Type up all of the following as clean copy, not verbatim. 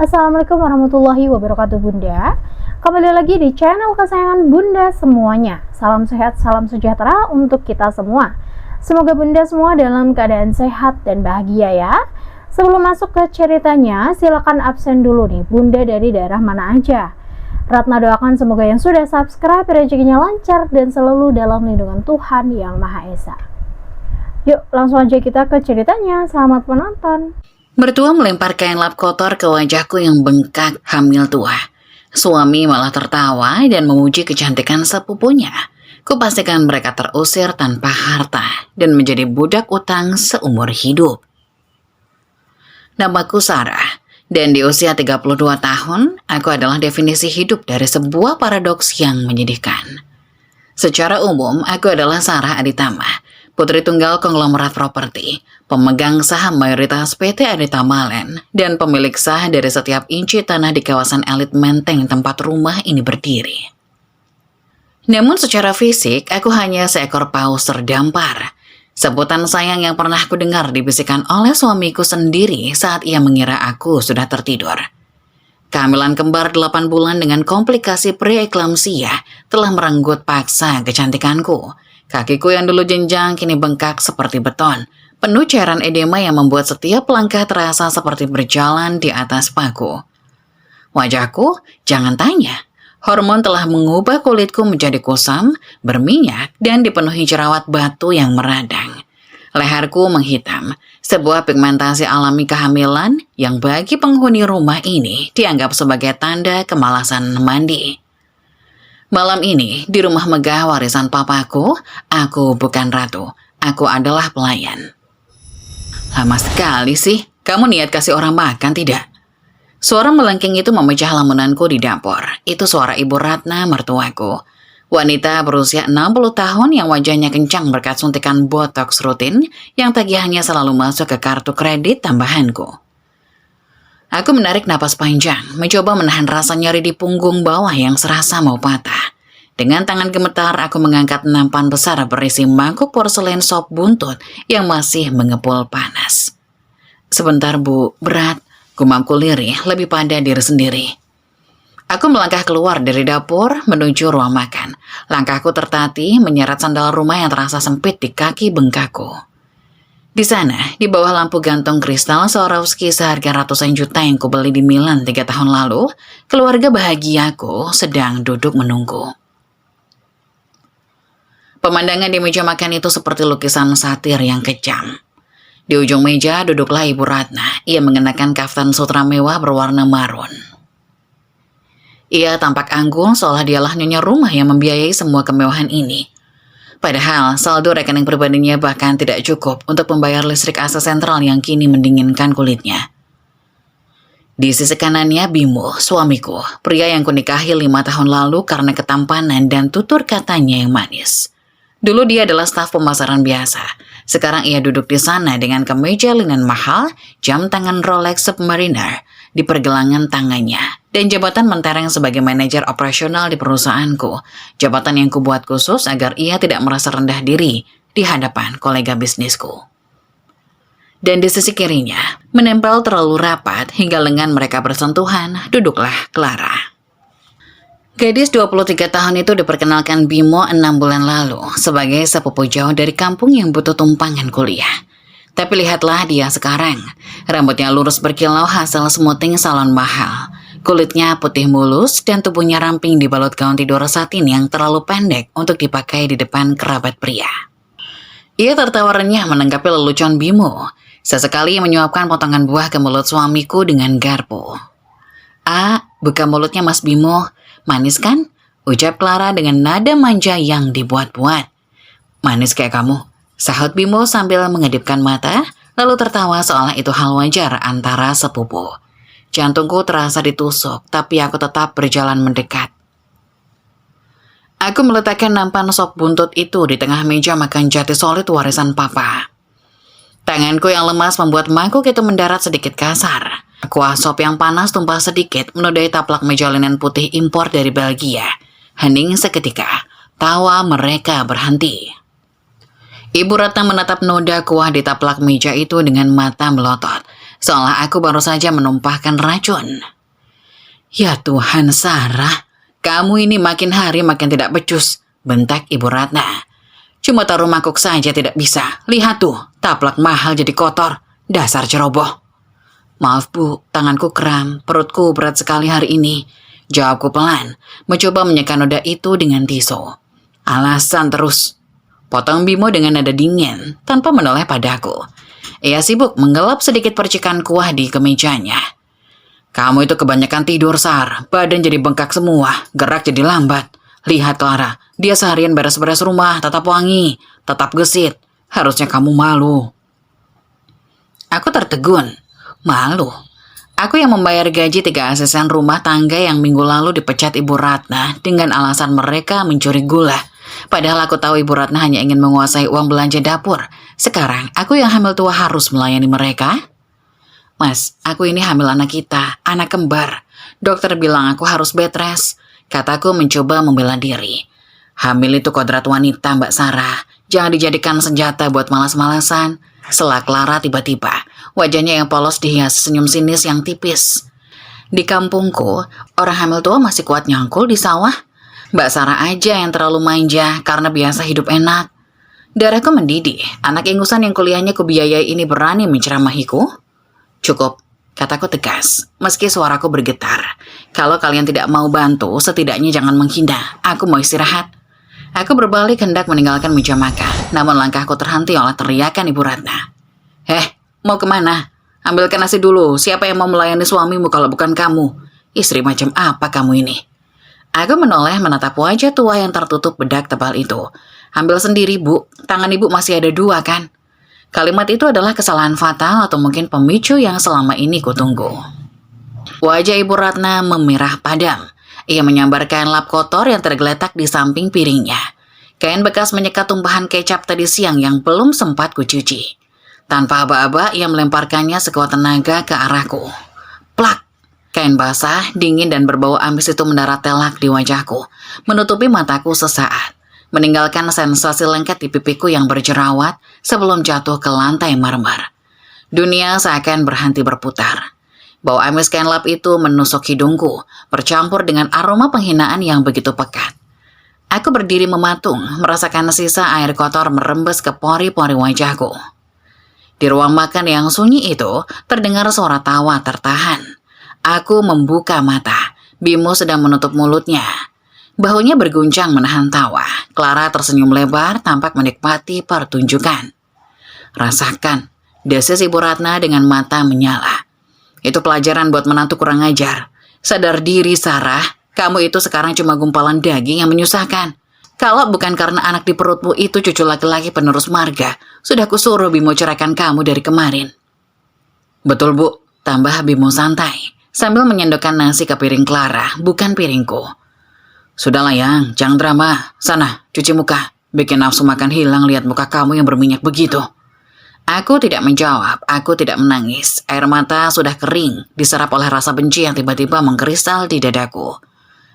Assalamualaikum warahmatullahi wabarakatuh Bunda. Kembali lagi di channel kesayangan Bunda semuanya. Salam sehat, salam sejahtera untuk kita semua. Semoga Bunda semua dalam keadaan sehat dan bahagia ya. Sebelum masuk ke ceritanya, silakan absen dulu nih Bunda dari daerah mana aja. Ratna doakan semoga yang sudah subscribe rezekinya lancar dan selalu dalam lindungan Tuhan Yang Maha Esa. Yuk langsung aja kita ke ceritanya. Selamat menonton. Mertua melempar kain lap kotor ke wajahku yang bengkak hamil tua. Suami malah tertawa dan memuji kecantikan sepupunya. Kupastikan mereka terusir tanpa harta dan menjadi budak utang seumur hidup. Namaku Sarah, dan di usia 32 tahun, aku adalah definisi hidup dari sebuah paradoks yang menyedihkan. Secara umum, aku adalah Sarah Aditama, putri tunggal konglomerat properti, pemegang saham mayoritas PT Adita Malen, dan pemilik sah dari setiap inci tanah di kawasan elit Menteng tempat rumah ini berdiri. Namun secara fisik, aku hanya seekor paus terdampar. Sebutan sayang yang pernah aku dengar dibisikkan oleh suamiku sendiri saat ia mengira aku sudah tertidur. Kehamilan kembar 8 bulan dengan komplikasi preeklamsia telah merenggut paksa kecantikanku. Kakiku yang dulu jenjang kini bengkak seperti beton, penuh cairan edema yang membuat setiap langkah terasa seperti berjalan di atas paku. Wajahku, jangan tanya, hormon telah mengubah kulitku menjadi kusam, berminyak, dan dipenuhi jerawat batu yang meradang. Leherku menghitam, sebuah pigmentasi alami kehamilan yang bagi penghuni rumah ini dianggap sebagai tanda kemalasan mandi. Malam ini, di rumah megah warisan papaku, aku bukan ratu, aku adalah pelayan. Lama sekali sih, kamu niat kasih orang makan tidak? Suara melengking itu memecah lamunanku di dapur. Itu suara Ibu Ratna, mertuaku. Wanita berusia 60 tahun yang wajahnya kencang berkat suntikan botox rutin yang tagihannya selalu masuk ke kartu kredit tambahanku. Aku menarik napas panjang, mencoba menahan rasa nyeri di punggung bawah yang serasa mau patah. Dengan tangan gemetar, aku mengangkat nampan besar berisi mangkuk porselen sop buntut yang masih mengepul panas. Sebentar Bu, berat, gumamku lirih lebih pada diri sendiri. Aku melangkah keluar dari dapur menuju ruang makan. Langkahku tertatih menyeret sandal rumah yang terasa sempit di kaki bengkakku. Di sana, di bawah lampu gantung kristal Swarovski seharga ratusan juta yang kubeli di Milan 3 tahun lalu, keluarga bahagiaku sedang duduk menunggu. Pemandangan di meja makan itu seperti lukisan satir yang kejam. Di ujung meja duduklah Ibu Ratna. Ia mengenakan kaftan sutra mewah berwarna marun. Ia tampak anggun seolah dialah nyonya rumah yang membiayai semua kemewahan ini. Padahal saldo rekening pribadinya bahkan tidak cukup untuk membayar listrik AC sentral yang kini mendinginkan kulitnya. Di sisi kanannya Bimo, suamiku, pria yang kunikahi 5 tahun lalu karena ketampanan dan tutur katanya yang manis. Dulu dia adalah staf pemasaran biasa. Sekarang ia duduk di sana dengan kemeja linen mahal, jam tangan Rolex Submariner di pergelangan tangannya, dan jabatan mentereng sebagai manajer operasional di perusahaanku, jabatan yang kubuat khusus agar ia tidak merasa rendah diri di hadapan kolega bisnisku. Dan di sisi kirinya, menempel terlalu rapat hingga lengan mereka bersentuhan, duduklah Clara. Gadis 23 tahun itu diperkenalkan Bimo 6 bulan lalu sebagai sepupu jauh dari kampung yang butuh tumpangan kuliah. Tapi lihatlah dia sekarang, rambutnya lurus berkilau hasil smoothing salon mahal. Kulitnya putih mulus dan tubuhnya ramping dibalut gaun tidur satin yang terlalu pendek untuk dipakai di depan kerabat pria. Ia tertawa renyah menanggapi lelucon Bimo. Sesekali menyuapkan potongan buah ke mulut suamiku dengan garpu. Buka mulutnya Mas Bimo. Manis kan? Ucap Clara dengan nada manja yang dibuat-buat. Manis kayak kamu, sahut Bimo sambil mengedipkan mata, lalu tertawa seolah itu hal wajar antara sepupu. Jantungku terasa ditusuk, tapi aku tetap berjalan mendekat. Aku meletakkan nampan sop buntut itu di tengah meja makan jati solid warisan papa. Tanganku yang lemas membuat mangkuk itu mendarat sedikit kasar. Kuah sop yang panas tumpah sedikit menodai taplak meja linen putih impor dari Belgia. Hening seketika, tawa mereka berhenti. Ibu Ratna menatap noda kuah di taplak meja itu dengan mata melotot. seolah aku baru saja menumpahkan racun. Ya Tuhan, Sarah, kamu ini makin hari makin tidak becus, bentak Ibu Ratna. Cuma taruh mangkuk saja tidak bisa. Lihat tuh, taplak mahal jadi kotor. Dasar ceroboh. Maaf Bu, tanganku kram, perutku berat sekali hari ini. Jawabku pelan, mencoba menyeka noda itu dengan tisu. Alasan terus. Potong Bimo dengan nada dingin, tanpa menoleh padaku. Ia sibuk menggelap sedikit percikan kuah di kemejanya. Kamu itu kebanyakan tidur, Sar. Badan jadi bengkak semua, gerak jadi lambat. Lihat Clara, dia seharian beres-beres rumah, tetap wangi, tetap gesit. Harusnya kamu malu. Aku tertegun. Malu? Aku yang membayar gaji 3 asisten rumah tangga yang minggu lalu dipecat Ibu Ratna dengan alasan mereka mencuri gula. Padahal aku tahu Ibu Ratna hanya ingin menguasai uang belanja dapur. Sekarang, aku yang hamil tua harus melayani mereka? Mas, aku ini hamil anak kita, anak kembar. Dokter bilang aku harus bed rest. Kataku mencoba membela diri. Hamil itu kodrat wanita, Mbak Sarah. Jangan dijadikan senjata buat malas-malasan. Selak Clara tiba-tiba. Wajahnya yang polos dihias senyum sinis yang tipis. Di kampungku, orang hamil tua masih kuat nyangkul di sawah. Mbak Sarah aja yang terlalu manja karena biasa hidup enak. Darahku mendidih. Anak ingusan yang kuliahnya kubiayai ini berani menceramahiku. Cukup, kataku tegas, meski suaraku bergetar. Kalau kalian tidak mau bantu, setidaknya jangan menghina. Aku mau istirahat. Aku berbalik hendak meninggalkan meja makan, namun langkahku terhenti oleh teriakan Ibu Ratna. Mau kemana? Ambilkan nasi dulu. Siapa yang mau melayani suamimu kalau bukan kamu? Istri macam apa kamu ini? Aku menoleh menatap wajah tua yang tertutup bedak tebal itu. Ambil sendiri, Bu. Tangan Ibu masih ada 2 kan? Kalimat itu adalah kesalahan fatal atau mungkin pemicu yang selama ini kutunggu. Wajah Ibu Ratna memerah padam. Ia menyambarkan lap kotor yang tergeletak di samping piringnya. Kain bekas menyekat tumpahan kecap tadi siang yang belum sempat kucuci. Tanpa aba-aba, ia melemparkannya sekuat tenaga ke arahku. Plak! Kain basah, dingin dan berbau amis itu mendarat telak di wajahku, menutupi mataku sesaat, meninggalkan sensasi lengket di pipiku yang berjerawat sebelum jatuh ke lantai marmer. Dunia seakan berhenti berputar. Bau amis kain lap itu menusuk hidungku, bercampur dengan aroma penghinaan yang begitu pekat. Aku berdiri mematung, merasakan sisa air kotor merembes ke pori-pori wajahku. Di ruang makan yang sunyi itu, terdengar suara tawa tertahan. Aku membuka mata. Bimo sedang menutup mulutnya. Bahunya berguncang menahan tawa. Clara tersenyum lebar, tampak menikmati pertunjukan. Rasakan, desis Ibu Ratna dengan mata menyala. Itu pelajaran buat menantu kurang ajar. Sadar diri, Sarah. Kamu itu sekarang cuma gumpalan daging yang menyusahkan. Kalau bukan karena anak di perutmu itu cucu laki-laki penerus marga, sudah kusuruh Bimo ceraikan kamu dari kemarin. Betul, Bu, tambah Bimo santai, sambil menyendokkan nasi ke piring Clara, bukan piringku. Sudahlah Yang, jangan drama. Sana, cuci muka. Bikin nafsu makan hilang lihat muka kamu yang berminyak begitu. Aku tidak menjawab, aku tidak menangis. Air mata sudah kering, diserap oleh rasa benci yang tiba-tiba mengkristal di dadaku.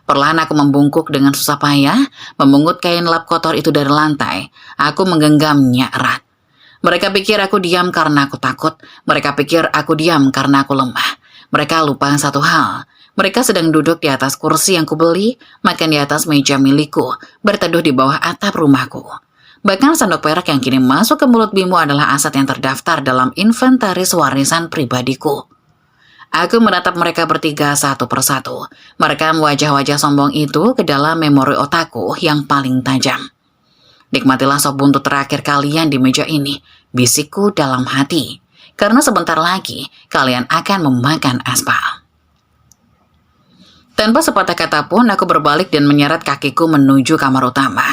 Perlahan aku membungkuk dengan susah payah, memungut kain lap kotor itu dari lantai. Aku menggenggamnya erat. Mereka pikir aku diam karena aku takut. Mereka pikir aku diam karena aku lemah. Mereka lupa satu hal. Mereka sedang duduk di atas kursi yang kubeli, makan di atas meja milikku, berteduh di bawah atap rumahku. Bahkan sendok perak yang kini masuk ke mulut Bimo adalah aset yang terdaftar dalam inventaris warisan pribadiku. Aku menatap mereka bertiga satu persatu, merekam wajah-wajah sombong itu ke dalam memori otakku yang paling tajam. Nikmatilah sop buntut terakhir kalian di meja ini, bisikku dalam hati, karena sebentar lagi kalian akan memakan aspal. Tanpa sepatah kata pun aku berbalik dan menyeret kakiku menuju kamar utama.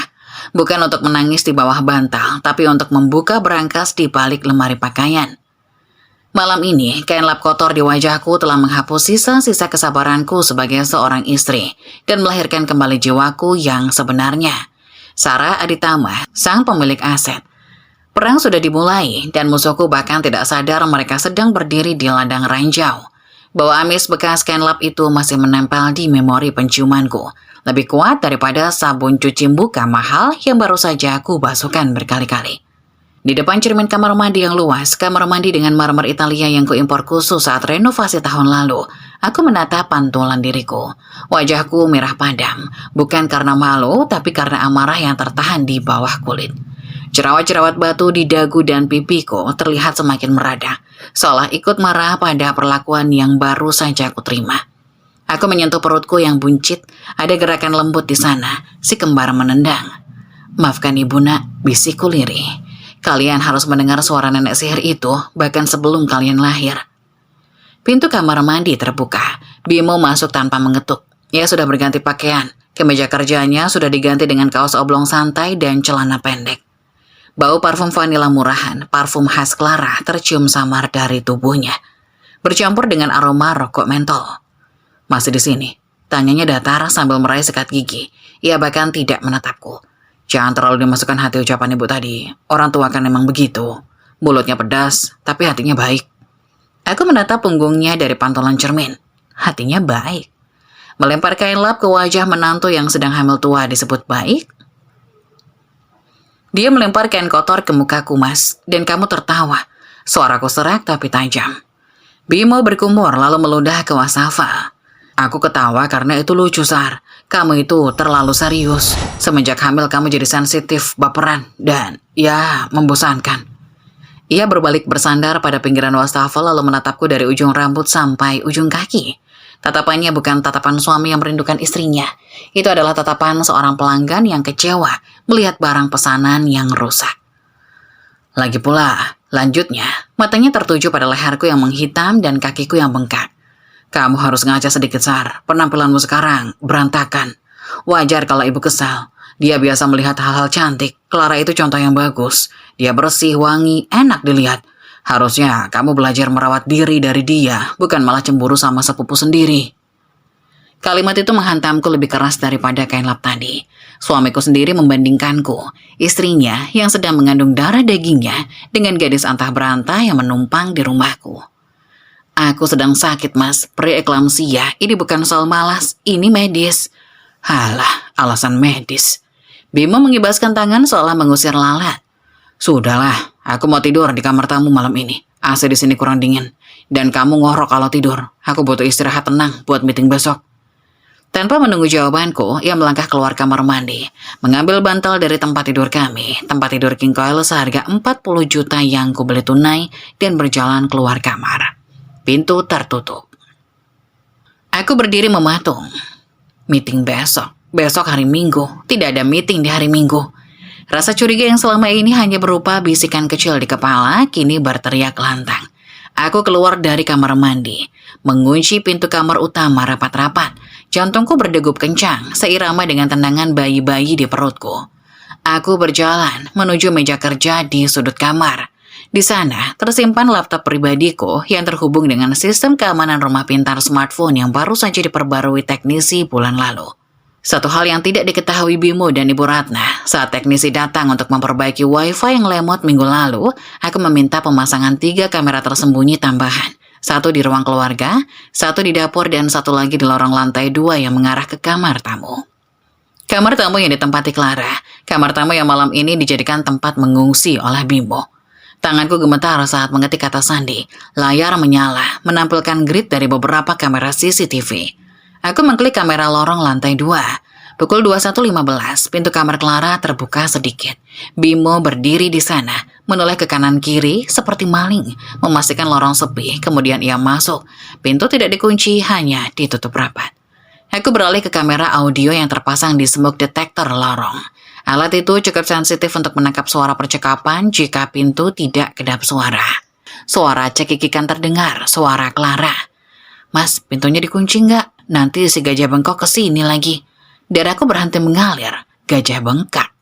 Bukan untuk menangis di bawah bantal, tapi untuk membuka berangkas di balik lemari pakaian. Malam ini, kain lap kotor di wajahku telah menghapus sisa-sisa kesabaranku sebagai seorang istri dan melahirkan kembali jiwaku yang sebenarnya. Sarah Aditama, sang pemilik aset. Perang sudah dimulai dan musuhku bahkan tidak sadar mereka sedang berdiri di ladang ranjau. Bau amis bekas kain lap itu masih menempel di memori penciumanku, lebih kuat daripada sabun cuci muka mahal yang baru saja aku basuhkan berkali-kali. Di depan cermin kamar mandi yang luas, kamar mandi dengan marmer Italia yang kuimpor khusus saat renovasi tahun lalu, aku menatap pantulan diriku. Wajahku merah padam, bukan karena malu, tapi karena amarah yang tertahan di bawah kulit. Jerawat-jerawat batu di dagu dan pipiku terlihat semakin merada, seolah ikut marah pada perlakuan yang baru saja aku terima. Aku menyentuh perutku yang buncit, ada gerakan lembut di sana, si kembar menendang. "Maafkan ibu nak," bisikku lirih. "Kalian harus mendengar suara nenek sihir itu bahkan sebelum kalian lahir." Pintu kamar mandi terbuka. Bimo masuk tanpa mengetuk. Ia sudah berganti pakaian. Kemeja kerjanya sudah diganti dengan kaos oblong santai dan celana pendek. Bau parfum vanila murahan, parfum khas Clara tercium samar dari tubuhnya, bercampur dengan aroma rokok mentol. "Masih di sini?" Tanyanya datar sambil meraih sikat gigi. Ia bahkan tidak menatapku. "Jangan terlalu dimasukkan hati ucapan ibu tadi. Orang tua kan emang begitu. Mulutnya pedas, tapi hatinya baik." Aku menatap punggungnya dari pantulan cermin. Hatinya baik. Melempar kain lap ke wajah menantu yang sedang hamil tua disebut baik? Dia melempar kain kotor ke mukaku, Mas, dan kamu tertawa. Suaraku serak tapi tajam. Bimo berkumur lalu meludah ke wastafel. "Aku ketawa karena itu lucu, Sar. Kamu itu terlalu serius. Semenjak hamil kamu jadi sensitif, baperan, dan ya membosankan." Ia berbalik bersandar pada pinggiran wastafel lalu menatapku dari ujung rambut sampai ujung kaki. Tatapannya bukan tatapan suami yang merindukan istrinya. Itu adalah tatapan seorang pelanggan yang kecewa melihat barang pesanan yang rusak. Lagi pula, lanjutnya, matanya tertuju pada leherku yang menghitam dan kakiku yang bengkak. "Kamu harus ngaca sedikit, Sar. Penampilanmu sekarang berantakan. Wajar kalau ibu kesal. Dia biasa melihat hal-hal cantik. Clara itu contoh yang bagus. Dia bersih, wangi, enak dilihat. Harusnya kamu belajar merawat diri dari dia, bukan malah cemburu sama sepupu sendiri." Kalimat itu menghantamku lebih keras daripada kain lap tadi. Suamiku sendiri membandingkanku, istrinya yang sedang mengandung darah dagingnya, dengan gadis antah berantah yang menumpang di rumahku. "Aku sedang sakit, Mas. Preeklamsia. Ini bukan soal malas, ini medis." Halah, alasan medis. Bimo mengibaskan tangan seolah mengusir lalat. "Sudahlah, aku mau tidur di kamar tamu malam ini. AC di sini kurang dingin. Dan kamu ngorok kalau tidur. Aku butuh istirahat tenang buat meeting besok." Tanpa menunggu jawabanku, ia melangkah keluar kamar mandi, mengambil bantal dari tempat tidur kami, tempat tidur king coil seharga 40 juta yang kubeli tunai, dan berjalan keluar kamar. Pintu tertutup. Aku berdiri mematung. Meeting besok. Besok hari Minggu. Tidak ada meeting di hari Minggu. Rasa curiga yang selama ini hanya berupa bisikan kecil di kepala, kini berteriak lantang. Aku keluar dari kamar mandi, mengunci pintu kamar utama rapat-rapat. Jantungku berdegup kencang, seirama dengan tendangan bayi-bayi di perutku. Aku berjalan menuju meja kerja di sudut kamar. Di sana tersimpan laptop pribadiku yang terhubung dengan sistem keamanan rumah pintar smartphone yang baru saja diperbarui teknisi bulan lalu. Satu hal yang tidak diketahui Bimo dan Ibu Ratna, saat teknisi datang untuk memperbaiki wifi yang lemot minggu lalu, aku meminta pemasangan 3 kamera tersembunyi tambahan. 1 di ruang keluarga, 1 di dapur, dan 1 lagi di lorong lantai 2 yang mengarah ke kamar tamu. Kamar tamu yang ditempati Clara, kamar tamu yang malam ini dijadikan tempat mengungsi oleh Bimo. Tanganku gemetar saat mengetik kata sandi. Layar menyala, menampilkan grid dari beberapa kamera CCTV. Aku mengklik kamera lorong lantai 2. Pukul 21.15, pintu kamar Clara terbuka sedikit. Bimo berdiri di sana, menoleh ke kanan kiri seperti maling, memastikan lorong sepi, kemudian ia masuk. Pintu tidak dikunci, hanya ditutup rapat. Aku beralih ke kamera audio yang terpasang di smoke detector lorong. Alat itu cukup sensitif untuk menangkap suara percakapan jika pintu tidak kedap suara. Suara cekikikan terdengar, suara Clara. "Mas, pintunya dikunci nggak? Nanti si gajah bengkok kesini lagi." Darahku berhenti mengalir. Gajah bengkak.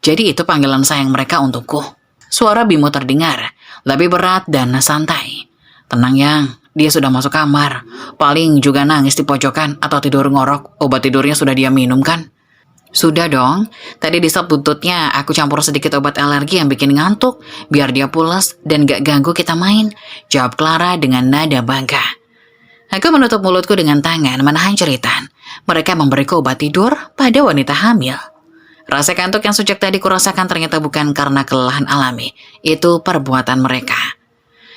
Jadi itu panggilan sayang mereka untukku. Suara Bimo terdengar, lebih berat dan santai. "Tenang Yang, dia sudah masuk kamar. Paling juga nangis di pojokan atau tidur ngorok. Obat tidurnya sudah dia minum kan?" "Sudah dong. Tadi di sop buntutnya aku campur sedikit obat alergi yang bikin ngantuk, biar dia pulas dan gak ganggu kita main," jawab Clara dengan nada bangga. Aku menutup mulutku dengan tangan, menahan jeritan. Mereka memberiku obat tidur pada wanita hamil. Rasa kantuk yang sejak tadi kurasakan ternyata bukan karena kelelahan alami. Itu perbuatan mereka.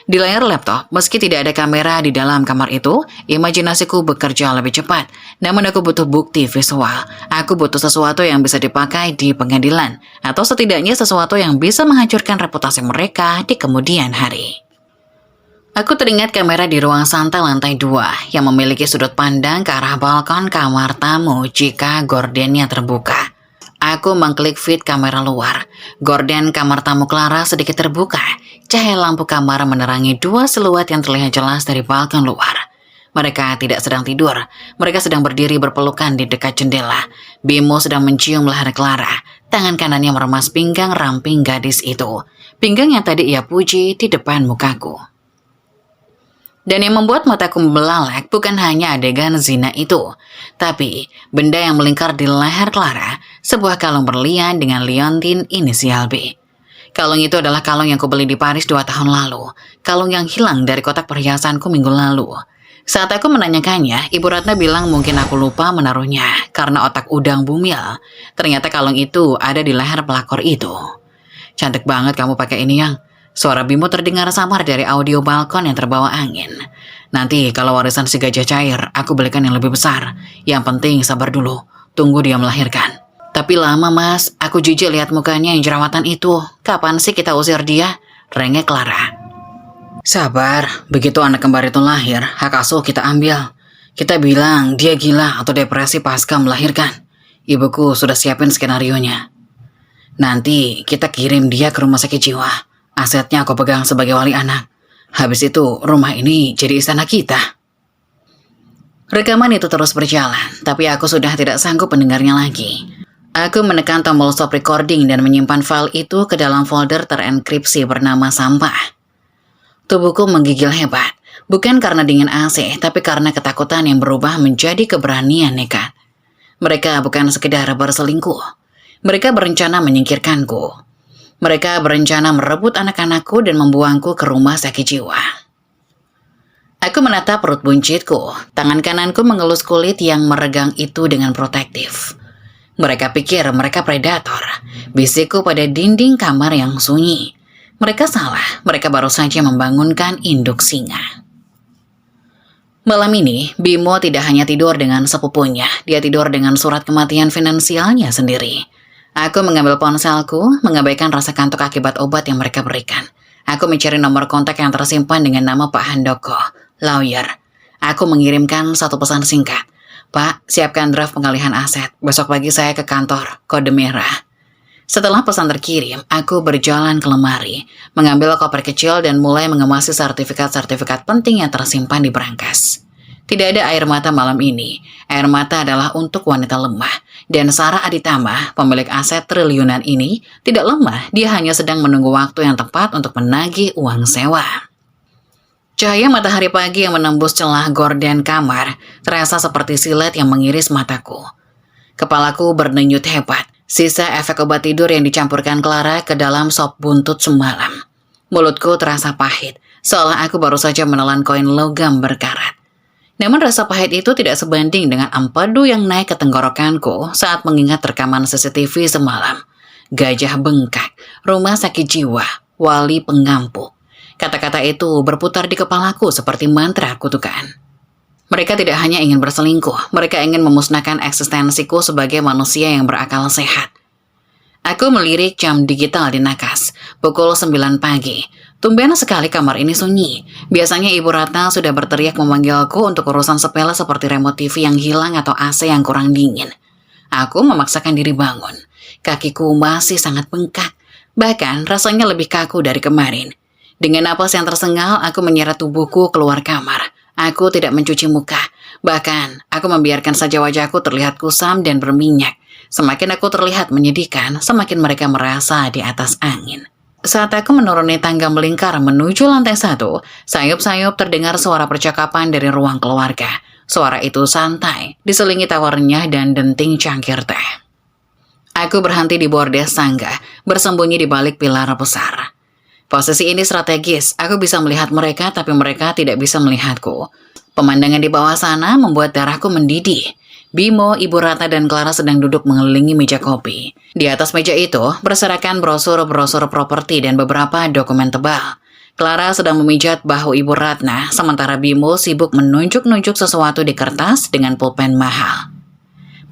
Di layar laptop, meski tidak ada kamera di dalam kamar itu, imajinasiku bekerja lebih cepat. Namun aku butuh bukti visual. Aku butuh sesuatu yang bisa dipakai di pengadilan. Atau setidaknya sesuatu yang bisa menghancurkan reputasi mereka di kemudian hari. Aku teringat kamera di ruang santai lantai 2 yang memiliki sudut pandang ke arah balkon kamar tamu jika gordennya terbuka. Aku mengklik feed kamera luar. Gorden kamar tamu Clara sedikit terbuka. Cahaya lampu kamar menerangi 2 siluet yang terlihat jelas dari balkon luar. Mereka tidak sedang tidur. Mereka sedang berdiri berpelukan di dekat jendela. Bimo sedang mencium leher Clara. Tangan kanannya meremas pinggang ramping gadis itu. Pinggang yang tadi ia puji di depan mukaku. Dan yang membuat mataku membelalak bukan hanya adegan zina itu, tapi benda yang melingkar di leher Clara, sebuah kalung berlian dengan liontin inisial B. Kalung itu adalah kalung yang kubeli di Paris 2 tahun lalu, kalung yang hilang dari kotak perhiasanku minggu lalu. Saat aku menanyakannya, Ibu Ratna bilang mungkin aku lupa menaruhnya karena otak udang bumil. Ternyata kalung itu ada di leher pelakor itu. Cantik banget kamu pakai ini, Yang. Suara Bimo terdengar samar dari audio balkon yang terbawa angin. Nanti kalau warisan si gajah cair, aku belikan yang lebih besar. Yang penting sabar dulu, tunggu dia melahirkan. Tapi lama mas, aku jijik lihat mukanya yang jerawatan itu. Kapan sih kita usir dia? Rengek Clara. Sabar, begitu anak kembar itu lahir, hak asuh kita ambil. Kita bilang dia gila atau depresi pasca melahirkan. Ibuku sudah siapin skenarionya. Nanti kita kirim dia ke rumah sakit jiwa. Asetnya aku pegang sebagai wali anak. Habis itu rumah ini jadi istana kita. Rekaman itu terus berjalan, tapi aku sudah tidak sanggup mendengarnya lagi. Aku menekan tombol stop recording dan menyimpan file itu ke dalam folder terenkripsi bernama sampah. Tubuhku menggigil hebat, bukan karena dingin AC, tapi karena ketakutan yang berubah menjadi keberanian nekat. Mereka bukan sekedar berselingkuh. Mereka berencana menyingkirkanku. Mereka berencana merebut anak-anakku dan membuangku ke rumah sakit jiwa. Aku menatap perut buncitku. Tangan kananku mengelus kulit yang meregang itu dengan protektif. Mereka pikir mereka predator. Bisikku pada dinding kamar yang sunyi. Mereka salah. Mereka baru saja membangunkan induk singa. Malam ini, Bimo tidak hanya tidur dengan sepupunya. Dia tidur dengan surat kematian finansialnya sendiri. Aku mengambil ponselku, mengabaikan rasa kantuk akibat obat yang mereka berikan. Aku mencari nomor kontak yang tersimpan dengan nama Pak Handoko, lawyer. Aku mengirimkan satu pesan singkat. Pak, siapkan draft pengalihan aset. Besok pagi saya ke kantor, kode merah. Setelah pesan terkirim, aku berjalan ke lemari, mengambil koper kecil dan mulai mengemasi sertifikat-sertifikat penting yang tersimpan di berangkas. Tidak ada air mata malam ini. Air mata adalah untuk wanita lemah. Dan Sarah Aditama, pemilik aset triliunan ini, tidak lemah. Dia hanya sedang menunggu waktu yang tepat untuk menagih uang sewa. Cahaya matahari pagi yang menembus celah gorden kamar terasa seperti silet yang mengiris mataku. Kepalaku berdenyut hebat. Sisa efek obat tidur yang dicampurkan Clara ke dalam sop buntut semalam. Mulutku terasa pahit, seolah aku baru saja menelan koin logam berkarat. Namun rasa pahit itu tidak sebanding dengan empedu yang naik ke tenggorokanku saat mengingat rekaman CCTV semalam. Gajah bengkak, rumah sakit jiwa, wali pengampu. Kata-kata itu berputar di kepalaku seperti mantra kutukan. Mereka tidak hanya ingin berselingkuh, mereka ingin memusnahkan eksistensiku sebagai manusia yang berakal sehat. Aku melirik jam digital di nakas, pukul 9 pagi. Tumben sekali kamar ini sunyi. Biasanya Ibu Ratna sudah berteriak memanggilku untuk urusan sepele seperti remote TV yang hilang atau AC yang kurang dingin. Aku memaksakan diri bangun. Kakiku masih sangat bengkak. Bahkan rasanya lebih kaku dari kemarin. Dengan napas yang tersengal, aku menyeret tubuhku keluar kamar. Aku tidak mencuci muka. Bahkan, aku membiarkan saja wajahku terlihat kusam dan berminyak. Semakin aku terlihat menyedihkan, semakin mereka merasa di atas angin. Saat aku menuruni tangga melingkar menuju lantai 1, sayup-sayup terdengar suara percakapan dari ruang keluarga. Suara itu santai, diselingi tawa renyah dan denting cangkir teh. Aku berhenti di bordes tangga, bersembunyi di balik pilar besar. Posisi ini strategis, aku bisa melihat mereka tapi mereka tidak bisa melihatku. Pemandangan di bawah sana membuat darahku mendidih. Bimo, Ibu Ratna, dan Clara sedang duduk mengelilingi meja kopi. Di atas meja itu berserakan brosur-brosur properti dan beberapa dokumen tebal. Clara sedang memijat bahu Ibu Ratna, sementara Bimo sibuk menunjuk-nunjuk sesuatu di kertas dengan pulpen mahal.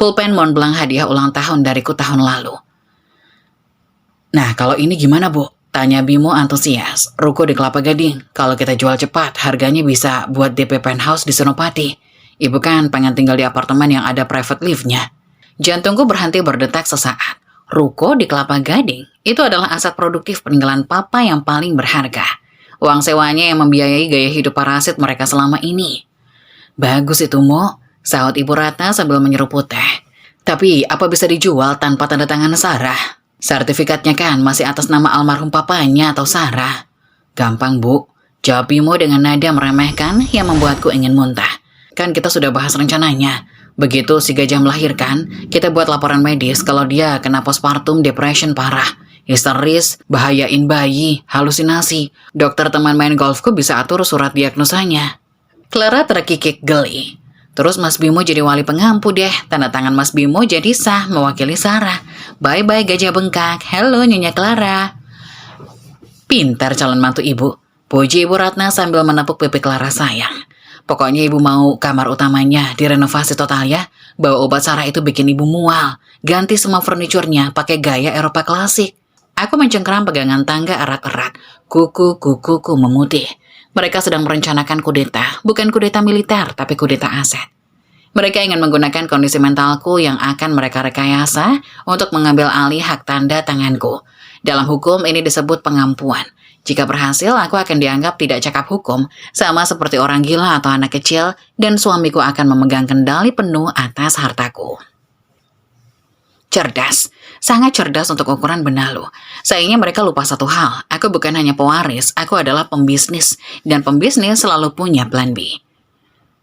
Pulpen Montblanc hadiah ulang tahun dariku tahun lalu. "Nah, kalau ini gimana, Bu?" tanya Bimo antusias. "Ruko di Kelapa Gading. Kalau kita jual cepat, harganya bisa buat DP penthouse di Senopati. Ibu kan pengen tinggal di apartemen yang ada private lift-nya." Jantungku berhenti berdetak sesaat. Ruko di Kelapa Gading itu adalah aset produktif peninggalan papa yang paling berharga. Uang sewanya yang membiayai gaya hidup parasit mereka selama ini. "Bagus itu, Mo," sahut Ibu Ratna sambil menyeruput teh. "Tapi apa bisa dijual tanpa tanda tangan Sarah? Sertifikatnya kan masih atas nama almarhum papanya atau Sarah." "Gampang, Bu," jawab Bimo dengan nada meremehkan yang membuatku ingin muntah. "Kan kita sudah bahas rencananya. Begitu si gajah melahirkan, kita buat laporan medis kalau dia kena postpartum depression parah, histeris, bahayain bayi, halusinasi. Dokter teman main golfku bisa atur surat diagnosanya." Clara terkikik geli. "Terus Mas Bimo jadi wali pengampu deh. Tanda tangan Mas Bimo jadi sah mewakili Sarah. Bye-bye gajah bengkak. Halo Nyonya Clara." "Pintar calon mantu ibu," puji Ibu Ratna sambil menepuk pipi Clara sayang. "Pokoknya ibu mau kamar utamanya direnovasi total ya. Bawa obat Sarah itu bikin ibu mual. Ganti semua furniturnya pakai gaya Eropa klasik." Aku mencengkeram pegangan tangga erat-erat. Kuku-kukuku memutih. Mereka sedang merencanakan kudeta, bukan kudeta militer, tapi kudeta aset. Mereka ingin menggunakan kondisi mentalku yang akan mereka rekayasa untuk mengambil alih hak tanda tanganku. Dalam hukum ini disebut pengampuan. Jika berhasil, aku akan dianggap tidak cakap hukum, sama seperti orang gila atau anak kecil, dan suamiku akan memegang kendali penuh atas hartaku. Cerdas, sangat cerdas untuk ukuran benalu. Sayangnya mereka lupa satu hal, aku bukan hanya pewaris, aku adalah pembisnis, dan pembisnis selalu punya plan B.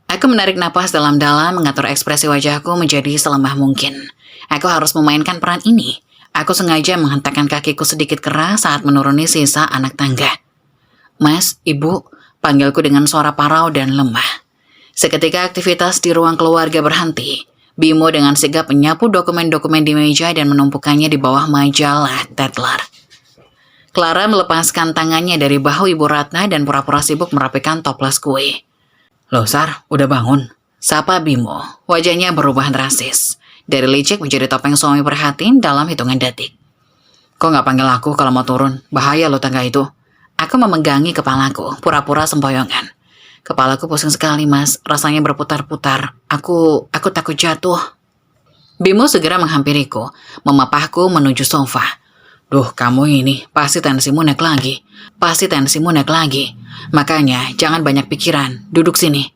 Aku menarik napas dalam-dalam, mengatur ekspresi wajahku menjadi selemah mungkin. Aku harus memainkan peran ini. Aku sengaja menghentakkan kakiku sedikit keras saat menuruni sisa anak tangga. "Mas, Ibu," panggilku dengan suara parau dan lemah. Seketika aktivitas di ruang keluarga berhenti. Bimo dengan sigap menyapu dokumen-dokumen di meja dan menumpukannya di bawah majalah Tatler. Clara melepaskan tangannya dari bahu Ibu Ratna dan pura-pura sibuk merapikan toples kue. "Loh Sar, udah bangun?" sapa Bimo. Wajahnya berubah drastis. Dari licik menjadi topeng suami perhatiin dalam hitungan detik. "Kok nggak panggil aku kalau mau turun? Bahaya lo tangga itu." Aku memegangi kepalaku, pura-pura sempoyongan. "Kepalaku pusing sekali, Mas. Rasanya berputar-putar. Aku takut jatuh." Bimo segera menghampiriku, memapahku menuju sofa. "Duh, kamu ini pasti tensimu naik lagi. Makanya jangan banyak pikiran. Duduk sini."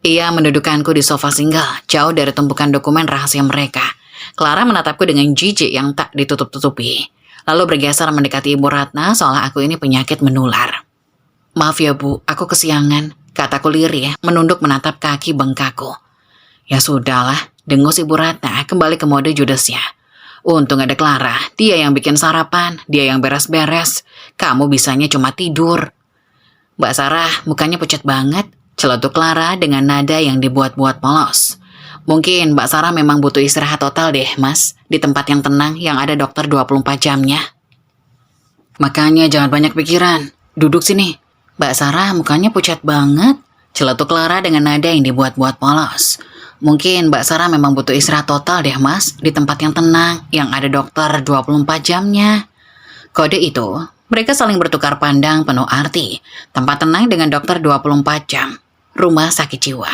Ia mendudukkanku di sofa single, jauh dari tumpukan dokumen rahasia mereka. Clara menatapku dengan jijik yang tak ditutup-tutupi. Lalu bergeser mendekati Ibu Ratna seolah aku ini penyakit menular. "Maaf ya Bu, aku kesiangan," kataku lirih, menunduk menatap kaki bengkakku. "Ya sudahlah," dengus Ibu Ratna kembali ke mode judesnya. "Untung ada Clara, dia yang bikin sarapan, dia yang beres-beres. Kamu bisanya cuma tidur." "Mbak Sarah, mukanya pucat banget," celetuk Clara dengan nada yang dibuat-buat polos. "Mungkin Mbak Sarah memang butuh istirahat total deh, Mas, di tempat yang tenang yang ada dokter 24 jamnya. Makanya jangan banyak pikiran. Duduk sini." "Mbak Sarah mukanya pucat banget," celetuk Clara dengan nada yang dibuat-buat polos. "Mungkin Mbak Sarah memang butuh istirahat total deh, Mas, di tempat yang tenang yang ada dokter 24 jamnya. Kode itu, mereka saling bertukar pandang penuh arti. Tempat tenang dengan dokter 24 jam. Rumah sakit jiwa.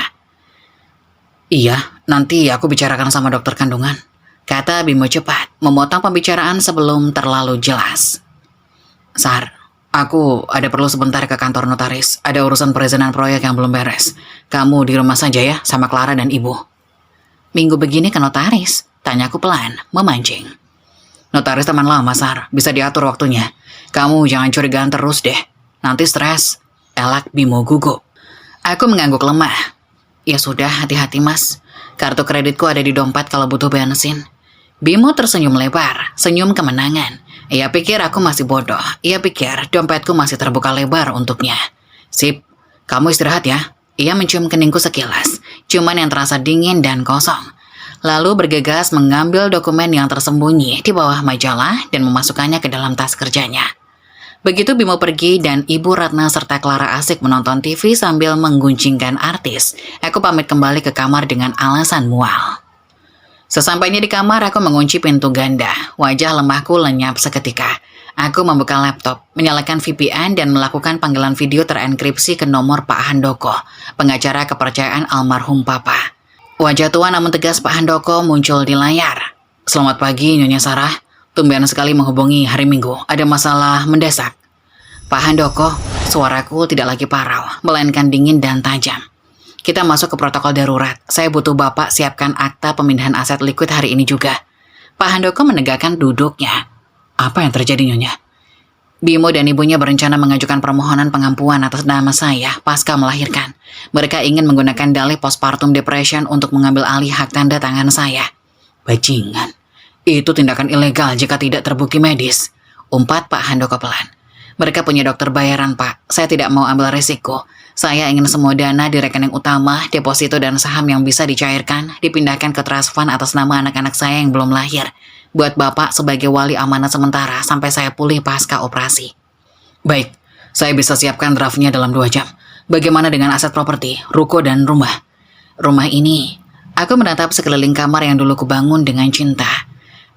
"Iya, nanti aku bicarakan sama dokter kandungan," kata Bimo cepat, memotong pembicaraan sebelum terlalu jelas. "Sar, aku ada perlu sebentar ke kantor notaris. Ada urusan perizinan proyek yang belum beres. Kamu di rumah saja ya, sama Clara dan Ibu." "Minggu begini ke notaris?" tanyaku pelan, memancing. "Notaris teman lama, Sar. Bisa diatur waktunya. Kamu jangan curigaan terus deh. Nanti stres," elak Bimo gugup. Aku mengangguk lemah. "Ya sudah, hati-hati Mas. Kartu kreditku ada di dompet kalau butuh bensin." Bimo tersenyum lebar, senyum kemenangan. Ia pikir aku masih bodoh. Ia pikir dompetku masih terbuka lebar untuknya. "Sip, kamu istirahat ya." Ia mencium keningku sekilas, ciuman yang terasa dingin dan kosong. lalu bergegas mengambil dokumen yang tersembunyi di bawah majalah dan memasukkannya ke dalam tas kerjanya. Begitu Bimo pergi dan Ibu Ratna serta Clara asik menonton TV sambil menggunjingkan artis, aku pamit kembali ke kamar dengan alasan mual. Sesampainya di kamar, aku mengunci pintu ganda. Wajah lemahku lenyap seketika. Aku membuka laptop, menyalakan VPN dan melakukan panggilan video terenkripsi ke nomor Pak Handoko, pengacara kepercayaan almarhum Papa. Wajah tua namun tegas Pak Handoko muncul di layar. "Selamat pagi, Nyonya Sarah. Tumben sekali menghubungi hari Minggu. Ada masalah mendesak." "Pak Handoko," suaraku tidak lagi parau, melainkan dingin dan tajam. "Kita masuk ke protokol darurat. Saya butuh Bapak siapkan akta pemindahan aset liquid hari ini juga." Pak Handoko menegakkan duduknya. "Apa yang terjadi, Nyonya?" "Bimo dan ibunya berencana mengajukan permohonan pengampuan atas nama saya pasca melahirkan. Mereka ingin menggunakan dalih postpartum depression untuk mengambil alih hak tanda tangan saya." "Bajingan. Itu tindakan ilegal jika tidak terbukti medis," umpat Pak Handoko pelan. "Mereka punya dokter bayaran, Pak. Saya tidak mau ambil resiko. Saya ingin semua dana di rekening utama, deposito dan saham yang bisa dicairkan, dipindahkan ke trust fund atas nama anak-anak saya yang belum lahir. Buat Bapak sebagai wali amanat sementara sampai saya pulih pasca operasi." "Baik, saya bisa siapkan draftnya dalam 2 jam. Bagaimana dengan aset properti, ruko dan rumah?" "Rumah ini..." Aku menatap sekeliling kamar yang dulu kubangun dengan cinta.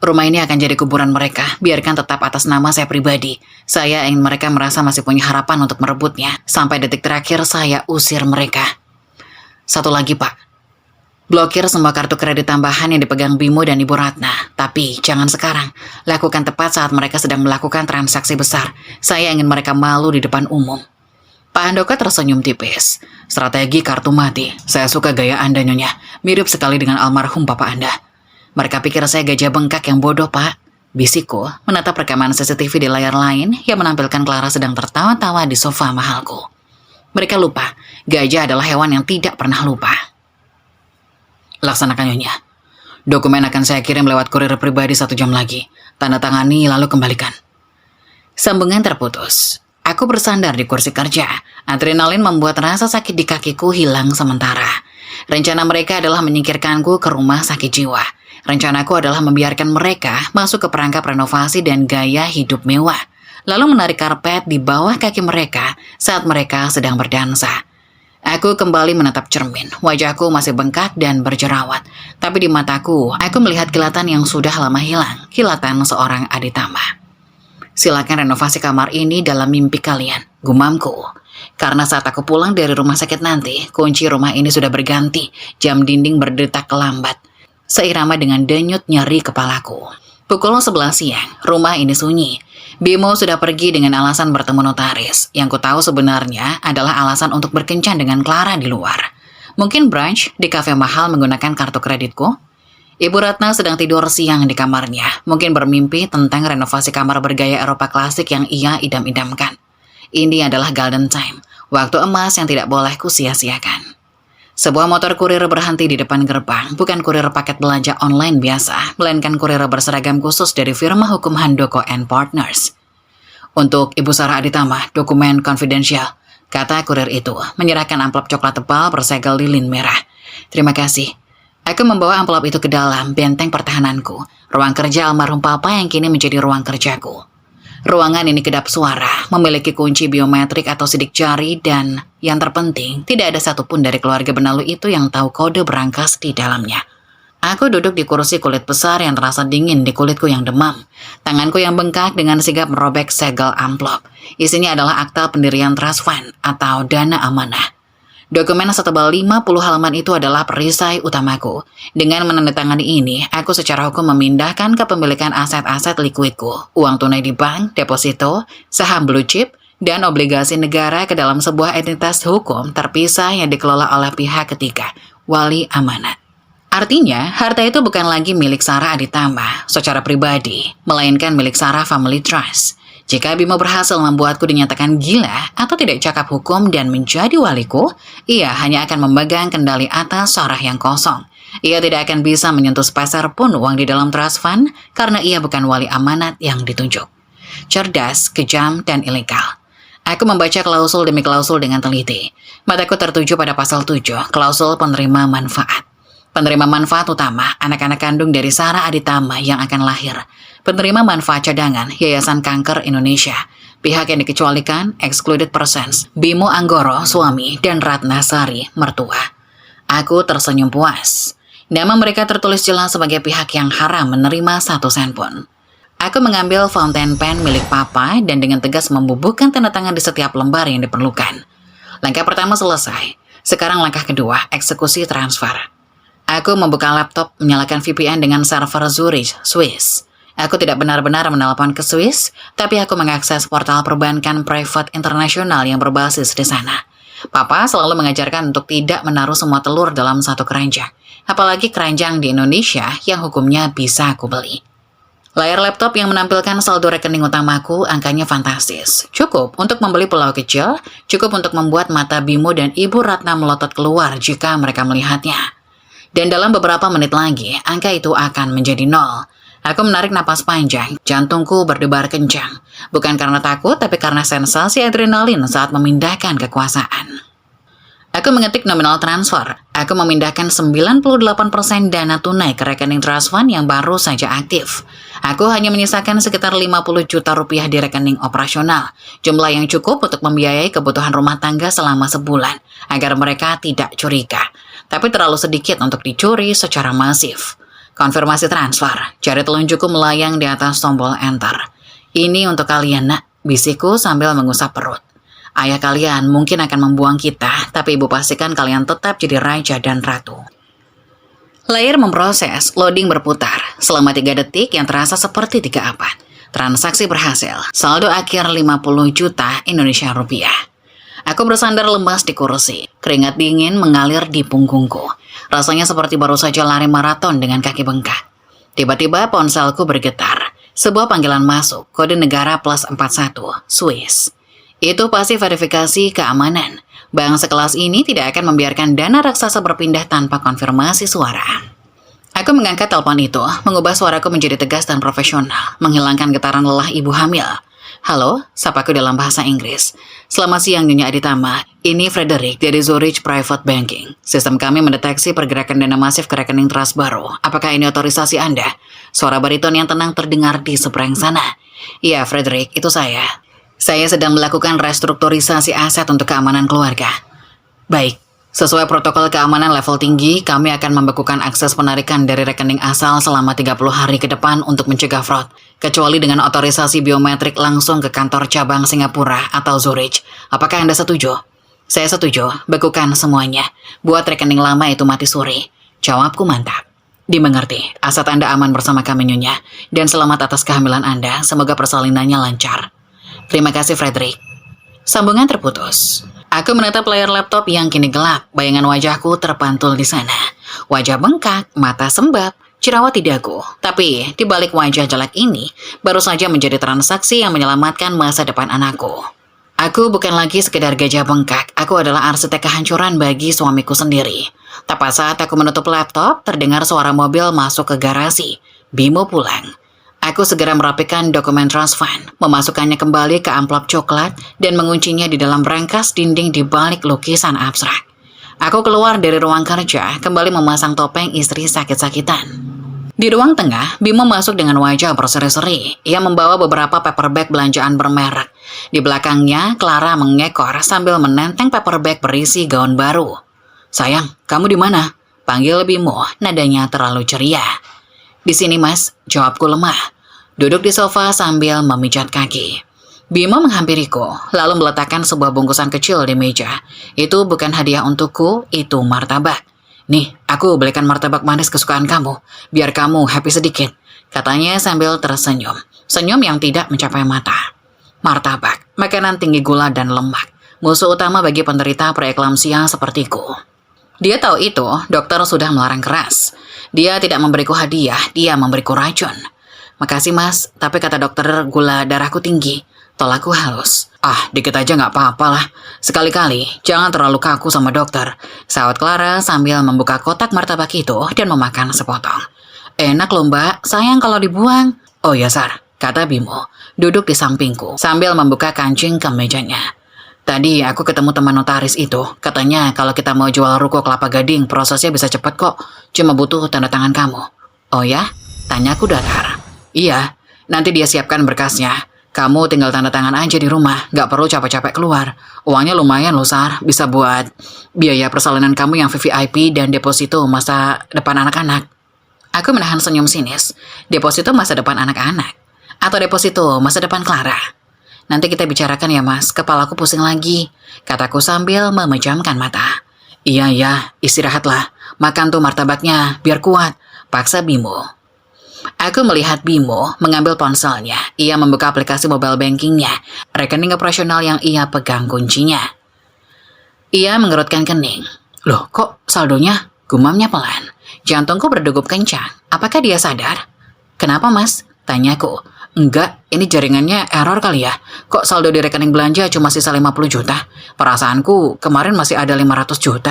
"Rumah ini akan jadi kuburan mereka, biarkan tetap atas nama saya pribadi. Saya ingin mereka merasa masih punya harapan untuk merebutnya. Sampai detik terakhir saya usir mereka." "Satu lagi, Pak. Blokir semua kartu kredit tambahan yang dipegang Bimo dan Ibu Ratna. Tapi jangan sekarang. Lakukan tepat saat mereka sedang melakukan transaksi besar. Saya ingin mereka malu di depan umum." Pak Handoko tersenyum tipis. "Strategi kartu mati. Saya suka gaya Anda, Nyonya. Mirip sekali dengan almarhum Papa Anda." "Mereka pikir saya gajah bengkak yang bodoh, Pak," bisikku menatap rekaman CCTV di layar lain yang menampilkan Clara sedang tertawa-tawa di sofa mahalku. "Mereka lupa, gajah adalah hewan yang tidak pernah lupa." "Laksanakan, Nyonya. Dokumen akan saya kirim lewat kurir pribadi 1 jam lagi. Tanda tangani lalu kembalikan." Sambungan terputus. Aku bersandar di kursi kerja. Adrenalin membuat rasa sakit di kakiku hilang sementara. Rencana mereka adalah menyingkirkanku ke rumah sakit jiwa. Rencanaku adalah membiarkan mereka masuk ke perangkap renovasi dan gaya hidup mewah, lalu menarik karpet di bawah kaki mereka saat mereka sedang berdansa. Aku kembali menatap cermin, wajahku masih bengkak dan berjerawat, tapi di mataku, aku melihat kilatan yang sudah lama hilang, kilatan seorang aditama. "Silakan renovasi kamar ini dalam mimpi kalian," gumamku. Karena saat aku pulang dari rumah sakit nanti, kunci rumah ini sudah berganti, jam dinding berdetak lambat, seirama dengan denyut nyeri kepalaku. Pukul 11 siang, rumah ini sunyi. Bimo sudah pergi dengan alasan bertemu notaris. Yang ku tahu sebenarnya adalah alasan untuk berkencan dengan Clara di luar. Mungkin brunch di kafe mahal menggunakan kartu kreditku. Ibu Ratna sedang tidur siang di kamarnya. Mungkin bermimpi tentang renovasi kamar bergaya Eropa klasik yang ia idam-idamkan. Ini adalah golden time, waktu emas yang tidak boleh kusia-siakan. Sebuah motor kurir berhenti di depan gerbang, bukan kurir paket belanja online biasa, melainkan kurir berseragam khusus dari firma hukum Handoko and Partners. "Untuk Ibu Sarah Aditama, dokumen konfidensial," kata kurir itu, menyerahkan amplop coklat tebal bersegel lilin merah. "Terima kasih." Aku membawa amplop itu ke dalam benteng pertahananku, ruang kerja almarhum Papa yang kini menjadi ruang kerjaku. Ruangan ini kedap suara, memiliki kunci biometrik atau sidik jari, dan yang terpenting, tidak ada satupun dari keluarga benalu itu yang tahu kode berangkas di dalamnya. Aku duduk di kursi kulit besar yang terasa dingin di kulitku yang demam. Tanganku yang bengkak dengan sigap merobek segel amplop. Isinya adalah akta pendirian trust fund atau dana amanah. Dokumen setebal 50 halaman itu adalah perisai utamaku. Dengan menandatangani ini, aku secara hukum memindahkan kepemilikan aset-aset likuidku, uang tunai di bank, deposito, saham blue chip, dan obligasi negara ke dalam sebuah entitas hukum terpisah yang dikelola oleh pihak ketiga, wali amanat. Artinya, harta itu bukan lagi milik Sarah Aditama secara pribadi, melainkan milik Sarah Family Trust. Jika Bimo berhasil membuatku dinyatakan gila atau tidak cakap hukum dan menjadi waliku, ia hanya akan memegang kendali atas Sarah yang kosong. Ia tidak akan bisa menyentuh sepeser pun uang di dalam trust fund karena ia bukan wali amanat yang ditunjuk. Cerdas, kejam, dan ilegal. Aku membaca klausul demi klausul dengan teliti. Mataku tertuju pada pasal 7, klausul penerima manfaat. Penerima manfaat utama, anak-anak kandung dari Sarah Aditama yang akan lahir. Penerima manfaat cadangan, Yayasan Kanker Indonesia. Pihak yang dikecualikan, excluded persons, Bimo Anggoro, suami, dan Ratna Sari, mertua. Aku tersenyum puas. Nama mereka tertulis jelas sebagai pihak yang haram menerima 1 sen pun. Aku mengambil fountain pen milik papa dan dengan tegas membubuhkan tanda tangan di setiap lembar yang diperlukan. Langkah pertama selesai. Sekarang langkah kedua, eksekusi transfer. Aku membuka laptop, menyalakan VPN dengan server Zurich, Swiss. Aku tidak benar-benar menelpon ke Swiss, tapi aku mengakses portal perbankan private internasional yang berbasis di sana. Papa selalu mengajarkan untuk tidak menaruh semua telur dalam satu keranjang, apalagi keranjang di Indonesia yang hukumnya bisa aku beli. Layar laptop yang menampilkan saldo rekening utamaku angkanya fantastis. Cukup untuk membeli pulau kecil, cukup untuk membuat mata Bimo dan Ibu Ratna melotot keluar jika mereka melihatnya. Dan dalam beberapa menit lagi, angka itu akan menjadi 0. Aku menarik napas panjang, jantungku berdebar kencang. Bukan karena takut, tapi karena sensasi adrenalin saat memindahkan kekuasaan. Aku mengetik nominal transfer. Aku memindahkan 98% dana tunai ke rekening trust fund yang baru saja aktif. Aku hanya menyisakan sekitar 50 juta rupiah di rekening operasional. Jumlah yang cukup untuk membiayai kebutuhan rumah tangga selama sebulan, agar mereka tidak curiga. Tapi terlalu sedikit untuk dicuri secara masif. Konfirmasi transfer, jari telunjukku melayang di atas tombol enter. Ini untuk kalian, nak, bisikku sambil mengusap perut. Ayah kalian mungkin akan membuang kita, tapi ibu pastikan kalian tetap jadi raja dan ratu. Layar memproses, loading berputar. Selama 3 detik yang terasa seperti 3 abad. Transaksi berhasil, saldo akhir 50 juta Indonesia rupiah. Aku bersandar lemas di kursi, keringat dingin mengalir di punggungku. Rasanya seperti baru saja lari maraton dengan kaki bengkak. Tiba-tiba ponselku bergetar. Sebuah panggilan masuk, kode negara +41, Swiss. Itu pasti verifikasi keamanan. Bank sekelas ini tidak akan membiarkan dana raksasa berpindah tanpa konfirmasi suara. Aku mengangkat telepon itu, mengubah suaraku menjadi tegas dan profesional, menghilangkan getaran lelah ibu hamil. Halo, sapaku dalam bahasa Inggris. Selamat siang Nyonya Aditama, ini Frederick dari Zurich Private Banking. Sistem kami mendeteksi pergerakan dana masif ke rekening trust baru. Apakah ini otorisasi Anda? Suara bariton yang tenang terdengar di seberang sana. Iya, Frederick, itu saya. Saya sedang melakukan restrukturisasi aset untuk keamanan keluarga. Baik, sesuai protokol keamanan level tinggi, kami akan membekukan akses penarikan dari rekening asal selama 30 hari ke depan untuk mencegah fraud, kecuali dengan otorisasi biometrik langsung ke kantor cabang Singapura atau Zurich. Apakah Anda setuju? Saya setuju, bekukan semuanya. Buat rekening lama itu mati suri. Jawabku mantap. Dimengerti, aset Anda aman bersama kami Nyonya, dan selamat atas kehamilan Anda, semoga persalinannya lancar. Terima kasih Frederick. Sambungan terputus. Aku menatap layar laptop yang kini gelap. Bayangan wajahku terpantul di sana. Wajah bengkak, mata sembab, jerawat di dagu. Tapi di balik wajah jelek ini, baru saja menjadi transaksi yang menyelamatkan masa depan anakku. Aku bukan lagi sekedar gajah bengkak. Aku adalah arsitek kehancuran bagi suamiku sendiri. Tepat saat aku menutup laptop, terdengar suara mobil masuk ke garasi. Bimo pulang. Aku segera merapikan dokumen trust fund, memasukkannya kembali ke amplop coklat, dan menguncinya di dalam rangkas dinding di balik lukisan abstrak. Aku keluar dari ruang kerja, kembali memasang topeng istri sakit-sakitan. Di ruang tengah, Bimo masuk dengan wajah berseri-seri. Ia membawa beberapa paperback belanjaan bermerek. Di belakangnya, Clara mengekor sambil menenteng paperback berisi gaun baru. Sayang, kamu di mana? Panggil Bimo, nadanya terlalu ceria. Di sini mas, jawabku lemah. Duduk di sofa sambil memijat kaki. Bimo menghampiriku, lalu meletakkan sebuah bungkusan kecil di meja. Itu bukan hadiah untukku, itu martabak. Nih, aku belikan martabak manis kesukaan kamu, biar kamu happy sedikit, katanya sambil tersenyum. Senyum yang tidak mencapai mata. Martabak, makanan tinggi gula dan lemak, musuh utama bagi penderita preeklamsia sepertiku. Dia tahu itu, dokter sudah melarang keras. Dia tidak memberiku hadiah, dia memberiku racun. Makasih mas, tapi kata dokter gula darahku tinggi. Tolakku halus. Ah, dikit aja gak apa-apa lah. Sekali-kali, jangan terlalu kaku sama dokter. Sahut Clara sambil membuka kotak martabak itu dan memakan sepotong. Enak loh mbak, sayang kalau dibuang. Oh ya Sar, kata Bimo, duduk di sampingku sambil membuka kancing kemejanya. Tadi aku ketemu teman notaris itu. Katanya kalau kita mau jual ruko Kelapa Gading, prosesnya bisa cepat kok. Cuma butuh tanda tangan kamu. Oh ya? Tanyaku datar. Iya, nanti dia siapkan berkasnya. Kamu tinggal tanda tangan aja di rumah. Gak perlu capek-capek keluar. Uangnya lumayan loh, Sar. Bisa buat biaya persalinan kamu yang VVIP dan deposito masa depan anak-anak. Aku menahan senyum sinis. Deposito masa depan anak-anak? Atau deposito masa depan Clara? Nanti kita bicarakan ya, Mas. Kepalaku pusing lagi, kataku sambil memejamkan mata. Iya, istirahatlah. Makan tuh martabaknya, biar kuat, paksa Bimo. Aku melihat Bimo mengambil ponselnya. Ia membuka aplikasi mobile bankingnya, rekening operasional yang ia pegang kuncinya. Ia mengerutkan kening. Loh, kok saldonya? Gumamnya pelan. Jantungku berdegup kencang. Apakah dia sadar? Kenapa, Mas? Tanyaku. Enggak, ini jaringannya error kali ya. Kok saldo di rekening belanja cuma sisa 50 juta? Perasaanku kemarin masih ada 500 juta.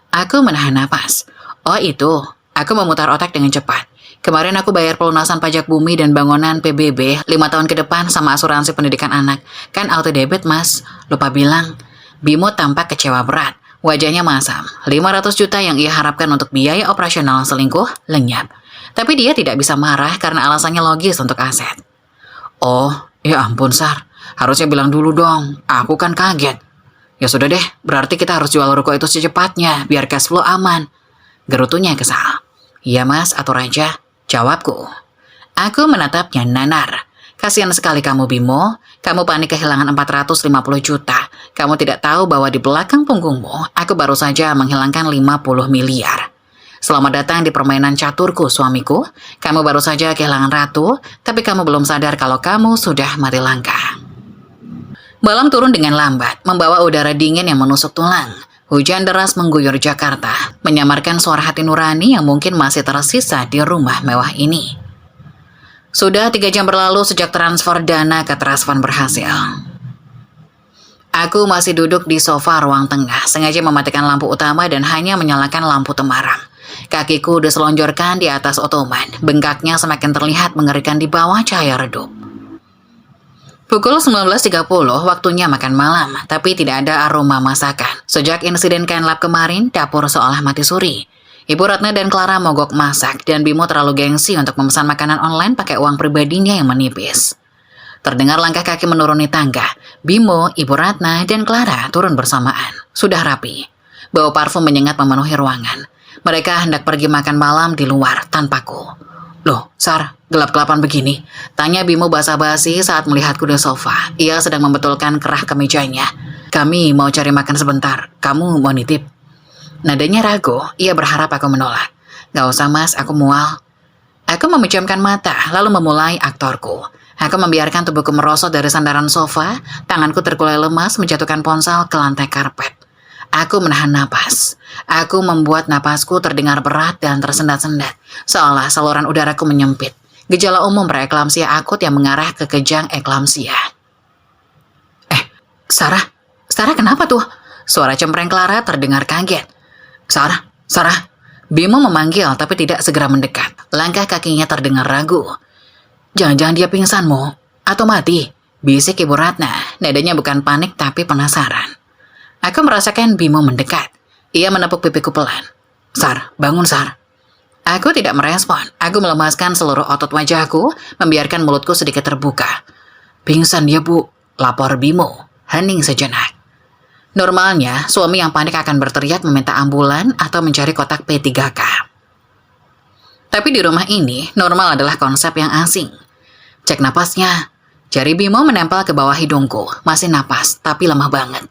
Aku menahan napas. Oh itu, aku memutar otak dengan cepat. Kemarin aku bayar pelunasan pajak bumi dan bangunan PBB 5 tahun ke depan sama asuransi pendidikan anak. Kan auto debit, Mas. Lupa bilang. Bimo tampak kecewa berat. Wajahnya masam. 500 juta yang ia harapkan untuk biaya operasional selingkuh lenyap. Tapi dia tidak bisa marah karena alasannya logis untuk aset. Oh, ya ampun, Sar. Harusnya bilang dulu dong. Aku kan kaget. Ya sudah deh, berarti kita harus jual ruko itu secepatnya biar cash flow aman. Gerutunya kesal. Iya, Mas, atur aja. Jawabku. Aku menatapnya nanar. Kasihan sekali kamu, Bimo. Kamu panik kehilangan 450 juta. Kamu tidak tahu bahwa di belakang punggungmu, aku baru saja menghilangkan 50 miliar. Selamat datang di permainan caturku, suamiku. Kamu baru saja kehilangan ratu, tapi kamu belum sadar kalau kamu sudah mati langka. Malam turun dengan lambat, membawa udara dingin yang menusuk tulang. Hujan deras mengguyur Jakarta, menyamarkan suara hati nurani yang mungkin masih tersisa di rumah mewah ini. Sudah 3 jam berlalu sejak transfer dana ke Transfund berhasil. Aku masih duduk di sofa ruang tengah, sengaja mematikan lampu utama dan hanya menyalakan lampu temaram. Kakiku diselonjorkan di atas ottoman, bengkaknya semakin terlihat mengerikan di bawah cahaya redup. Pukul 19.30 waktunya makan malam, tapi tidak ada aroma masakan. Sejak insiden Kain Lab kemarin, dapur seolah mati suri. Ibu Ratna dan Clara mogok masak, dan Bimo terlalu gengsi untuk memesan makanan online pakai uang pribadinya yang menipis. Terdengar langkah kaki menuruni tangga. Bimo, Ibu Ratna, dan Clara turun bersamaan. Sudah rapi. Bau parfum menyengat memenuhi ruangan. Mereka hendak pergi makan malam di luar tanpaku. Loh, Sar, gelap-gelapan begini? Tanya Bimo basa-basi saat melihatku di sofa. Ia sedang membetulkan kerah kemejanya. Kami mau cari makan sebentar. Kamu mau nitip? Nadanya ragu, ia berharap aku menolak. Gak usah, Mas, aku mual. Aku memejamkan mata, lalu memulai aktorku. Aku membiarkan tubuhku merosot dari sandaran sofa, tanganku terkulai lemas menjatuhkan ponsel ke lantai karpet. Aku menahan napas. Aku membuat napasku terdengar berat dan tersendat-sendat, seolah saluran udaraku menyempit. Gejala umum preeklamsia akut yang mengarah ke kejang eklamsia. Sarah kenapa tuh? Suara cempreng Clara terdengar kaget. Sarah. Bimo memanggil tapi tidak segera mendekat. Langkah kakinya terdengar ragu. Jangan-jangan dia pingsan, Mo. Atau mati, bisik Ibu Ratna. Nadanya bukan panik tapi penasaran. Aku merasakan Bimo mendekat. Ia menepuk pipiku pelan. Sar, bangun, Sar. Aku tidak merespon. Aku melemaskan seluruh otot wajahku, membiarkan mulutku sedikit terbuka. Pingsan dia, Bu. Lapor Bimo. Hening sejenak. Normalnya, suami yang panik akan berteriak meminta ambulan atau mencari kotak P3K. Tapi di rumah ini, normal adalah konsep yang asing. Cek napasnya. Jari Bimo menempel ke bawah hidungku. Masih napas, tapi lemah banget.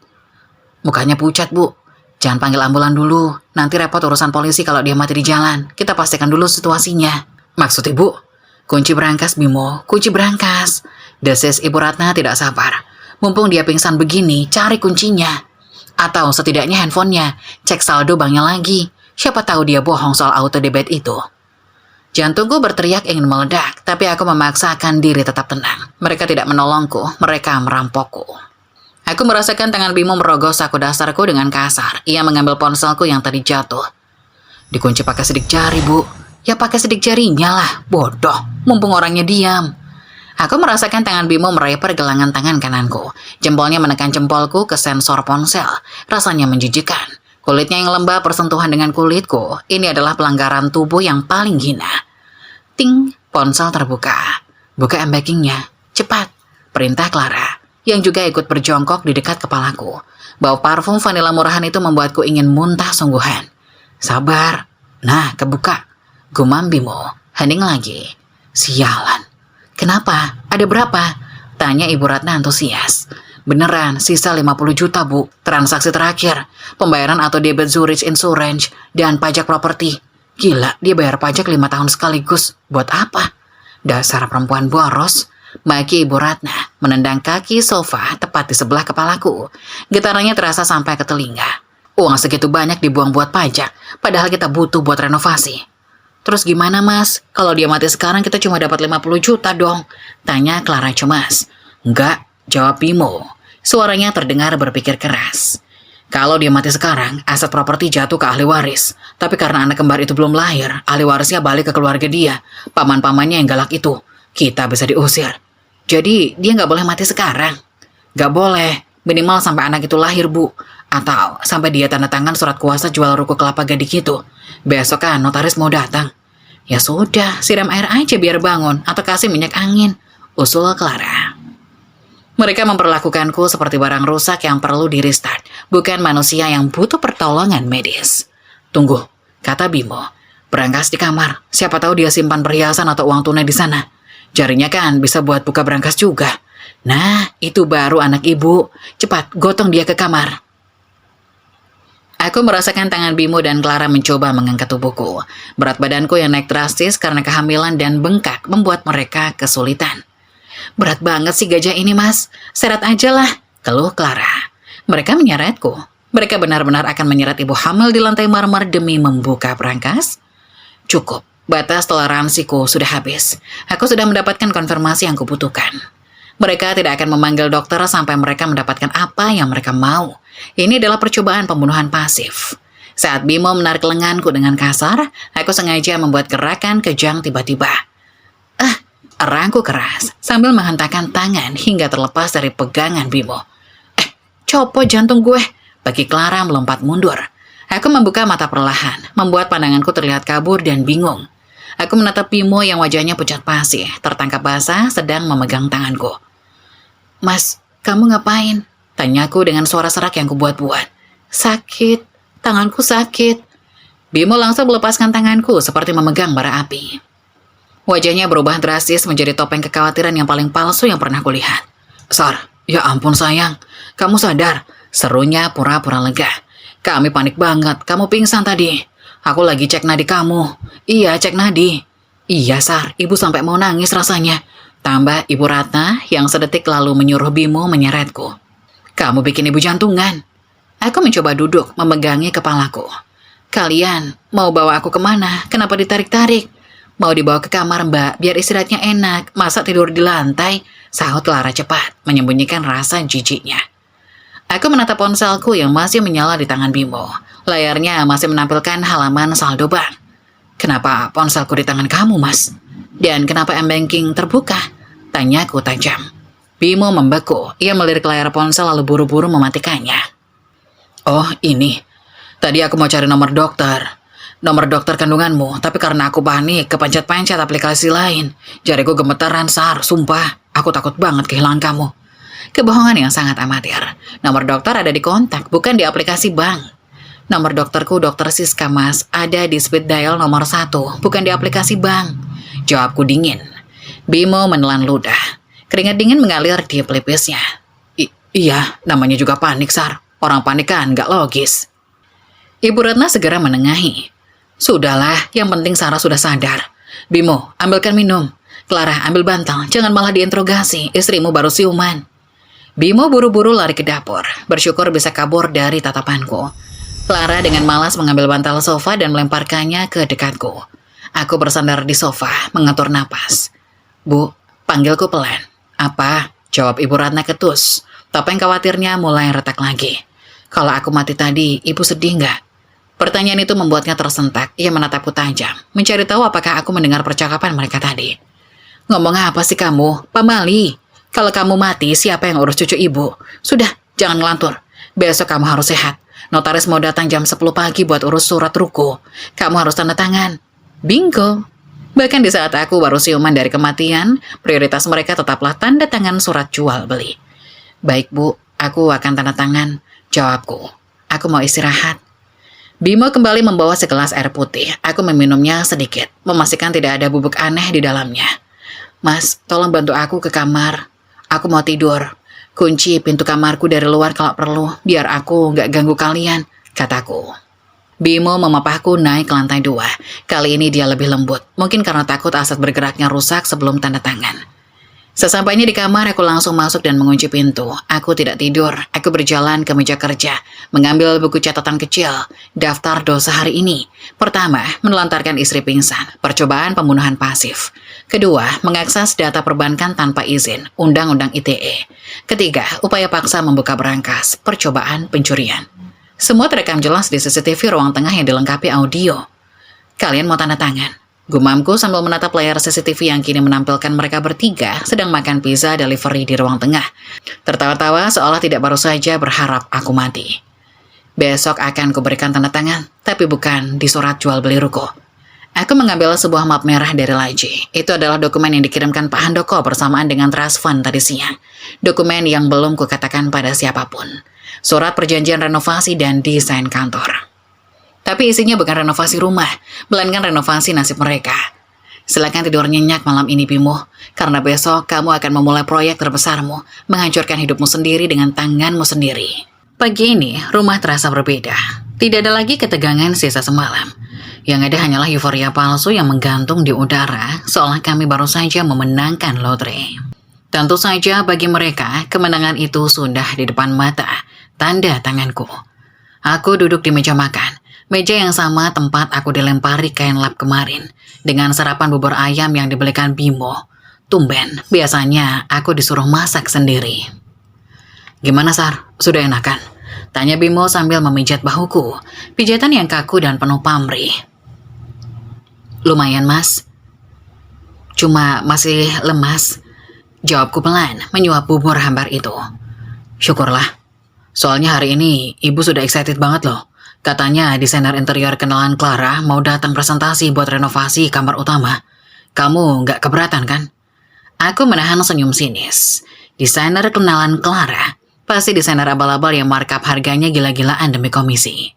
Mukanya pucat, Bu. Jangan panggil ambulan dulu. Nanti repot urusan polisi kalau dia mati di jalan. Kita pastikan dulu situasinya. Maksud Ibu? Kunci berangkas, Bimo. Kunci berangkas. Desis Ibu Ratna tidak sabar. Mumpung dia pingsan begini, cari kuncinya. Atau setidaknya handphonenya. Cek saldo banknya lagi. Siapa tahu dia bohong soal auto debit itu. Jantungku berteriak ingin meledak, tapi aku memaksakan diri tetap tenang. Mereka tidak menolongku, mereka merampokku. Aku merasakan tangan Bimo merogoh saku dasarku dengan kasar. Ia mengambil ponselku yang tadi jatuh. Dikunci pakai sidik jari, Bu. Ya pakai sidik jarinya lah, bodoh. Mumpung orangnya diam. Aku merasakan tangan Bimo meraih pergelangan tangan kananku. Jempolnya menekan jempolku ke sensor ponsel. Rasanya menjijikan. Kulitnya yang lembab bersentuhan dengan kulitku. Ini adalah pelanggaran tubuh yang paling hina. Ting, ponsel terbuka. Buka embakingnya. Cepat, perintah Clara, yang juga ikut berjongkok di dekat kepalaku. Bau parfum vanila murahan itu membuatku ingin muntah sungguhan. Sabar. Nah, kebuka. Gumam Bimo. Hening lagi. Sialan. Kenapa? Ada berapa? Tanya Ibu Ratna antusias. Beneran, sisa 50 juta, Bu. Transaksi terakhir. Pembayaran atau debit Zurich Insurance dan pajak properti. Gila, dia bayar pajak 5 tahun sekaligus. Buat apa? Dasar perempuan boros. Maki Ibu Ratna menendang kaki sofa tepat di sebelah kepalaku. Getarannya terasa sampai ke telinga. Uang segitu banyak dibuang buat pajak, padahal kita butuh buat renovasi. Terus gimana, Mas? Kalau dia mati sekarang kita cuma dapat 50 juta dong. Tanya Clara cemas. Enggak, jawab Bimo. Suaranya terdengar berpikir keras. Kalau dia mati sekarang, aset properti jatuh ke ahli waris. Tapi karena anak kembar itu belum lahir, ahli warisnya balik ke keluarga dia. Paman-pamannya yang galak itu. Kita bisa diusir. Jadi dia nggak boleh mati sekarang. Nggak boleh. Minimal sampai anak itu lahir, Bu. Atau sampai dia tanda tangan surat kuasa jual ruko kelapa gading itu. Besok kan notaris mau datang. Ya sudah, siram air aja biar bangun. Atau kasih minyak angin. Usul Clara. Mereka memperlakukanku seperti barang rusak yang perlu di restart. Bukan manusia yang butuh pertolongan medis. Tunggu, kata Bimo. Berangkas di kamar. Siapa tahu dia simpan perhiasan atau uang tunai di sana. Jarinya kan bisa buat buka berangkas juga. Nah, itu baru anak ibu. Cepat, gotong dia ke kamar. Aku merasakan tangan Bimo dan Clara mencoba mengangkat tubuhku. Berat badanku yang naik drastis karena kehamilan dan bengkak membuat mereka kesulitan. Berat banget sih gajah ini, Mas. Seret aja lah, keluh Clara. Mereka menyeretku. Mereka benar-benar akan menyeret ibu hamil di lantai marmer demi membuka berangkas? Cukup. Batas toleransiku sudah habis. Aku sudah mendapatkan konfirmasi yang kubutuhkan. Mereka tidak akan memanggil dokter sampai mereka mendapatkan apa yang mereka mau. Ini adalah percobaan pembunuhan pasif. Saat Bimo menarik lenganku dengan kasar, aku sengaja membuat gerakan kejang tiba-tiba. Erangku keras sambil menghentakkan tangan hingga terlepas dari pegangan Bimo. Copot jantung gue, bagi Clara melompat mundur. Aku membuka mata perlahan, membuat pandanganku terlihat kabur dan bingung. Aku menatap Bimo yang wajahnya pucat pasi, tertangkap basah sedang memegang tanganku. Mas, kamu ngapain? Tanyaku dengan suara serak yang kubuat-buat. Sakit, tanganku sakit. Bimo langsung melepaskan tanganku seperti memegang bara api. Wajahnya berubah drastis menjadi topeng kekhawatiran yang paling palsu yang pernah kulihat. Sar, ya ampun sayang, kamu sadar? Serunya pura-pura lega. Kami panik banget, kamu pingsan tadi. Aku lagi cek nadi kamu. Iya, cek nadi. Iya, Sar, ibu sampai mau nangis rasanya. Tambah Ibu Ratna yang sedetik lalu menyuruh Bimo menyeretku. Kamu bikin ibu jantungan. Aku mencoba duduk, memegangi kepalaku. Kalian mau bawa aku kemana? Kenapa ditarik-tarik? Mau dibawa ke kamar, Mbak, biar istirahatnya enak. Masa tidur di lantai? Sahut Clara cepat, menyembunyikan rasa jijiknya. Aku menatap ponselku yang masih menyala di tangan Bimo. Layarnya masih menampilkan halaman saldo bank. Kenapa ponselku di tangan kamu, Mas? Dan kenapa m-banking terbuka? Tanyaku tajam. Bimo membeku. Ia melirik layar ponsel lalu buru-buru mematikannya. Oh, ini. Tadi aku mau cari nomor dokter. Nomor dokter kandunganmu, tapi karena aku panik, kepencet-pencet aplikasi lain. Jariku gemetaran, Sar, sumpah. Aku takut banget kehilangan kamu. Kebohongan yang sangat amatir. Nomor dokter ada di kontak, bukan di aplikasi bank. Nomor dokterku Dokter Siska, Mas, ada di speed dial nomor 1, bukan di aplikasi bank. Jawabku dingin. Bimo menelan ludah. Keringat dingin mengalir di pelipisnya. Iya, namanya juga panik, Sar. Orang panik kan gak logis. Ibu Ratna segera menengahi. Sudahlah, yang penting Sarah sudah sadar. Bimo, ambilkan minum. Clara, ambil bantal. Jangan malah diinterogasi. Istrimu baru siuman. Bimo buru-buru lari ke dapur. Bersyukur bisa kabur dari tatapanku. Clara dengan malas mengambil bantal sofa dan melemparkannya ke dekatku. Aku bersandar di sofa, mengatur napas. Bu, panggilku pelan. Apa? Jawab Ibu Ratna ketus. Topeng khawatirnya mulai retak lagi. Kalau aku mati tadi, Ibu sedih nggak? Pertanyaan itu membuatnya tersentak. Ia menatapku tajam, mencari tahu apakah aku mendengar percakapan mereka tadi. Ngomong apa sih kamu, Pamali? Kalau kamu mati, siapa yang urus cucu ibu? Sudah, jangan ngelantur. Besok kamu harus sehat. Notaris mau datang jam 10 pagi buat urus surat ruko. Kamu harus tanda tangan. Bingo. Bahkan di saat aku baru siuman dari kematian, prioritas mereka tetaplah tanda tangan surat jual beli. Baik Bu, aku akan tanda tangan. Jawabku. Aku mau istirahat. Bimo kembali membawa segelas air putih. Aku meminumnya sedikit, memastikan tidak ada bubuk aneh di dalamnya. Mas, tolong bantu aku ke kamar. Aku mau tidur. Kunci pintu kamarku dari luar kalau perlu, biar aku nggak ganggu kalian, kataku. Bimo memapahku naik ke lantai 2. Kali ini dia lebih lembut, mungkin karena takut aset bergeraknya rusak sebelum tanda tangan. Sesampainya di kamar, aku langsung masuk dan mengunci pintu. Aku tidak tidur, aku berjalan ke meja kerja, mengambil buku catatan kecil, daftar dosa hari ini. Pertama, menelantarkan istri pingsan, percobaan pembunuhan pasif. Kedua, mengakses data perbankan tanpa izin, Undang-Undang ITE. Ketiga, upaya paksa membuka berangkas, percobaan pencurian. Semua terekam jelas di CCTV ruang tengah yang dilengkapi audio. Kalian mau tanda tangan? Gumamku sambil menatap layar CCTV yang kini menampilkan mereka bertiga sedang makan pizza delivery di ruang tengah. Tertawa-tawa seolah tidak baru saja berharap aku mati. Besok akan kuberikan tanda tangan, tapi bukan di surat jual beli ruko. Aku mengambil sebuah map merah dari laci. Itu adalah dokumen yang dikirimkan Pak Handoko bersamaan dengan trust fund tadi siang. Dokumen yang belum kukatakan pada siapapun. Surat perjanjian renovasi dan desain kantor. Tapi isinya bukan renovasi rumah, melainkan renovasi nasib mereka. Silakan tidur nyenyak malam ini Bimo, karena besok kamu akan memulai proyek terbesarmu, menghancurkan hidupmu sendiri dengan tanganmu sendiri. Pagi ini, rumah terasa berbeda. Tidak ada lagi ketegangan sisa semalam. Yang ada hanyalah euforia palsu yang menggantung di udara, seolah kami baru saja memenangkan lotre. Tentu saja bagi mereka, kemenangan itu sudah di depan mata, tanda tanganku. Aku duduk di meja makan. Meja yang sama tempat aku dilempari kain lap kemarin, dengan sarapan bubur ayam yang dibelikan Bimo. Tumben, biasanya aku disuruh masak sendiri. Gimana Sar, sudah enakan? Tanya Bimo sambil memijat bahuku, pijatan yang kaku dan penuh pamrih. Lumayan Mas, cuma masih lemas, jawabku pelan, menyuap bubur hambar itu. Syukurlah, soalnya hari ini ibu sudah excited banget loh. Katanya desainer interior kenalan Clara mau datang presentasi buat renovasi kamar utama. Kamu nggak keberatan kan? Aku menahan senyum sinis. Desainer kenalan Clara, pasti desainer abal-abal yang markup harganya gila-gilaan demi komisi.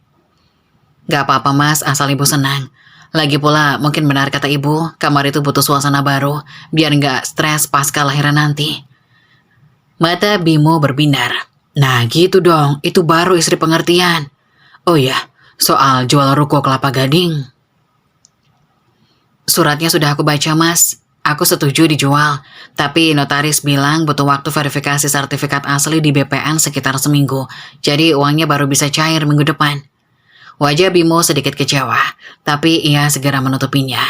Gak apa-apa Mas, asal ibu senang. Lagi pula mungkin benar kata ibu, kamar itu butuh suasana baru, biar nggak stres pasca lahiran nanti. Mata Bimo berbinar. Nah gitu dong, itu baru istri pengertian. Oh ya, soal jual ruko Kelapa Gading. Suratnya sudah aku baca Mas. Aku setuju dijual. Tapi notaris bilang butuh waktu verifikasi sertifikat asli di BPN sekitar seminggu. Jadi uangnya baru bisa cair minggu depan. Wajah Bimo sedikit kecewa. Tapi ia segera menutupinya.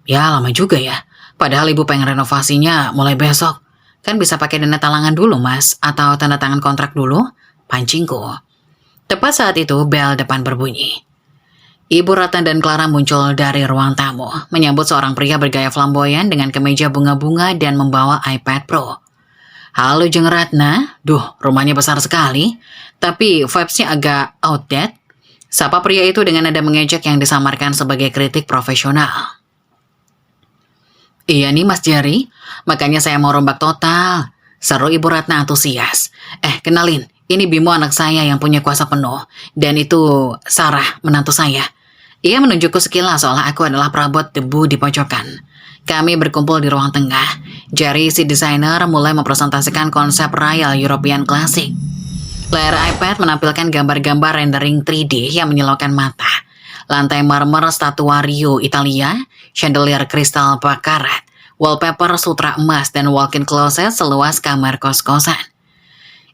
Ya lama juga ya. Padahal ibu pengen renovasinya mulai besok. Kan bisa pakai dana talangan dulu Mas. Atau tanda tangan kontrak dulu. Pancingku. Tepat saat itu, bel depan berbunyi. Ibu Ratna dan Clara muncul dari ruang tamu, menyambut seorang pria bergaya flamboyan dengan kemeja bunga-bunga dan membawa iPad Pro. Halo Jeng Ratna, duh rumahnya besar sekali, tapi vibes-nya agak outdated. Sapa pria itu dengan nada mengejek yang disamarkan sebagai kritik profesional. Iya nih Mas Jerry, makanya saya mau rombak total. Seru Ibu Ratna antusias. Kenalin. Ini Bimo anak saya yang punya kuasa penuh. Dan itu Sarah, menantu saya. Ia menunjukku sekilas seolah aku adalah perabot debu di pojokan. Kami berkumpul di ruang tengah. Jerry si desainer mulai mempresentasikan konsep Royal European Classic. Layar iPad menampilkan gambar-gambar rendering 3D yang menyilaukan mata. Lantai marmer statuario Italia, chandelier kristal bakarat, wallpaper sutra emas, dan walk-in closet seluas kamar kos-kosan.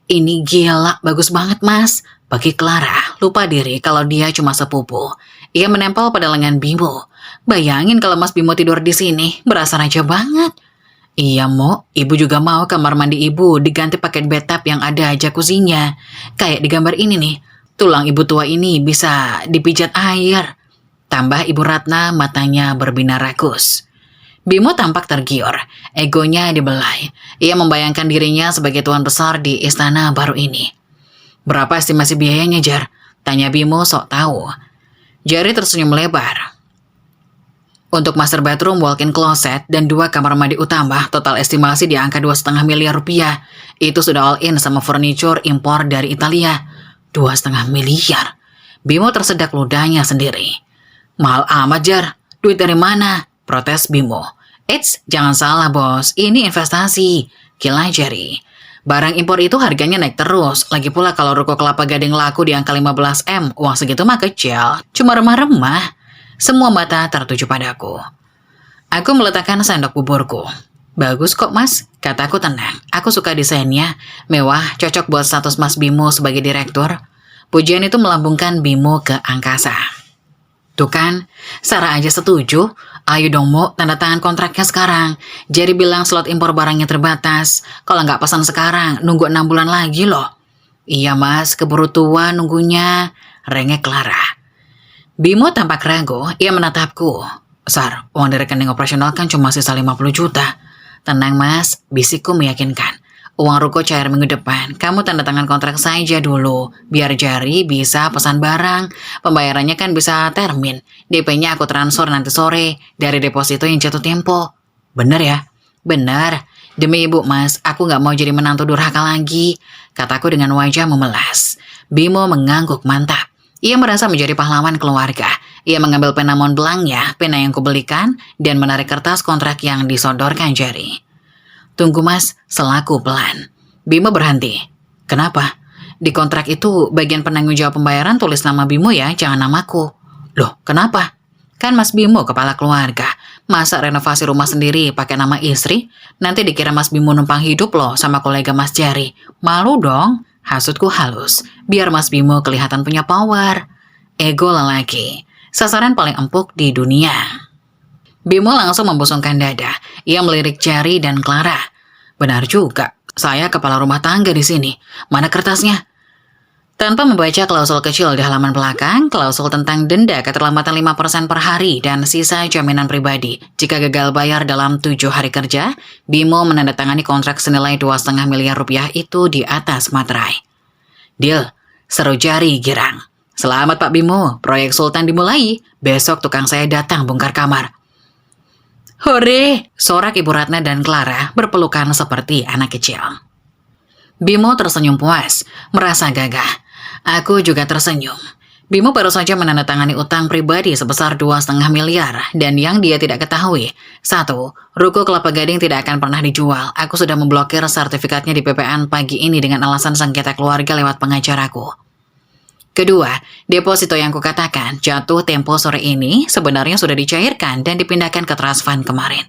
Ini gila, bagus banget Mas. Bagi Clara, lupa diri kalau dia cuma sepupu. Ia menempel pada lengan Bimo. Bayangin kalau Mas Bimo tidur di sini, berasa raja banget. Iya Mo, ibu juga mau kamar mandi ibu diganti pakai bathtub yang ada jacuzzinya. Kayak di gambar ini nih, tulang ibu tua ini bisa dipijat air. Tambah Ibu Ratna matanya berbinar rakus. Bimo tampak tergiur, egonya dibelai. Ia membayangkan dirinya sebagai tuan besar di istana baru ini. "Berapa estimasi biayanya, Jar?" tanya Bimo sok tahu. Jari tersenyum lebar. "Untuk master bedroom, walk-in closet, dan 2 kamar mandi utama, total estimasi di angka 2,5 miliar rupiah. Itu sudah all in sama furniture impor dari Italia." 2,5 miliar? Bimo tersedak ludahnya sendiri. "Mahal amat, Jar. Duit dari mana?" protes Bimo. "Eits, jangan salah bos, ini investasi," gila Jari. "Barang impor itu harganya naik terus. Lagi pula kalau ruko Kelapa Gading laku di angka 15 M, uang segitu mah kecil, cuma remah-remah." Semua mata tertuju padaku. Aku meletakkan sendok buburku. "Bagus kok mas," kataku tenang. "Aku suka desainnya, mewah, cocok buat status Mas Bimo sebagai direktur." Pujian itu melambungkan Bimo ke angkasa. "Tuh kan, Sarah aja setuju. Ayo dong Mo, tanda tangan kontraknya sekarang. Jadi bilang slot impor barangnya terbatas. Kalau nggak pesan sekarang, nunggu 6 bulan lagi loh." "Iya mas, keburu tua nunggunya," rengek Clara. Bimo tampak ragu, ia menatapku. "Sar, uang dari rekening operasional kan cuma sisa 50 juta. "Tenang mas," bisikku meyakinkan. "Uang ruko cair minggu depan, kamu tanda tangan kontrak saja dulu. Biar Jari bisa pesan barang, pembayarannya kan bisa termin. DP-nya aku transfer nanti sore, dari deposito yang jatuh tempo." "Bener ya?" "Bener. Demi ibu mas, aku gak mau jadi menantu durhaka lagi," kataku dengan wajah memelas. Bimo mengangguk mantap. Ia merasa menjadi pahlawan keluarga. Ia mengambil pena Montblanc-nya, pena yang kubelikan, dan menarik kertas kontrak yang disodorkan Jari. "Tunggu mas," selaku pelan. Bimo berhenti. "Kenapa?" "Di kontrak itu, bagian penanggung jawab pembayaran tulis nama Bimo ya, jangan namaku." "Loh, kenapa?" "Kan Mas Bimo kepala keluarga. Masa renovasi rumah sendiri pakai nama istri? Nanti dikira Mas Bimo numpang hidup loh sama kolega Mas Jari. Malu dong." Hasutku halus, biar Mas Bimo kelihatan punya power. Ego lelaki, sasaran paling empuk di dunia. Bimo langsung membusungkan dada. Ia melirik Jari dan Clara. "Benar juga, saya kepala rumah tangga di sini. Mana kertasnya?" Tanpa membaca klausul kecil di halaman belakang, klausul tentang denda keterlambatan 5% per hari dan sisa jaminan pribadi jika gagal bayar dalam 7 hari kerja, Bimo menandatangani kontrak senilai 2,5 miliar rupiah itu di atas materai. "Deal," seru Jari girang. "Selamat Pak Bimo, proyek Sultan dimulai. Besok tukang saya datang bongkar kamar." "Hore!" sorak Ibu Ratna dan Clara berpelukan seperti anak kecil. Bimo tersenyum puas, merasa gagah. Aku juga tersenyum. Bimo baru saja menandatangani utang pribadi sebesar 2,5 miliar dan yang dia tidak ketahui. 1. Ruko Kelapa Gading tidak akan pernah dijual. Aku sudah memblokir sertifikatnya di PPN pagi ini dengan alasan sengketa keluarga lewat pengacaraku. 2. Deposito yang kukatakan jatuh tempo sore ini sebenarnya sudah dicairkan dan dipindahkan ke trust fund kemarin.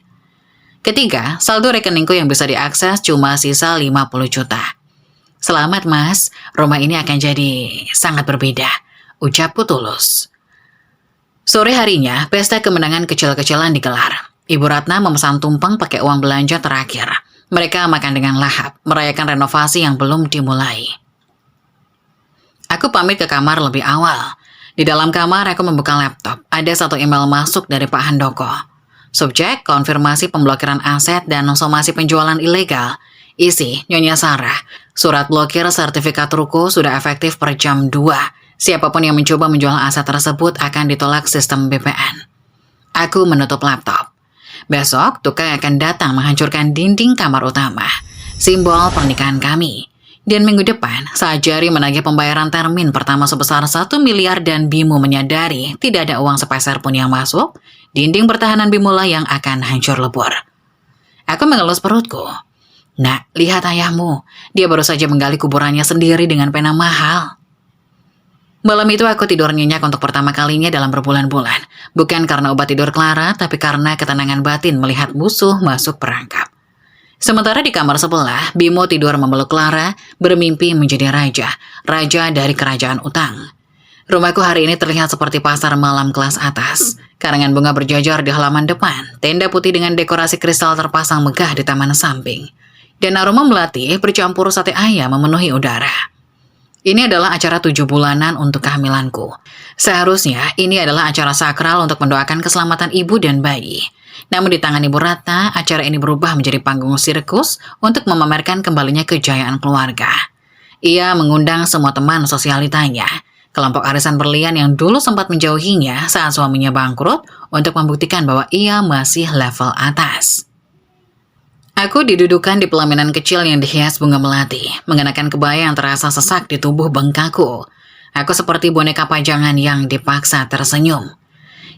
3. Saldo rekeningku yang bisa diakses cuma sisa 50 juta. "Selamat mas, rumah ini akan jadi sangat berbeda," ucapku tulus. Sore harinya, pesta kemenangan kecil-kecilan digelar. Ibu Ratna memesan tumpeng pakai uang belanja terakhir. Mereka makan dengan lahap, merayakan renovasi yang belum dimulai. Aku pamit ke kamar lebih awal. Di dalam kamar, aku membuka laptop. Ada 1 email masuk dari Pak Handoko. Subjek, konfirmasi pemblokiran aset dan somasi penjualan ilegal. Isi, Nyonya Sarah, surat blokir sertifikat ruko sudah efektif per jam 2. Siapapun yang mencoba menjual aset tersebut akan ditolak sistem BPN. Aku menutup laptop. Besok, tukang akan datang menghancurkan dinding kamar utama, simbol pernikahan kami. Dan minggu depan, saat Jari menagih pembayaran termin pertama sebesar 1 miliar dan Bimo menyadari tidak ada uang sepeser pun yang masuk, dinding pertahanan Bimo lah yang akan hancur lebur. Aku mengelus perutku. "Nak, lihat ayahmu. Dia baru saja menggali kuburannya sendiri dengan pena mahal." Malam itu aku tidur nyenyak untuk pertama kalinya dalam berbulan-bulan. Bukan karena obat tidur Clara, tapi karena ketenangan batin melihat musuh masuk perangkap. Sementara di kamar sebelah, Bimo tidur memeluk Clara, bermimpi menjadi raja dari kerajaan utang. Rumahku hari ini terlihat seperti pasar malam kelas atas. Karangan bunga berjajar di halaman depan, tenda putih dengan dekorasi kristal terpasang megah di taman samping. Dan aroma melati bercampur sate ayam memenuhi udara. Ini adalah acara 7 bulanan untuk kehamilanku. Seharusnya ini adalah acara sakral untuk mendoakan keselamatan ibu dan bayi. Namun di tangan Ibu Ratna, acara ini berubah menjadi panggung sirkus untuk memamerkan kembalinya kejayaan keluarga. Ia mengundang semua teman sosialitanya, kelompok arisan berlian yang dulu sempat menjauhinya saat suaminya bangkrut untuk membuktikan bahwa ia masih level atas. Aku didudukan di pelaminan kecil yang dihias bunga melati, mengenakan kebaya yang terasa sesak di tubuh bengkakku. Aku seperti boneka pajangan yang dipaksa tersenyum.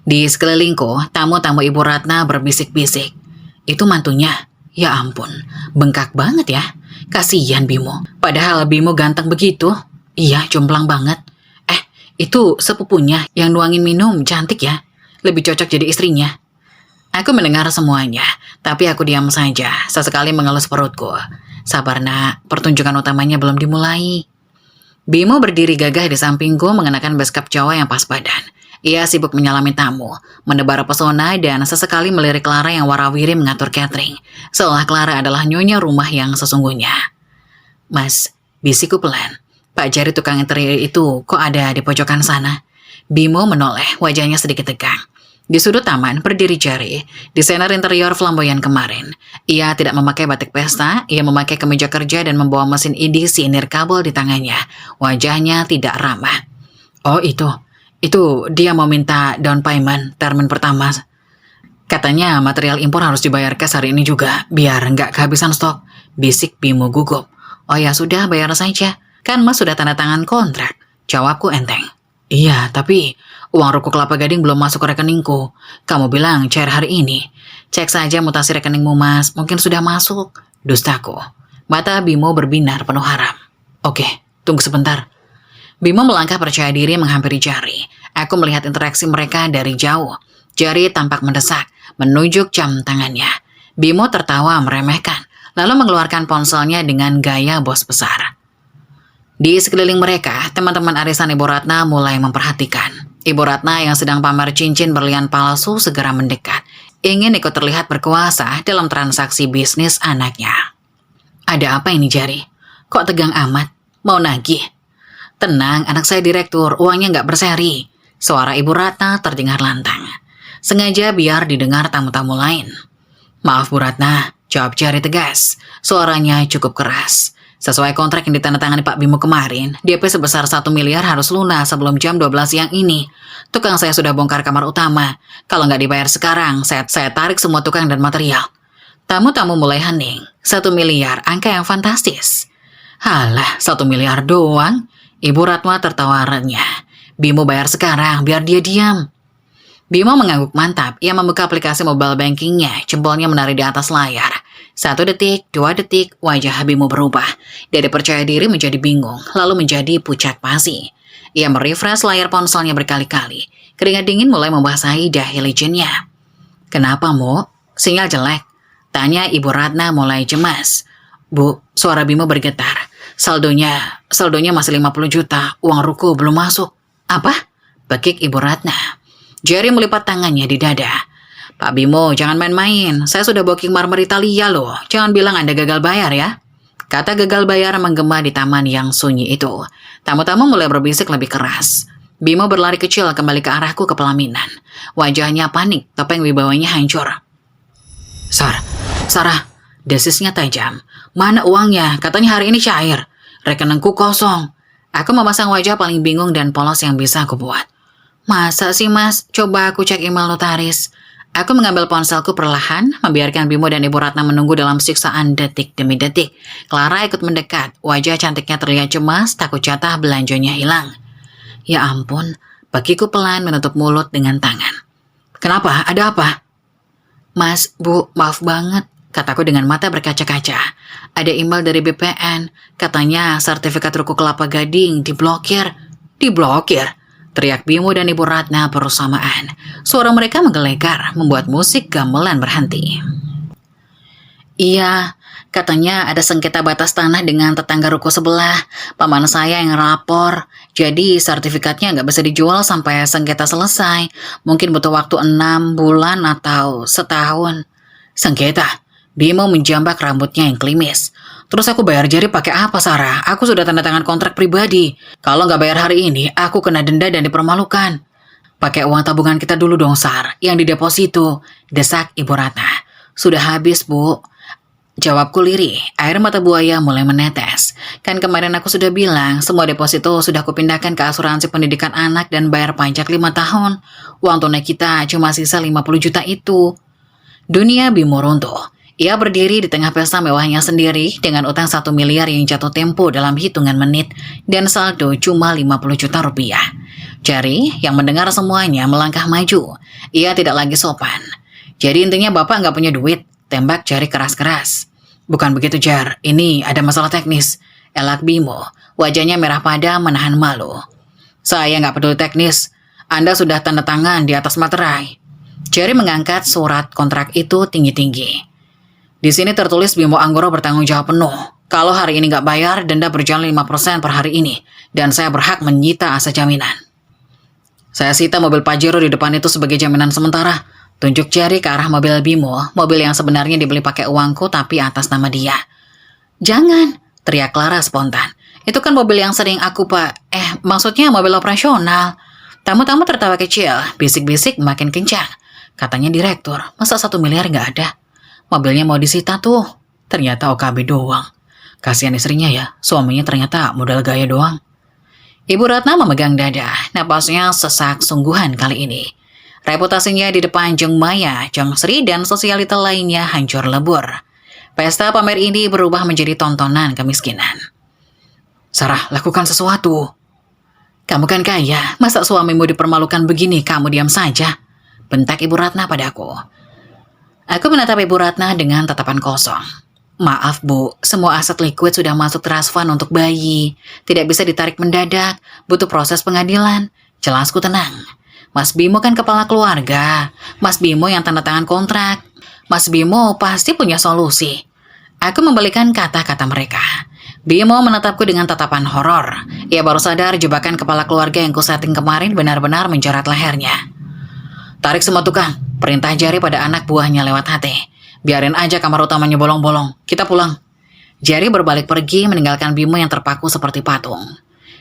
Di sekelilingku, tamu-tamu Ibu Ratna berbisik-bisik. Itu mantunya. Ya ampun, bengkak banget ya. Kasihan Bimo. Padahal Bimo ganteng begitu. Iya, jomplang banget. Itu sepupunya yang nuangin minum, cantik ya. Lebih cocok jadi istrinya. Aku mendengar semuanya, tapi aku diam saja, sesekali mengelus perutku. Sabar nak, pertunjukan utamanya belum dimulai. Bimo berdiri gagah di sampingku mengenakan beskap Jawa yang pas badan. Ia sibuk menyalami tamu, menebar pesona dan sesekali melirik Clara yang warawiri mengatur catering. Seolah Clara adalah nyonya rumah yang sesungguhnya. Mas, bisikku pelan. Pak Jari tukang interior itu kok ada di pojokan sana? Bimo menoleh, wajahnya sedikit tegang. Di sudut taman berdiri Jari, desainer interior flamboyan kemarin. Ia tidak memakai batik pesta, ia memakai kemeja kerja dan membawa mesin edisi nirkabel di tangannya. Wajahnya tidak ramah. Oh itu dia mau minta down payment termin pertama. Katanya material impor harus dibayar cash hari ini juga, biar nggak kehabisan stok. Bisik Bimo gugup. Oh ya sudah, bayar saja. Kan Mas sudah tanda tangan kontrak. Jawabku enteng. Iya, tapi uang ruko Kelapa Gading belum masuk ke rekeningku. Kamu bilang cair hari ini. Cek saja mutasi rekeningmu Mas, mungkin sudah masuk. Dustaku. Mata Bimo berbinar penuh harap. Oke, tunggu sebentar. Bimo melangkah percaya diri menghampiri Jari. Aku melihat interaksi mereka dari jauh. Jari tampak mendesak, menunjuk jam tangannya. Bimo tertawa meremehkan, lalu mengeluarkan ponselnya dengan gaya bos besar. Di sekeliling mereka, teman-teman arisan Ibu Ratna mulai memperhatikan. Ibu Ratna yang sedang pamer cincin berlian palsu segera mendekat, ingin ikut terlihat berkuasa dalam transaksi bisnis anaknya. Ada apa ini Jari? Kok tegang amat? Mau nagih? Tenang, anak saya direktur, uangnya nggak berseri. Suara Ibu Ratna terdengar lantang. Sengaja biar didengar tamu-tamu lain. Maaf Bu Ratna, jawab Jari tegas. Suaranya cukup keras. Sesuai kontrak yang ditandatangani Pak Bimo kemarin, DP sebesar 1 miliar harus lunas sebelum jam 12 siang ini. Tukang saya sudah bongkar kamar utama. Kalau nggak dibayar sekarang, saya tarik semua tukang dan material. Tamu-tamu mulai hening. 1 miliar, angka yang fantastis. Halah, 1 miliar doang. Ibu Ratna tertawa renyah. Bimo bayar sekarang, biar dia diam. Bimo mengangguk mantap. Ia membuka aplikasi mobile bankingnya, jempolnya menari di atas layar. 1 detik, 2 detik, wajah Bimo berubah. Dari percaya diri menjadi bingung, lalu menjadi pucat pasi. Ia merefresh layar ponselnya berkali-kali. Keringat dingin mulai membasahi dahi licinnya. Kenapa, Mo? Sinyal jelek? Tanya Ibu Ratna mulai cemas. Bu, suara Bimo bergetar. Saldonya masih 50 juta, uang ruko belum masuk. Apa? Bekik Ibu Ratna. Jari melipat tangannya di dada. Pak Bimo, jangan main-main. Saya sudah booking marmer Italia loh. Jangan bilang Anda gagal bayar ya. Kata gagal bayar menggema di taman yang sunyi itu. Tamu-tamu mulai berbisik lebih keras. Bimo berlari kecil kembali ke arahku ke pelaminan. Wajahnya panik, topeng wibawanya hancur. Sarah, desisnya tajam. Mana uangnya? Katanya hari ini cair. Rekeningku kosong. Aku memasang wajah paling bingung dan polos yang bisa aku buat. Masa sih Mas? Coba aku cek email notaris. Aku mengambil ponselku perlahan, membiarkan Bimo dan Ibu Ratna menunggu dalam siksaan detik demi detik. Clara ikut mendekat, wajah cantiknya terlihat cemas, takut jatah belanjanya hilang. Ya ampun, bagiku pelan menutup mulut dengan tangan. Kenapa? Ada apa? Mas, Bu, maaf banget, kataku dengan mata berkaca-kaca. Ada email dari BPN, katanya sertifikat ruko Kelapa Gading diblokir. Diblokir? Teriak Bimo dan Ibu Ratna bersamaan. Suara mereka menggelegar, membuat musik gamelan berhenti. Iya, katanya ada sengketa batas tanah dengan tetangga ruko sebelah. Paman saya yang lapor. Jadi sertifikatnya nggak bisa dijual sampai sengketa selesai. Mungkin butuh waktu 6 bulan atau setahun. Sengketa? Bimo menjambak rambutnya yang klimis. Terus aku bayar Jari pakai apa, Sarah? Aku sudah tanda tangan kontrak pribadi. Kalau nggak bayar hari ini, aku kena denda dan dipermalukan. Pakai uang tabungan kita dulu dong, Sar. Yang di deposito, desak Ibu Ratna. Sudah habis, Bu. Jawabku lirih, air mata buaya mulai menetes. Kan kemarin aku sudah bilang, semua deposito sudah kupindahkan ke asuransi pendidikan anak dan bayar pajak 5 tahun. Uang tunai kita cuma sisa 50 juta itu. Dunia Bimo runtuh. Ia berdiri di tengah pesta mewahnya sendiri dengan utang 1 miliar yang jatuh tempo dalam hitungan menit dan saldo cuma 50 juta rupiah. Jerry yang mendengar semuanya melangkah maju. Ia tidak lagi sopan. Jadi intinya Bapak nggak punya duit, tembak Jerry keras-keras. Bukan begitu, Jar. Ini ada masalah teknis. Elak Bimo, wajahnya merah padam menahan malu. Saya nggak peduli teknis. Anda sudah tanda tangan di atas materai. Jerry mengangkat surat kontrak itu tinggi-tinggi. Di sini tertulis Bimo Anggoro bertanggung jawab penuh. Kalau hari ini nggak bayar, denda berjalan 5% per hari ini. Dan saya berhak menyita aset jaminan. Saya sita mobil Pajero di depan itu sebagai jaminan sementara. Tunjuk Jerry ke arah mobil Bimo, mobil yang sebenarnya dibeli pakai uangku tapi atas nama dia. Jangan, teriak Clara spontan. Itu kan mobil yang sering aku maksudnya mobil operasional. Tamu-tamu tertawa kecil, bisik-bisik makin kencang. Katanya direktur, masa 1 miliar nggak ada? Mobilnya mau disita tuh. Ternyata OKB doang. Kasihan istrinya ya, suaminya ternyata modal gaya doang. Ibu Ratna memegang dada, napasnya sesak sungguhan kali ini. Reputasinya di depan Jeng Maya, Jeng Sri, dan sosialita lainnya hancur lebur. Pesta pamer ini berubah menjadi tontonan kemiskinan. Sarah, lakukan sesuatu. Kamu kan kaya, masa suamimu dipermalukan begini kamu diam saja? Bentak Ibu Ratna padaku. Aku menatap Ibu Ratna dengan tatapan kosong. Maaf Bu, semua aset liquid sudah masuk trust fund untuk bayi. Tidak bisa ditarik mendadak, butuh proses pengadilan. Jelasku tenang. Mas Bimo kan kepala keluarga. Mas Bimo yang tanda tangan kontrak. Mas Bimo pasti punya solusi. Aku membalikan kata-kata mereka. Bimo menatapku dengan tatapan horor. Ia baru sadar jebakan kepala keluarga yang kusetting kemarin benar-benar menjerat lehernya. Tarik semua tukang, perintah Jerry pada anak buahnya lewat hati. Biarin aja kamar utamanya bolong-bolong. Kita pulang. Jerry berbalik pergi meninggalkan Bimo yang terpaku seperti patung.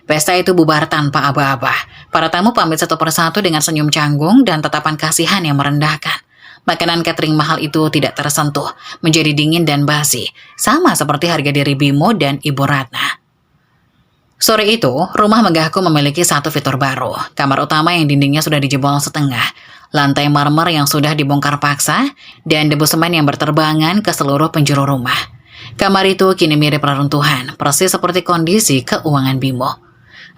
Pesta itu bubar tanpa aba-aba. Para tamu pamit satu persatu dengan senyum canggung dan tatapan kasihan yang merendahkan. Makanan catering mahal itu tidak tersentuh, menjadi dingin dan basi, sama seperti harga diri Bimo dan Ibu Ratna. Sore itu, rumah megahku memiliki satu fitur baru. Kamar utama yang dindingnya sudah dijebol setengah, lantai marmer yang sudah dibongkar paksa, dan debu semen yang berterbangan ke seluruh penjuru rumah. Kamar itu kini mirip reruntuhan, persis seperti kondisi keuangan Bimo.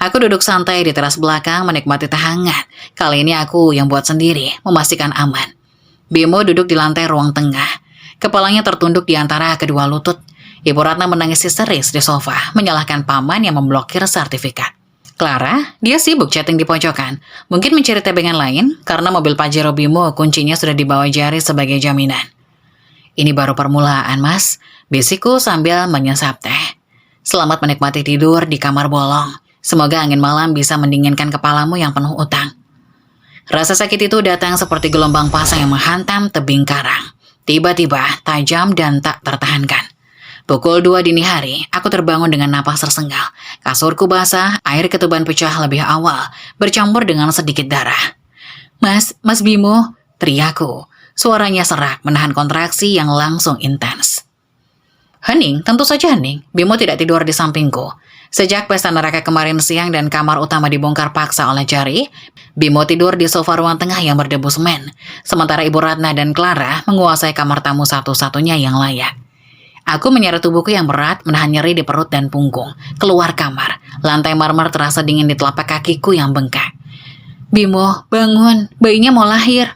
Aku duduk santai di teras belakang menikmati teh hangat. Kali ini aku yang buat sendiri, memastikan aman. Bimo duduk di lantai ruang tengah. Kepalanya tertunduk di antara kedua lutut. Ibu Ratna menangis histeris di sofa, menyalahkan paman yang memblokir sertifikat. Clara, dia sibuk chatting di pojokan. Mungkin mencari tebengan lain, karena mobil Pajero Bimo kuncinya sudah dibawa Jerry sebagai jaminan. Ini baru permulaan, Mas. Bisikku sambil menyesap teh. Selamat menikmati tidur di kamar bolong. Semoga angin malam bisa mendinginkan kepalamu yang penuh utang. Rasa sakit itu datang seperti gelombang pasang yang menghantam tebing karang. Tiba-tiba, tajam dan tak tertahankan. Pukul 2 dini hari, aku terbangun dengan napas tersengal. Kasurku basah, air ketuban pecah lebih awal, bercampur dengan sedikit darah. Mas Bimo, teriakku. Suaranya serak, menahan kontraksi yang langsung intens. Hening, tentu saja hening. Bimo tidak tidur di sampingku. Sejak pesta neraka kemarin siang dan kamar utama dibongkar paksa oleh Jerry, Bimo tidur di sofa ruang tengah yang berdebu semen. Sementara Ibu Ratna dan Clara menguasai kamar tamu satu-satunya yang layak. Aku menyeret tubuhku yang berat, menahan nyeri di perut dan punggung. Keluar kamar, lantai marmer terasa dingin di telapak kakiku yang bengkak. Bimo, bangun, bayinya mau lahir.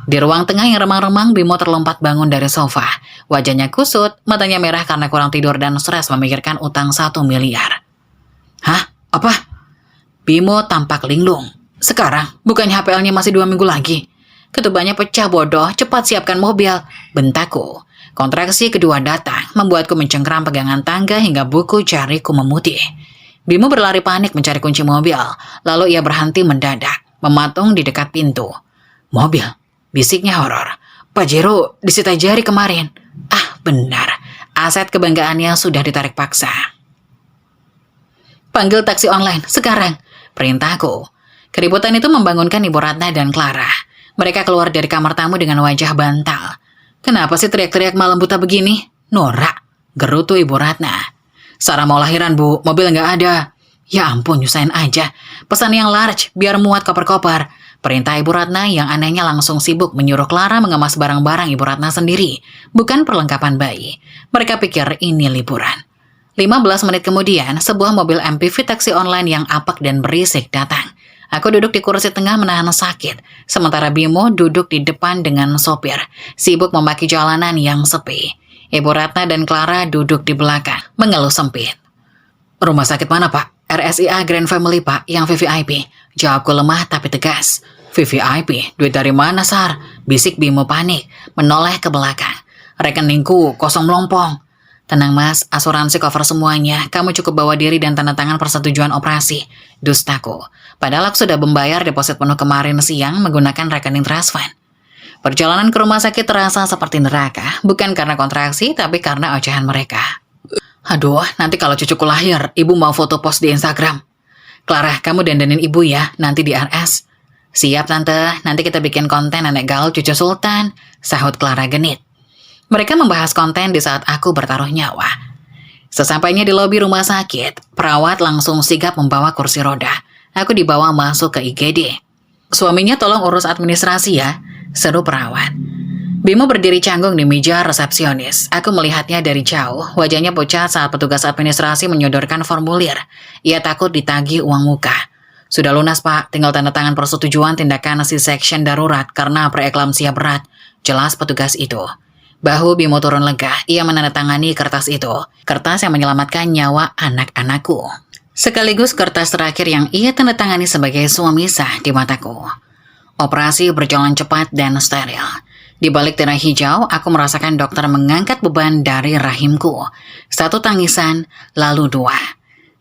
Di ruang tengah yang remang-remang, Bimo terlompat bangun dari sofa. Wajahnya kusut, matanya merah karena kurang tidur dan stres memikirkan utang 1 miliar. Hah? Apa? Bimo tampak linglung. Sekarang, bukannya HPL-nya masih 2 minggu lagi? Ketubannya pecah bodoh, cepat siapkan mobil. Bentakku. Kontraksi kedua datang, membuatku mencengkram pegangan tangga hingga buku jariku memutih. Bimo berlari panik mencari kunci mobil, lalu ia berhenti mendadak, mematung di dekat pintu. Mobil, bisiknya horor. Pajero disita Jerry kemarin. Ah, benar. Aset kebanggaannya sudah ditarik paksa. Panggil taksi online, sekarang. Perintahku. Keributan itu membangunkan Ibu Ratna dan Clara. Mereka keluar dari kamar tamu dengan wajah bantal. Kenapa sih teriak-teriak malam buta begini? Norak, gerutu Ibu Ratna. Sarah mau lahiran, Bu, mobil nggak ada. Ya ampun, nyusahin aja. Pesan yang large, biar muat koper-koper. Perintah Ibu Ratna yang anehnya langsung sibuk menyuruh Clara mengemas barang-barang Ibu Ratna sendiri, bukan perlengkapan bayi. Mereka pikir ini liburan. 15 menit kemudian, sebuah mobil MPV taksi online yang apak dan berisik datang. Aku duduk di kursi tengah menahan sakit, sementara Bimo duduk di depan dengan sopir, sibuk memaki jalanan yang sepi. Ibu Ratna dan Clara duduk di belakang, mengeluh sempit. Rumah sakit mana, Pak? RSIA Grand Family, Pak, yang VVIP. Jawabku lemah tapi tegas. VVIP? Duit dari mana, Sar? Bisik Bimo panik, menoleh ke belakang. Rekeningku kosong melompong. Tenang Mas, asuransi cover semuanya. Kamu cukup bawa diri dan tanda tangan persetujuan operasi. Dustaku. Padahal aku sudah membayar deposit penuh kemarin siang menggunakan rekening trust fund. Perjalanan ke rumah sakit terasa seperti neraka, bukan karena kontraksi, tapi karena ocehan mereka. Aduh, nanti kalau cucuku lahir, ibu mau foto post di Instagram. Clara, kamu dandanin ibu ya, nanti di RS. Siap Tante, nanti kita bikin konten nenek gaul cucu Sultan, sahut Clara genit. Mereka membahas konten di saat aku bertaruh nyawa. Sesampainya di lobi rumah sakit, perawat langsung sigap membawa kursi roda. Aku dibawa masuk ke IGD. Suaminya tolong urus administrasi ya, seru perawat. Bimo berdiri canggung di meja resepsionis. Aku melihatnya dari jauh, wajahnya pucat saat petugas administrasi menyodorkan formulir. Ia takut ditagih uang muka. Sudah lunas Pak, tinggal tanda tangan persetujuan tindakan C-section darurat karena preeklamsia berat. Jelas petugas itu. Bahu Bimo turun lega, ia menandatangani kertas itu. Kertas yang menyelamatkan nyawa anak-anakku. Sekaligus kertas terakhir yang ia tandatangani sebagai suami sah di mataku. Operasi berjalan cepat dan steril. Di balik tirai hijau, aku merasakan dokter mengangkat beban dari rahimku. Satu tangisan, lalu dua.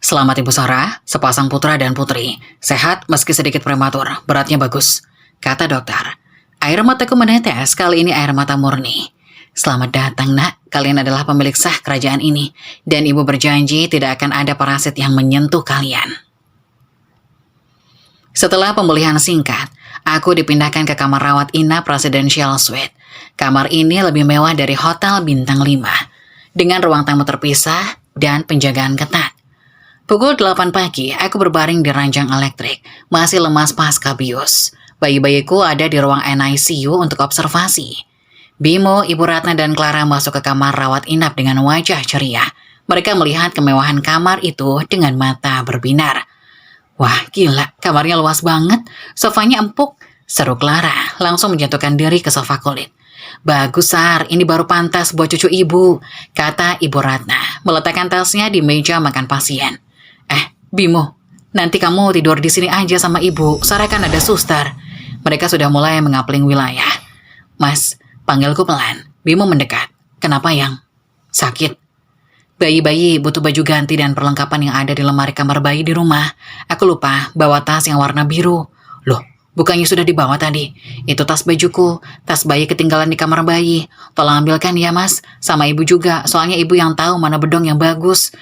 Selamat Ibu Sarah, sepasang putra dan putri. Sehat meski sedikit prematur, beratnya bagus. Kata dokter. Air mataku menetes, kali ini air mata murni. Selamat datang nak, kalian adalah pemilik sah kerajaan ini. Dan ibu berjanji tidak akan ada parasit yang menyentuh kalian. Setelah pemulihan singkat, aku dipindahkan ke kamar rawat inap Presidential Suite. Kamar ini lebih mewah dari hotel bintang 5. Dengan ruang tamu terpisah dan penjagaan ketat. Pukul 8 pagi, aku berbaring di ranjang elektrik. Masih lemas pasca bius. Bayi-bayiku ada di ruang NICU untuk observasi. Bimo, Ibu Ratna, dan Clara masuk ke kamar rawat inap dengan wajah ceria. Mereka melihat kemewahan kamar itu dengan mata berbinar. Wah, gila, kamarnya luas banget. Sofanya empuk, seru Clara, langsung menjatuhkan diri ke sofa kulit. Bagus, Sar, ini baru pantas buat cucu ibu, kata Ibu Ratna, meletakkan tasnya di meja makan pasien. Bimo, nanti kamu tidur di sini aja sama ibu, Sarah kan ada suster. Mereka sudah mulai mengapling wilayah. Mas, panggilku pelan. Bimo mendekat. Kenapa yang? Sakit. Bayi-bayi butuh baju ganti dan perlengkapan yang ada di lemari kamar bayi di rumah. Aku lupa bawa tas yang warna biru. Loh, bukannya sudah dibawa tadi? Itu tas bajuku. Tas bayi ketinggalan di kamar bayi. Tolong ambilkan ya Mas. Sama ibu juga, soalnya ibu yang tahu mana bedong yang bagus.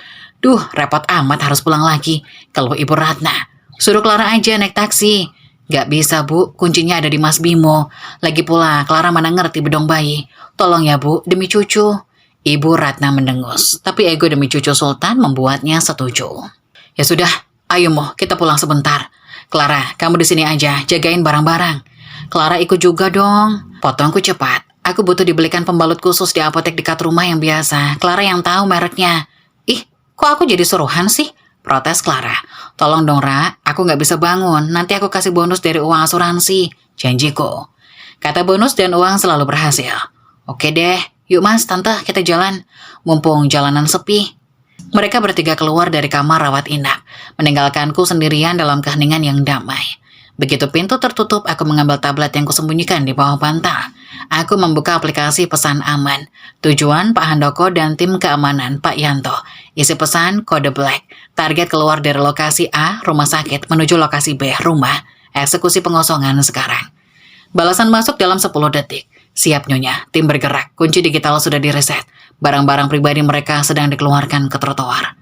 Duh, repot amat harus pulang lagi. Kalau Ibu Ratna, suruh Clara aja naik taksi. Gak bisa Bu, kuncinya ada di Mas Bimo. Lagi pula, Clara mana ngerti bedong bayi. Tolong ya Bu, demi cucu. Ibu Ratna mendengus, tapi ego demi cucu Sultan membuatnya setuju. Ya sudah, ayo Mo, kita pulang sebentar. Clara, kamu di sini aja, jagain barang-barang. Clara ikut juga dong. Potongku cepat. Aku butuh dibelikan pembalut khusus di apotek dekat rumah yang biasa. Clara yang tahu mereknya. Ih, kok aku jadi suruhan sih? Protes Clara. Tolong dong Ra, aku gak bisa bangun. Nanti aku kasih bonus dari uang asuransi. Janjiku. Kata bonus dan uang selalu berhasil. Oke deh, yuk Mas, Tante, kita jalan. Mumpung jalanan sepi. Mereka bertiga keluar dari kamar rawat inap, meninggalkanku sendirian dalam keheningan yang damai. Begitu pintu tertutup, aku mengambil tablet yang kusembunyikan di bawah bantal. Aku membuka aplikasi pesan aman. Tujuan Pak Handoko dan tim keamanan Pak Yanto. Isi pesan kode black. Target keluar dari lokasi A, rumah sakit, menuju lokasi B, rumah. Eksekusi pengosongan sekarang. Balasan masuk dalam 10 detik. Siap Nyonya, tim bergerak. Kunci digital sudah direset. Barang-barang pribadi mereka sedang dikeluarkan ke trotoar.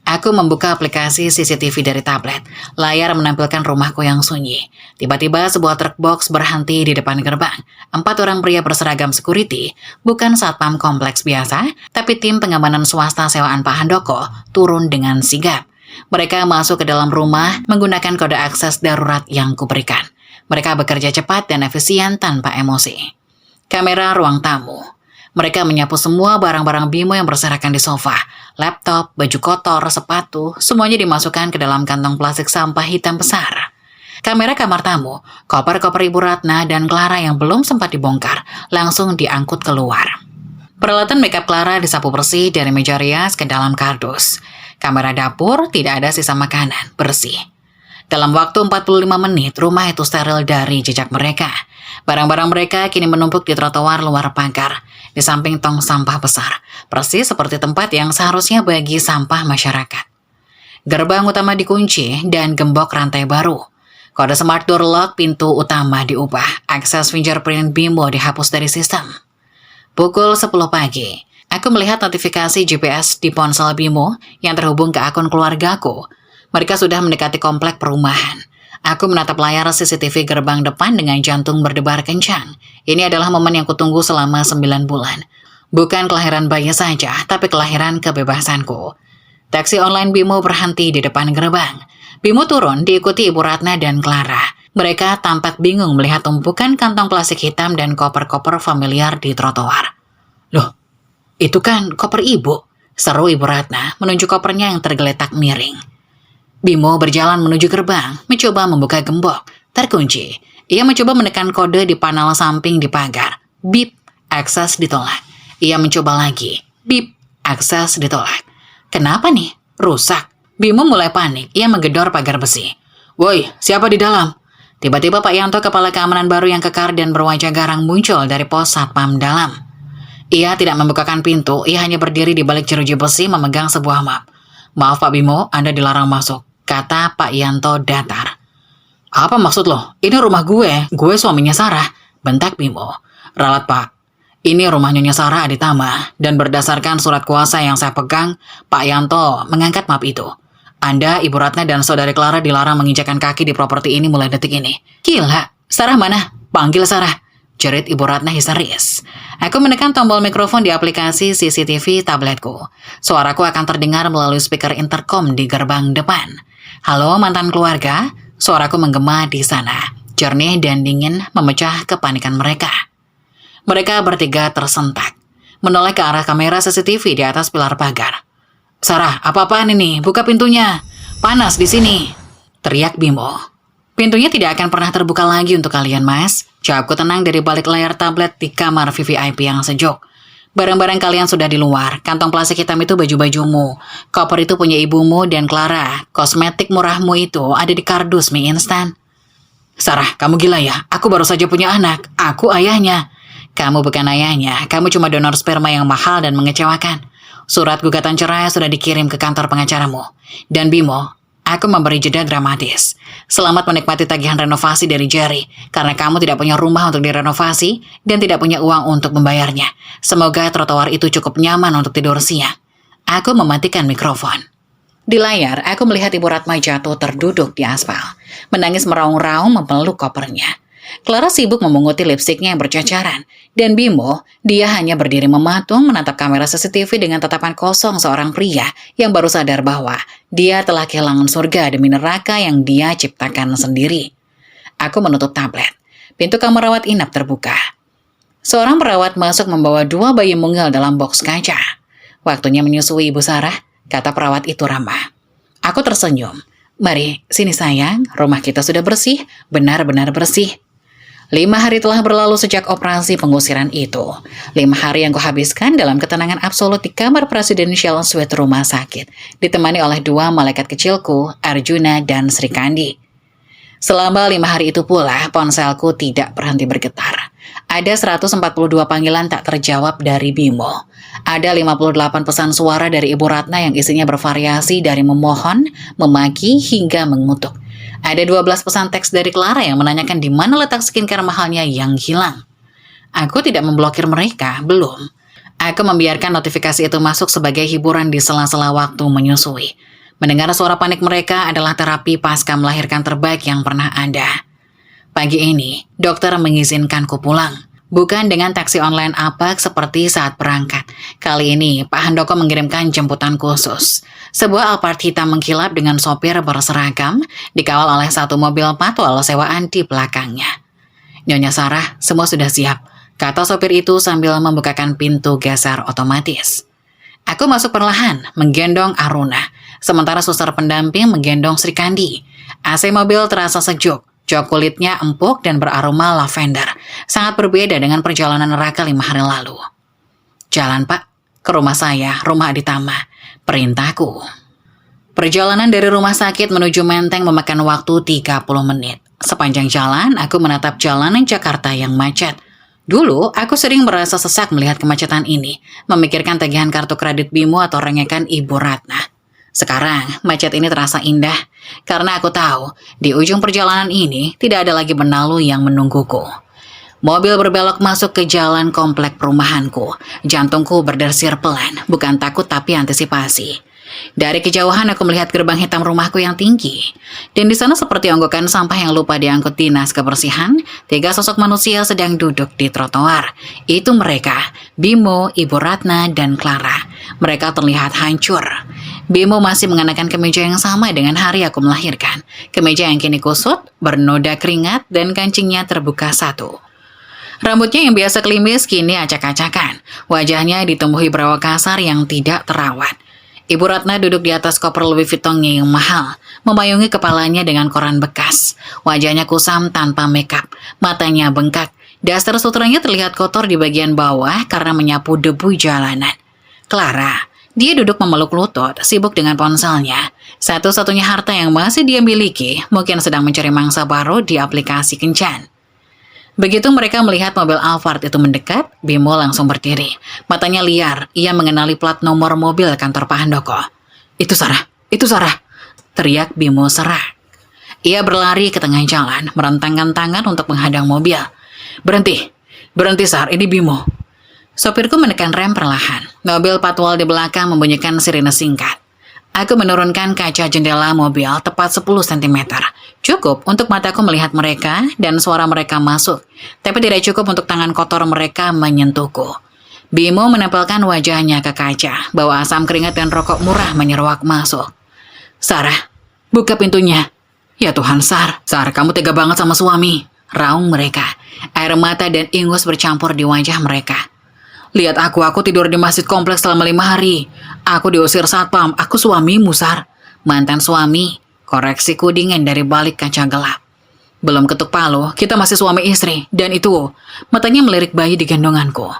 Aku membuka aplikasi CCTV dari tablet. Layar menampilkan rumahku yang sunyi. Tiba-tiba sebuah truk box berhenti di depan gerbang. 4 orang pria berseragam security, bukan satpam kompleks biasa, tapi tim pengamanan swasta sewaan Pak Handoko, turun dengan sigap. Mereka masuk ke dalam rumah menggunakan kode akses darurat yang kuberikan. Mereka bekerja cepat dan efisien tanpa emosi. Kamera ruang tamu. Mereka menyapu semua barang-barang Bimo yang berserakan di sofa. Laptop, baju kotor, sepatu, semuanya dimasukkan ke dalam kantong plastik sampah hitam besar. Kamera kamar tamu, koper-koper Ibu Ratna dan Clara yang belum sempat dibongkar, langsung diangkut keluar. Peralatan makeup Clara disapu bersih dari meja rias ke dalam kardus. Kamera dapur, tidak ada sisa makanan, bersih. Dalam waktu 45 menit, rumah itu steril dari jejak mereka. Barang-barang mereka kini menumpuk di trotoar luar pagar, di samping tong sampah besar, persis seperti tempat yang seharusnya bagi sampah masyarakat. Gerbang utama dikunci dan gembok rantai baru. Kode smart door lock pintu utama diubah, akses fingerprint Bimo dihapus dari sistem. Pukul 10 pagi, aku melihat notifikasi GPS di ponsel Bimo yang terhubung ke akun keluargaku. Mereka sudah mendekati komplek perumahan. Aku menatap layar CCTV gerbang depan dengan jantung berdebar kencang. Ini adalah momen yang kutunggu selama 9 bulan. Bukan kelahiran bayi saja, tapi kelahiran kebebasanku. Taksi online Bimo berhenti di depan gerbang. Bimo turun diikuti Ibu Ratna dan Clara. Mereka tampak bingung melihat tumpukan kantong plastik hitam dan koper-koper familiar di trotoar. Loh, itu kan koper ibu, seru Ibu Ratna menunjuk kopernya yang tergeletak miring. Bimo berjalan menuju gerbang, mencoba membuka gembok. Terkunci. Ia mencoba menekan kode di panel samping di pagar. Bip, akses ditolak. Ia mencoba lagi. Bip, akses ditolak. Kenapa nih? Rusak. Bimo mulai panik. Ia menggedor pagar besi. Woi, siapa di dalam? Tiba-tiba Pak Yanto, kepala keamanan baru yang kekar dan berwajah garang, muncul dari pos satpam dalam. Ia tidak membukakan pintu. Ia hanya berdiri di balik jeruji besi memegang sebuah map. Maaf Pak Bimo, Anda dilarang masuk, kata Pak Yanto datar. Apa maksud lo? Ini rumah gue suaminya Sarah, bentak Bimo. Ralat Pak, ini rumah Nyonya Sarah Aditama, dan berdasarkan surat kuasa yang saya pegang, Pak Yanto mengangkat map itu. Anda, Ibu Ratna, dan Saudari Clara dilarang menginjakkan kaki di properti ini mulai detik ini. Gila, Sarah mana? Panggil Sarah, jerit Ibu Ratna histeris. Aku menekan tombol mikrofon di aplikasi CCTV tabletku. Suaraku akan terdengar melalui speaker intercom di gerbang depan. Halo mantan keluarga, suaraku menggema di sana. Jernih dan dingin memecah kepanikan mereka. Mereka bertiga tersentak, menoleh ke arah kamera CCTV di atas pilar pagar. Sarah, apa-apaan ini? Buka pintunya. Panas di sini, teriak Bimo. Pintunya tidak akan pernah terbuka lagi untuk kalian, Mas. Jawabku tenang dari balik layar tablet di kamar VVIP yang sejuk. Barang-barang kalian sudah di luar. Kantong plastik hitam itu baju-bajumu. Koper itu punya ibumu dan Clara. Kosmetik murahmu itu ada di kardus mie instan. Sarah, kamu gila ya? Aku baru saja punya anak. Aku ayahnya. Kamu bukan ayahnya. Kamu cuma donor sperma yang mahal dan mengecewakan. Surat gugatan cerai sudah dikirim ke kantor pengacaramu. Dan Bimo, aku memberi jeda dramatis. Selamat menikmati tagihan renovasi dari Jerry, karena kamu tidak punya rumah untuk direnovasi dan tidak punya uang untuk membayarnya. Semoga trotoar itu cukup nyaman untuk tidur siang. Aku mematikan mikrofon. Di layar, aku melihat Ibu Ratna jatuh terduduk di aspal, menangis meraung-raung memeluk kopernya. Clara sibuk memunguti lipstiknya yang bercacaran, dan Bimo, dia hanya berdiri mematung menatap kamera CCTV dengan tatapan kosong seorang pria yang baru sadar bahwa dia telah kehilangan surga demi neraka yang dia ciptakan sendiri. Aku menutup tablet. Pintu kamar rawat inap terbuka. Seorang perawat masuk membawa 2 bayi mungil dalam boks kaca. Waktunya menyusui Ibu Sarah, kata perawat itu ramah. Aku tersenyum. Mari, sini sayang, rumah kita sudah bersih, benar-benar bersih. 5 hari telah berlalu sejak operasi pengusiran itu. 5 hari yang kuhabiskan dalam ketenangan absolut di kamar presidential suite rumah sakit, ditemani oleh 2 malaikat kecilku, Arjuna dan Sri Kandi. Selama 5 hari itu pula, ponselku tidak berhenti bergetar. Ada 142 panggilan tak terjawab dari Bimo. Ada 58 pesan suara dari Ibu Ratna yang isinya bervariasi dari memohon, memaki, hingga mengutuk. Ada 12 pesan teks dari Clara yang menanyakan di mana letak skincare mahalnya yang hilang. Aku tidak memblokir mereka, belum. Aku membiarkan notifikasi itu masuk sebagai hiburan di sela-sela waktu menyusui. Mendengar suara panik mereka adalah terapi pasca melahirkan terbaik yang pernah ada. Pagi ini, dokter mengizinkanku pulang. Bukan dengan taksi online Apak seperti saat berangkat. Kali ini, Pak Handoko mengirimkan jemputan khusus. Sebuah Alphard hitam mengkilap dengan sopir berseragam, dikawal oleh satu mobil patwal sewaan di belakangnya. Nyonya Sarah, semua sudah siap, kata sopir itu sambil membukakan pintu geser otomatis. Aku masuk perlahan, menggendong Aruna, sementara suster pendamping menggendong Sri Kandi. AC mobil terasa sejuk. Jok kulitnya empuk dan beraroma lavender, sangat berbeda dengan perjalanan neraka 5 hari lalu. Jalan Pak, ke rumah saya, rumah Aditama, perintahku. Perjalanan dari rumah sakit menuju Menteng memakan waktu 30 menit. Sepanjang jalan, aku menatap jalanan Jakarta yang macet. Dulu, aku sering merasa sesak melihat kemacetan ini, memikirkan tagihan kartu kredit Bimo atau rengekan Ibu Ratna. Sekarang, macet ini terasa indah, karena aku tahu di ujung perjalanan ini tidak ada lagi benalu yang menungguku. Mobil berbelok masuk ke jalan komplek perumahanku. Jantungku berdersir pelan, bukan takut tapi antisipasi. Dari kejauhan aku melihat gerbang hitam rumahku yang tinggi. Dan di sana seperti onggokan sampah yang lupa diangkut dinas kebersihan, 3 sosok manusia sedang duduk di trotoar. Itu mereka, Bimo, Ibu Ratna, dan Clara. Mereka terlihat hancur. Bimo masih mengenakan kemeja yang sama dengan hari aku melahirkan. Kemeja yang kini kusut, bernoda keringat, dan kancingnya terbuka satu. Rambutnya yang biasa klimis kini acak-acakan. Wajahnya ditumbuhi berawak kasar yang tidak terawat. Ibu Ratna duduk di atas koper Louis Vuitton-nya yang mahal, memayungi kepalanya dengan koran bekas. Wajahnya kusam tanpa makeup, matanya bengkak. Daster sutranya terlihat kotor di bagian bawah karena menyapu debu jalanan. Clara, dia duduk memeluk lutut, sibuk dengan ponselnya. Satu-satunya harta yang masih dia miliki, mungkin sedang mencari mangsa baru di aplikasi kencan. Begitu mereka melihat mobil Alphard itu mendekat, Bimo langsung berdiri. Matanya liar, ia mengenali plat nomor mobil kantor Pak Handoko. Itu Sarah, teriak Bimo serak. Ia berlari ke tengah jalan, merentangkan tangan untuk menghadang mobil. Berhenti Sar, ini Bimo. Sopirku menekan rem perlahan. Mobil patwal di belakang membunyikan sirine singkat. Aku menurunkan kaca jendela mobil tepat 10 cm. Cukup untuk mataku melihat mereka dan suara mereka masuk. Tapi tidak cukup untuk tangan kotor mereka menyentuhku. Bimo menempelkan wajahnya ke kaca. Bawa asam keringat dan rokok murah menyeruak masuk. Sarah, buka pintunya. Ya Tuhan, Sar, kamu tega banget sama suami. Raung mereka. Air mata dan ingus bercampur di wajah mereka. Lihat aku tidur di masjid kompleks selama 5 hari. Aku diusir satpam, aku suamimu, Sar. Mantan suami, koreksiku dingin dari balik kaca gelap. Belum ketuk palu, kita masih suami istri. Dan itu, matanya melirik bayi di gendonganku.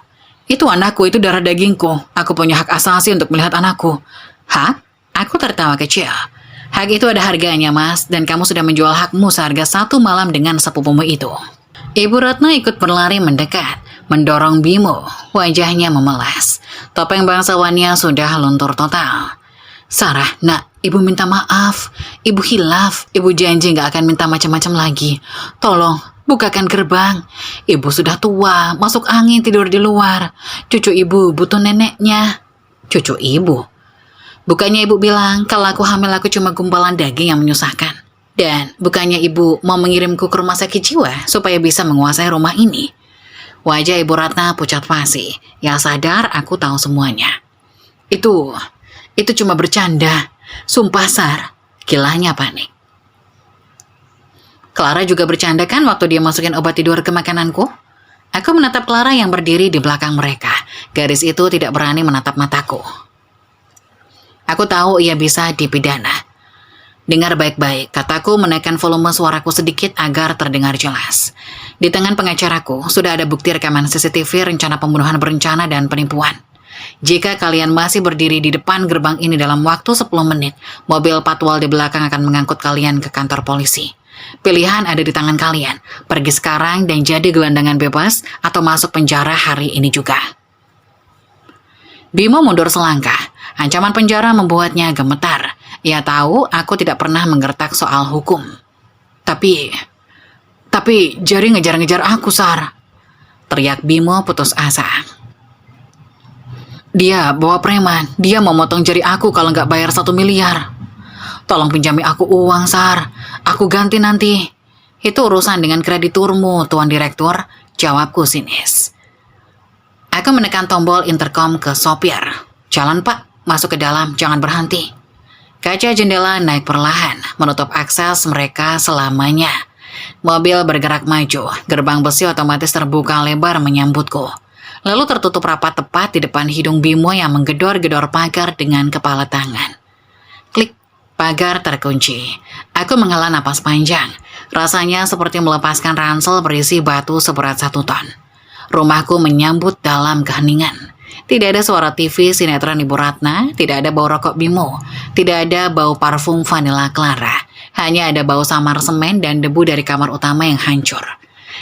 Itu anakku, itu darah dagingku. Aku punya hak asasi untuk melihat anakku. Hak? Aku tertawa kecil. Hak itu ada harganya, Mas, dan kamu sudah menjual hakmu seharga 1 malam dengan sepupumu itu. Ibu Ratna ikut berlari mendekat, mendorong Bimo. Wajahnya memelas. Topeng bangsawannya sudah luntur total. Sarah, nak, ibu minta maaf. Ibu hilaf. Ibu janji gak akan minta macam-macam lagi. Tolong, bukakan gerbang. Ibu sudah tua, masuk angin tidur di luar. Cucu ibu butuh neneknya. Cucu ibu? Bukannya ibu bilang kalau aku hamil aku cuma gumpalan daging yang menyusahkan. Dan bukannya ibu mau mengirimku ke rumah sakit jiwa supaya bisa menguasai rumah ini? Wajah Ibu Ratna pucat pasi. Ya sadar aku tahu semuanya. Itu cuma bercanda. Sumpah, Sar. Kilanya panik. Clara juga bercanda kan waktu dia masukin obat tidur ke makananku? Aku menatap Clara yang berdiri di belakang mereka. Gadis itu tidak berani menatap mataku. Aku tahu ia bisa dipidana. Dengar baik-baik, kataku menaikkan volume suaraku sedikit agar terdengar jelas. Di tangan pengacaraku, sudah ada bukti rekaman CCTV rencana pembunuhan berencana dan penipuan. Jika kalian masih berdiri di depan gerbang ini dalam waktu 10 menit, mobil patwal di belakang akan mengangkut kalian ke kantor polisi. Pilihan ada di tangan kalian, pergi sekarang dan jadi gelandangan bebas atau masuk penjara hari ini juga. Bimo mundur selangkah. Ancaman penjara membuatnya gemetar. Ia tahu aku tidak pernah menggertak soal hukum. Tapi Jari ngejar-ngejar aku, Sar. Teriak Bimo putus asa. Dia bawa preman. Dia mau motong jari aku kalau nggak bayar 1 miliar. Tolong pinjami aku uang, Sar. Aku ganti nanti. Itu urusan dengan krediturmu, Tuan Direktur, jawabku sinis. Aku menekan tombol intercom ke sopir. Jalan, Pak, masuk ke dalam, jangan berhenti. Kaca jendela naik perlahan, menutup akses mereka selamanya. Mobil bergerak maju, gerbang besi otomatis terbuka lebar menyambutku. Lalu tertutup rapat tepat di depan hidung Bimo yang menggedor-gedor pagar dengan kepala tangan. Klik, pagar terkunci. Aku menghela napas panjang. Rasanya seperti melepaskan ransel berisi batu seberat 1 ton. Rumahku menyambut dalam keheningan. Tidak ada suara TV sinetron Ibu Ratna, tidak ada bau rokok Bimo, tidak ada bau parfum vanila Clara. Hanya ada bau samar semen dan debu dari kamar utama yang hancur.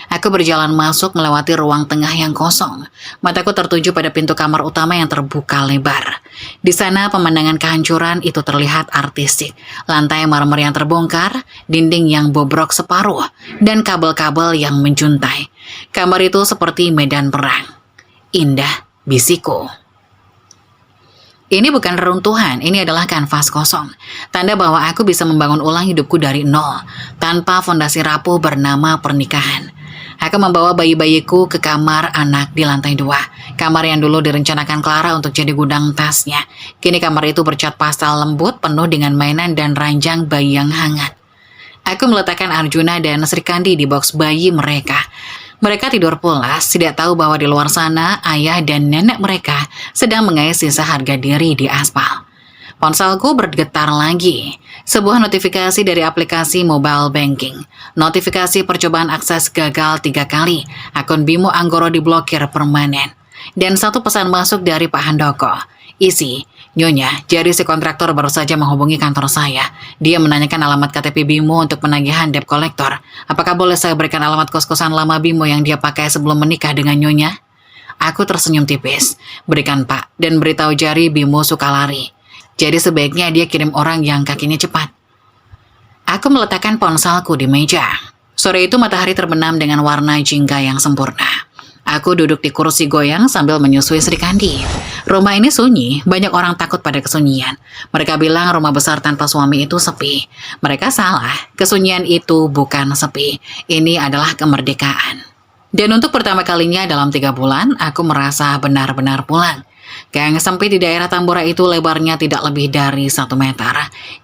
Aku berjalan masuk melewati ruang tengah yang kosong. Mataku tertuju pada pintu kamar utama yang terbuka lebar. Di sana pemandangan kehancuran itu terlihat artistik. Lantai marmer yang terbongkar, dinding yang bobrok separuh, dan kabel-kabel yang menjuntai. Kamar itu seperti medan perang. Indah, bisikku. Ini bukan reruntuhan, ini adalah kanvas kosong. Tanda bahwa aku bisa membangun ulang hidupku dari nol, tanpa fondasi rapuh bernama pernikahan. Aku membawa bayi-bayiku ke kamar anak di lantai 2. Kamar yang dulu direncanakan Clara untuk jadi gudang tasnya. Kini kamar itu bercat pastel lembut, penuh dengan mainan dan ranjang bayi yang hangat. Aku meletakkan Arjuna dan Sri Kandi di box bayi mereka. Mereka tidur pulas, tidak tahu bahwa di luar sana ayah dan nenek mereka sedang mengais sisa harga diri di aspal. Ponselku bergetar lagi. Sebuah notifikasi dari aplikasi mobile banking. Notifikasi percobaan akses gagal 3 kali. Akun Bimo Anggoro diblokir permanen. Dan satu pesan masuk dari Pak Handoko. Isi, Nyonya, jadi si kontraktor baru saja menghubungi kantor saya. Dia menanyakan alamat KTP Bimo untuk penagihan debt collector. Apakah boleh saya berikan alamat kos-kosan lama Bimo yang dia pakai sebelum menikah dengan Nyonya? Aku tersenyum tipis. Berikan, Pak, dan beritahu Jari Bimo suka lari. Jadi sebaiknya dia kirim orang yang kakinya cepat. Aku meletakkan ponselku di meja. Sore itu matahari terbenam dengan warna jingga yang sempurna. Aku duduk di kursi goyang sambil menyusui Sri Kandi. Rumah ini sunyi, banyak orang takut pada kesunyian. Mereka bilang rumah besar tanpa suami itu sepi. Mereka salah, kesunyian itu bukan sepi. Ini adalah kemerdekaan. Dan untuk pertama kalinya dalam 3 bulan, aku merasa benar-benar pulang. Gang sempit di daerah Tambora itu lebarnya tidak lebih dari 1 meter.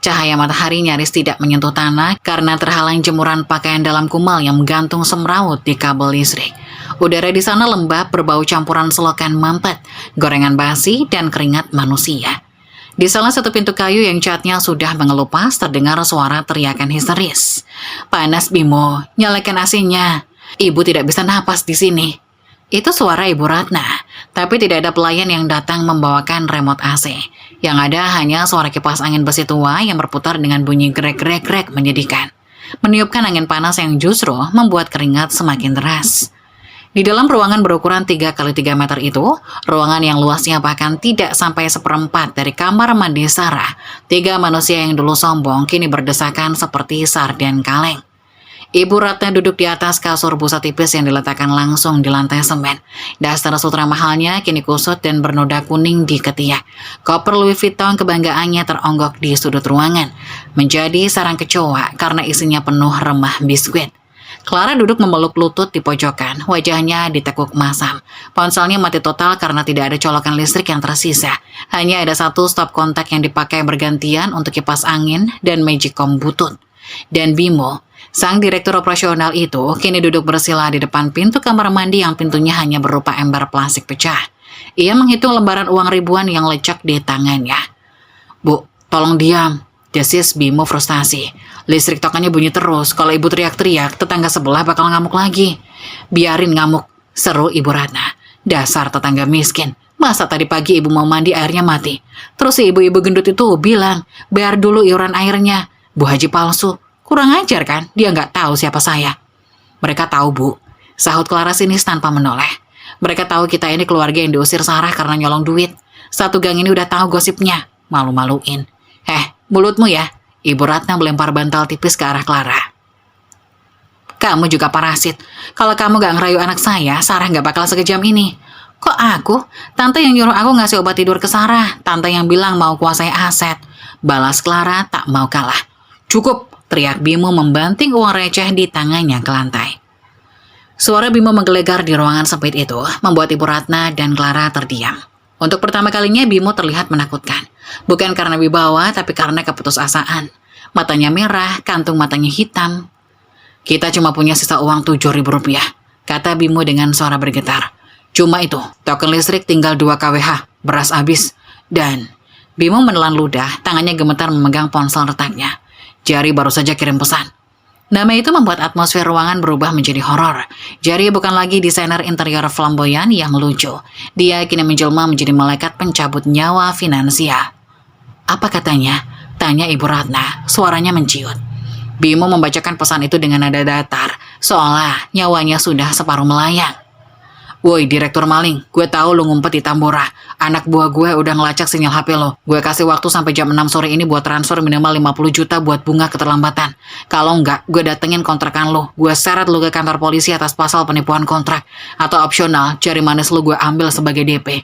Cahaya matahari nyaris tidak menyentuh tanah karena terhalang jemuran pakaian dalam kumal yang menggantung semrawut di kabel listrik. Udara di sana lembab berbau campuran selokan mampet, gorengan basi, dan keringat manusia. Di salah satu pintu kayu yang catnya sudah mengelupas terdengar suara teriakan histeris. Panas Bimo, nyalakan AC-nya. Ibu tidak bisa napas di sini. Itu suara Ibu Ratna, tapi tidak ada pelayan yang datang membawakan remote AC. Yang ada hanya suara kipas angin besi tua yang berputar dengan bunyi grek-grek-grek menyedihkan. Meniupkan angin panas yang justru membuat keringat semakin deras. Di dalam ruangan berukuran 3 kali 3 meter itu, ruangan yang luasnya bahkan tidak sampai 1/4 dari kamar mandi Sarah, 3 manusia yang dulu sombong kini berdesakan seperti sarden kaleng. Ibu Ratna duduk di atas kasur busa tipis yang diletakkan langsung di lantai semen. Daster sutra mahalnya kini kusut dan bernoda kuning di ketiak. Koper Louis Vuitton kebanggaannya teronggok di sudut ruangan, menjadi sarang kecoa karena isinya penuh remah biskuit. Clara duduk memeluk lutut di pojokan, wajahnya ditekuk masam. Ponselnya mati total karena tidak ada colokan listrik yang tersisa. Hanya ada 1 stop kontak yang dipakai bergantian untuk kipas angin dan magicom butut. Dan Bimo, sang direktur operasional itu, kini duduk bersila di depan pintu kamar mandi yang pintunya hanya berupa ember plastik pecah. Ia menghitung lembaran uang ribuan yang lecek di tangannya. Bu, tolong diam, desis Bimo frustasi. Listrik tokannya bunyi terus, kalau ibu teriak-teriak, tetangga sebelah bakal ngamuk lagi. Biarin ngamuk, seru Ibu Ratna. Dasar tetangga miskin, masa tadi pagi ibu mau mandi airnya mati. Terus si ibu-ibu gendut itu bilang, bayar dulu iuran airnya. Bu Haji palsu, kurang ajar kan, dia nggak tahu siapa saya. Mereka tahu Bu, sahut Clara sinis tanpa menoleh. Mereka tahu kita ini keluarga yang diusir Sarah karena nyolong duit. Satu gang ini udah tahu gosipnya, malu-maluin. Mulutmu ya. Ibu Ratna melempar bantal tipis ke arah Clara. Kamu juga parasit. Kalau kamu gak ngerayu anak saya, Sarah gak bakal sekejam ini. Kok aku? Tante yang nyuruh aku ngasih obat tidur ke Sarah. Tante yang bilang mau kuasai aset. Balas Clara tak mau kalah. "Cukup!" teriak Bimo membanting uang receh di tangannya ke lantai. Suara Bimo menggelegar di ruangan sempit itu membuat Ibu Ratna dan Clara terdiam. Untuk pertama kalinya Bimo terlihat menakutkan. Bukan karena wibawa, tapi karena keputusasaan. Matanya merah, kantung matanya hitam. "Kita cuma punya sisa uang 7.000 rupiah, kata Bimo dengan suara bergetar. "Cuma itu, token listrik tinggal 2 kWh, beras habis." Dan Bimo menelan ludah, tangannya gemetar memegang ponsel retaknya. Jari baru saja kirim pesan. Nama itu membuat atmosfer ruangan berubah menjadi horor. Jari bukan lagi desainer interior flamboyan yang lucu. Dia kini menjelma menjadi malaikat pencabut nyawa finansial. "Apa katanya?" tanya Ibu Ratna, suaranya menciut. Bimo membacakan pesan itu dengan nada datar, seolah nyawanya sudah separuh melayang. "Woi direktur maling, gue tahu lu ngumpet di Tambora. Anak buah gue udah ngelacak sinyal HP lo. Gue kasih waktu sampai jam 6 sore ini buat transfer minimal 50 juta buat bunga keterlambatan. Kalau enggak, gue datengin kontrakan lo. Gue seret lo ke kantor polisi atas pasal penipuan kontrak. Atau opsional, jari manis lo gue ambil sebagai DP."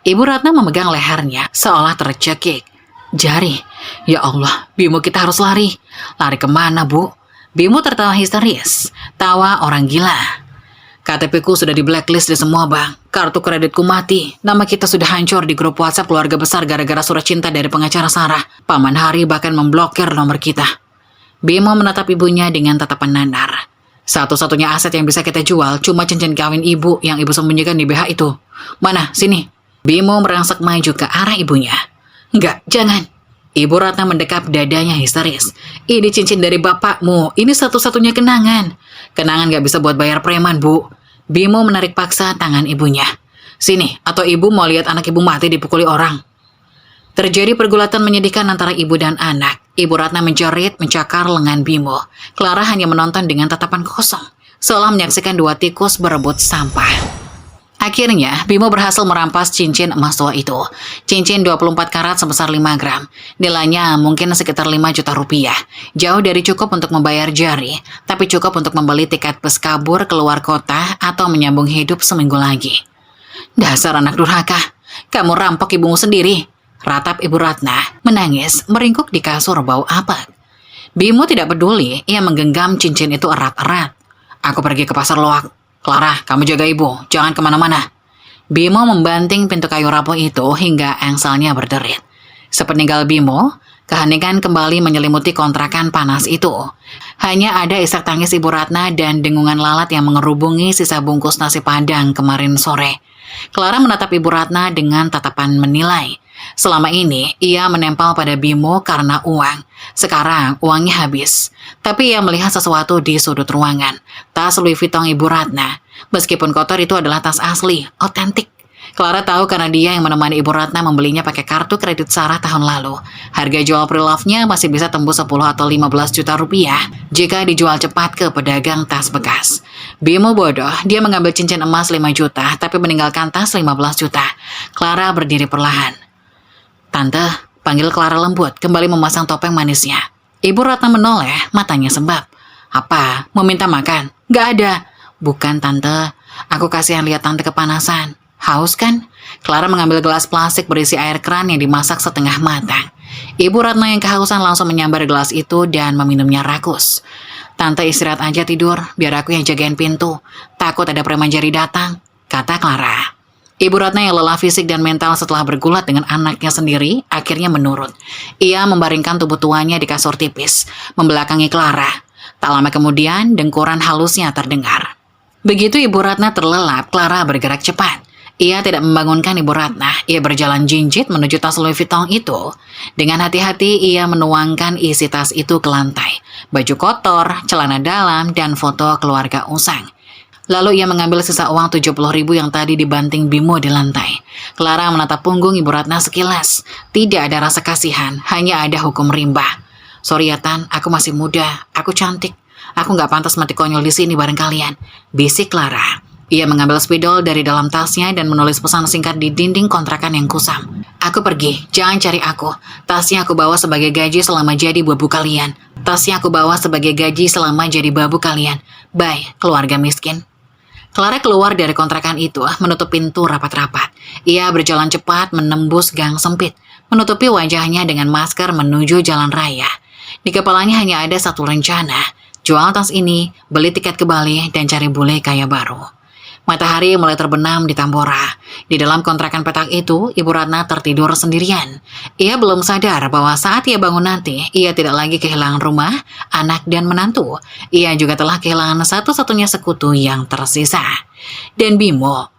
Ibu Ratna memegang lehernya seolah tercekik. Jari, ya Allah, Bimo kita harus lari. Lari kemana, Bu? Bimo tertawa histeris, tawa orang gila. "KTP ku sudah di blacklist di semua bank, kartu kreditku mati, nama kita sudah hancur di grup WhatsApp keluarga besar gara-gara surat cinta dari pengacara Sarah. Paman Hari bahkan memblokir nomor kita." Bimo menatap ibunya dengan tatapan nanar. "Satu-satunya aset yang bisa kita jual cuma cincin kawin ibu yang ibu sembunyikan di BH itu. Mana, sini." Bimo merangsek maju ke arah ibunya. "Enggak, jangan." Ibu Ratna mendekap dadanya histeris. "Ini cincin dari bapakmu, ini satu-satunya kenangan. Kenangan gak bisa buat bayar preman, Bu." Bimo menarik paksa tangan ibunya. "Sini, atau ibu mau lihat anak ibu mati dipukuli orang." Terjadi pergulatan menyedihkan antara ibu dan anak. Ibu Ratna menjerit, mencakar lengan Bimo. Clara hanya menonton dengan tatapan kosong, seolah menyaksikan 2 tikus berebut sampah. Akhirnya, Bimo berhasil merampas cincin emas tua itu. Cincin 24 karat sebesar 5 gram. Nilainya mungkin sekitar 5 juta rupiah. Jauh dari cukup untuk membayar Jari, tapi cukup untuk membeli tiket bus kabur keluar kota atau menyambung hidup seminggu lagi. "Dasar anak durhaka, kamu rampok ibumu sendiri," ratap Ibu Ratna, menangis, meringkuk di kasur bau apek. Bimo tidak peduli, ia menggenggam cincin itu erat-erat. "Aku pergi ke pasar loak. Clara, kamu jaga ibu, jangan kemana-mana." Bimo membanting pintu kayu rapuh itu hingga engselnya berderit. Sepeninggal Bimo, keheningan kembali menyelimuti kontrakan panas itu. Hanya ada isak tangis Ibu Ratna dan dengungan lalat yang mengerubungi sisa bungkus nasi padang kemarin sore. Clara menatap Ibu Ratna dengan tatapan menilai. Selama ini, ia menempel pada Bimo karena uang. Sekarang, uangnya habis. Tapi ia melihat sesuatu di sudut ruangan. Tas Louis Vuitton Ibu Ratna. Meskipun kotor, itu adalah tas asli, otentik. Clara tahu karena dia yang menemani Ibu Ratna membelinya pakai kartu kredit Sarah tahun lalu. Harga jual pre-love-nya masih bisa tembus 10 atau 15 juta rupiah jika dijual cepat ke pedagang tas bekas. Bimo bodoh, dia mengambil cincin emas 5 juta tapi meninggalkan tas 15 juta. Clara berdiri perlahan. "Tante," panggil Clara lembut, kembali memasang topeng manisnya. Ibu Ratna menoleh, matanya sembab. "Apa? Mau minta makan?" "Gak ada." "Bukan, Tante. Aku kasihan lihat Tante kepanasan. Haus kan?" Clara mengambil gelas plastik berisi air keran yang dimasak setengah matang. Ibu Ratna yang kehausan langsung menyambar gelas itu dan meminumnya rakus. "Tante istirahat aja tidur, biar aku yang jagain pintu. Takut ada preman Jari datang," kata Clara. Ibu Ratna yang lelah fisik dan mental setelah bergulat dengan anaknya sendiri akhirnya menurut. Ia membaringkan tubuh tuanya di kasur tipis, membelakangi Clara. Tak lama kemudian, dengkuran halusnya terdengar. Begitu Ibu Ratna terlelap, Clara bergerak cepat. Ia tidak membangunkan Ibu Ratna, ia berjalan jinjit menuju tas Louis Vuitton itu. Dengan hati-hati ia menuangkan isi tas itu ke lantai. Baju kotor, celana dalam, dan foto keluarga usang. Lalu ia mengambil sisa uang 70.000 yang tadi dibanting Bimo di lantai. Clara menatap punggung Ibu Ratna sekilas. Tidak ada rasa kasihan, hanya ada hukum rimba. "Sorry ya Tan, aku masih muda, aku cantik. Aku gak pantas mati konyol di sini bareng kalian," bisik Clara. Ia mengambil spidol dari dalam tasnya dan menulis pesan singkat di dinding kontrakan yang kusam. "Aku pergi, jangan cari aku. Tasnya aku bawa sebagai gaji selama jadi babu kalian. Tasnya aku bawa sebagai gaji selama jadi babu kalian. Bye, keluarga miskin." Clara keluar dari kontrakan itu, menutup pintu rapat-rapat. Ia berjalan cepat menembus gang sempit. menutupi wajahnya dengan masker menuju jalan raya. Di kepalanya hanya ada satu rencana, jual tas ini, beli tiket ke Bali, dan cari bule kaya baru. Matahari mulai terbenam di Tambora. Di dalam kontrakan petak itu, Ibu Ratna tertidur sendirian. Ia belum sadar bahwa saat ia bangun nanti, ia tidak lagi kehilangan rumah, anak, dan menantu. Ia juga telah kehilangan satu-satunya sekutu yang tersisa. Dan Bimo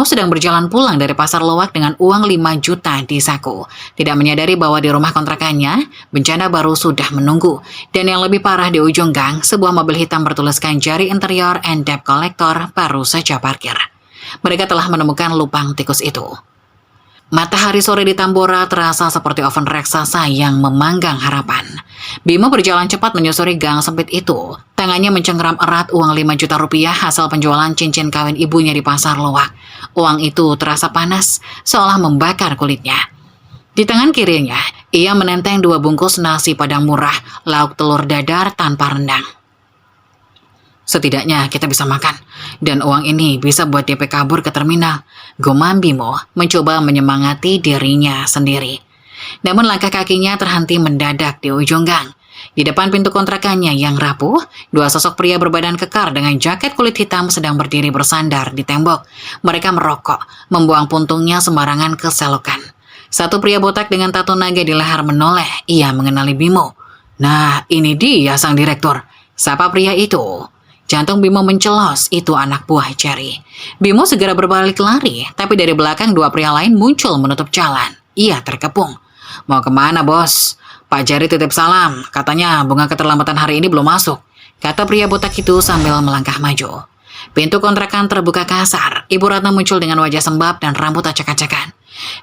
sedang berjalan pulang dari pasar loak dengan uang 5 juta di saku. Tidak menyadari bahwa di rumah kontrakannya, bencana baru sudah menunggu. Dan yang lebih parah di ujung gang, sebuah mobil hitam bertuliskan Jari Interior and Debt Collector baru saja parkir. Mereka telah menemukan lubang tikus itu. Matahari sore di Tambora terasa seperti oven raksasa yang memanggang harapan. Bimo berjalan cepat menyusuri gang sempit itu. Tangannya mencengkeram erat uang 5 juta rupiah hasil penjualan cincin kawin ibunya di pasar loak. Uang itu terasa panas, seolah membakar kulitnya. Di tangan kirinya, ia menenteng 2 bungkus nasi padang murah, lauk telur dadar tanpa rendang. Setidaknya kita bisa makan, dan uang ini bisa buat DP kabur ke terminal. Gumam Bimo mencoba menyemangati dirinya sendiri. Namun langkah kakinya terhenti mendadak di ujung gang. Di depan pintu kontrakannya yang rapuh, 2 sosok pria berbadan kekar dengan jaket kulit hitam sedang berdiri bersandar di tembok. Mereka merokok, membuang puntungnya sembarangan ke selokan. Satu pria botak dengan tato naga di leher menoleh. Ia mengenali Bimo. Nah, ini dia sang direktur. Siapa pria itu? Jantung Bimo mencelos, itu anak buah Cherry. Bimo segera berbalik lari, tapi dari belakang 2 pria lain muncul menutup jalan. Ia terkepung. Mau kemana, bos? Pak Jari titip salam, katanya bunga keterlambatan hari ini belum masuk, kata pria botak itu sambil melangkah maju. Pintu kontrakan terbuka kasar. Ibu Ratna muncul dengan wajah sembab dan rambut acak-acakan.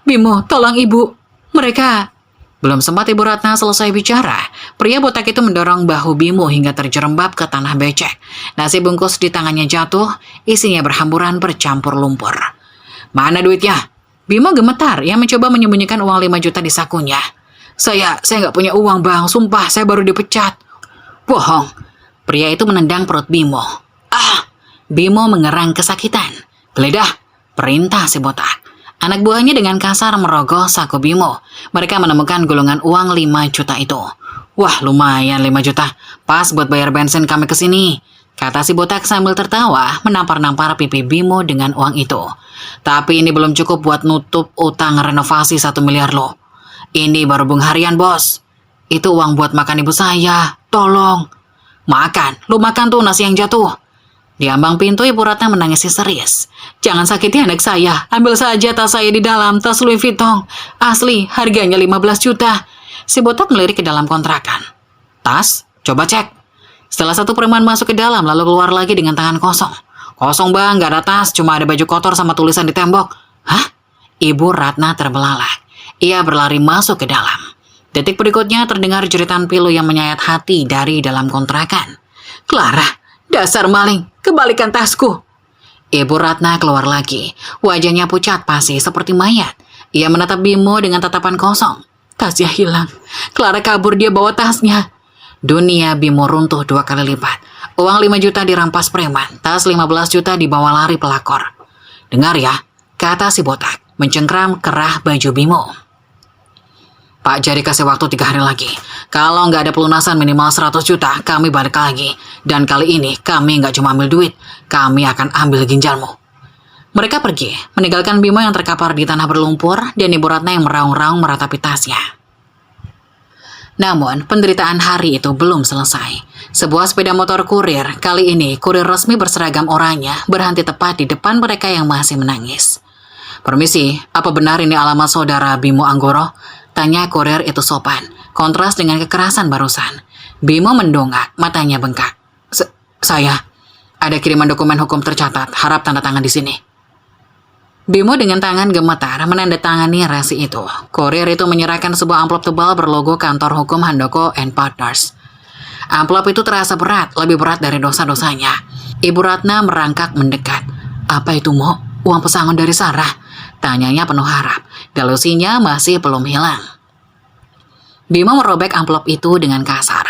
Bimo, tolong ibu. Mereka... Belum sempat Ibu Ratna selesai bicara, pria botak itu mendorong bahu Bimo hingga terjerembab ke tanah becek. Nasi bungkus di tangannya jatuh, isinya berhamburan bercampur lumpur. Mana duitnya? Bimo gemetar, ia mencoba menyembunyikan uang 5 juta di sakunya. Saya nggak punya uang bang, sumpah saya baru dipecat. Bohong. Pria itu menendang perut Bimo. Bimo mengerang kesakitan. Geledah, perintah si botak. Anak buahnya dengan kasar merogoh saku Bimo. Mereka menemukan gulungan uang 5 juta itu. Wah, lumayan 5 juta. Pas buat bayar bensin kami ke sini, kata si botak sambil tertawa menampar-nampar pipi Bimo dengan uang itu. Tapi ini belum cukup buat nutup utang renovasi 1 miliar loh. Ini baru harian, bos. Itu uang buat makan ibu saya. Tolong. Makan? Lu makan tuh nasi yang jatuh. Di ambang pintu Ibu Ratna menangis histeris. Jangan sakiti anak saya. Ambil saja tas saya di dalam, tas Louis Vuitton. Asli, harganya 15 juta. Si botak melirik ke dalam kontrakan. Tas? Coba cek. Setelah satu preman masuk ke dalam, lalu keluar lagi dengan tangan kosong. Kosong bang, gak ada tas, cuma ada baju kotor sama tulisan di tembok. Hah? Ibu Ratna terbelalak. Ia berlari masuk ke dalam. Detik berikutnya terdengar jeritan pilu yang menyayat hati dari dalam kontrakan. Clara, dasar maling, kembalikan tasku. Ibu Ratna keluar lagi. Wajahnya pucat pasi seperti mayat. Ia menatap Bimo dengan tatapan kosong. Tasnya hilang. Clara kabur, dia bawa tasnya. Dunia Bimo runtuh 2 kali lipat. Uang 5 juta dirampas preman. Tas 15 juta dibawa lari pelakor. Dengar ya, kata si botak, mencengkram kerah baju Bimo. Pak Jari kasih waktu 3 hari lagi. Kalau nggak ada pelunasan minimal 100 juta, kami balik lagi. Dan kali ini kami nggak cuma ambil duit, kami akan ambil ginjalmu. Mereka pergi, meninggalkan Bimo yang terkapar di tanah berlumpur dan Ibu Ratna yang meraung-raung meratapi tasnya. Namun, penderitaan hari itu belum selesai. Sebuah sepeda motor kurir, kali ini kurir resmi berseragam oranye, berhenti tepat di depan mereka yang masih menangis. Permisi, apa benar ini alamat saudara Bimo Anggoro? Tanya kurir itu sopan, kontras dengan kekerasan barusan. Bimo mendongak, matanya bengkak. Saya, ada kiriman dokumen hukum tercatat, harap tanda tangan di sini. Bimo dengan tangan gemetar menandatangani resi itu. Kurir itu menyerahkan sebuah amplop tebal berlogo kantor hukum Handoko and Partners. Amplop itu terasa berat, lebih berat dari dosa-dosanya. Ibu Ratna merangkak mendekat. Apa itu, Mo? Uang pesangon dari Sarah? Tanyanya penuh harap. Delusinya masih belum hilang. Bimo merobek amplop itu dengan kasar.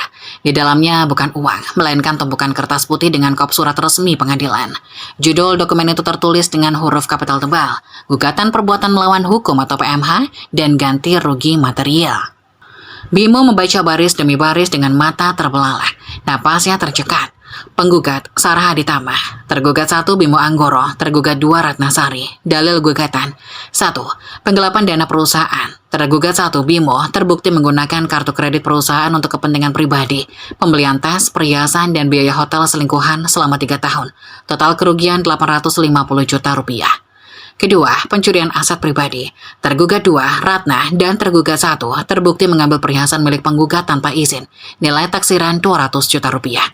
Di dalamnya bukan uang, melainkan tumpukan kertas putih dengan kop surat resmi pengadilan. Judul dokumen itu tertulis dengan huruf kapital tebal, Gugatan Perbuatan Melawan Hukum atau PMH, dan ganti rugi material. Bimo membaca baris demi baris dengan mata terbelalak, napasnya tercekat. Penggugat Sarah Aditama, tergugat 1 Bimo Anggoro, tergugat 2 Ratnasari. Dalil gugatan 1. Penggelapan dana perusahaan. Tergugat 1 Bimo terbukti menggunakan kartu kredit perusahaan untuk kepentingan pribadi, pembelian tas, perhiasan, dan biaya hotel selingkuhan selama 3 tahun. Total kerugian 850 juta rupiah. Kedua, pencurian aset pribadi. Tergugat 2, Ratna, dan tergugat 1 terbukti mengambil perhiasan milik penggugat tanpa izin, nilai taksiran 200 juta rupiah.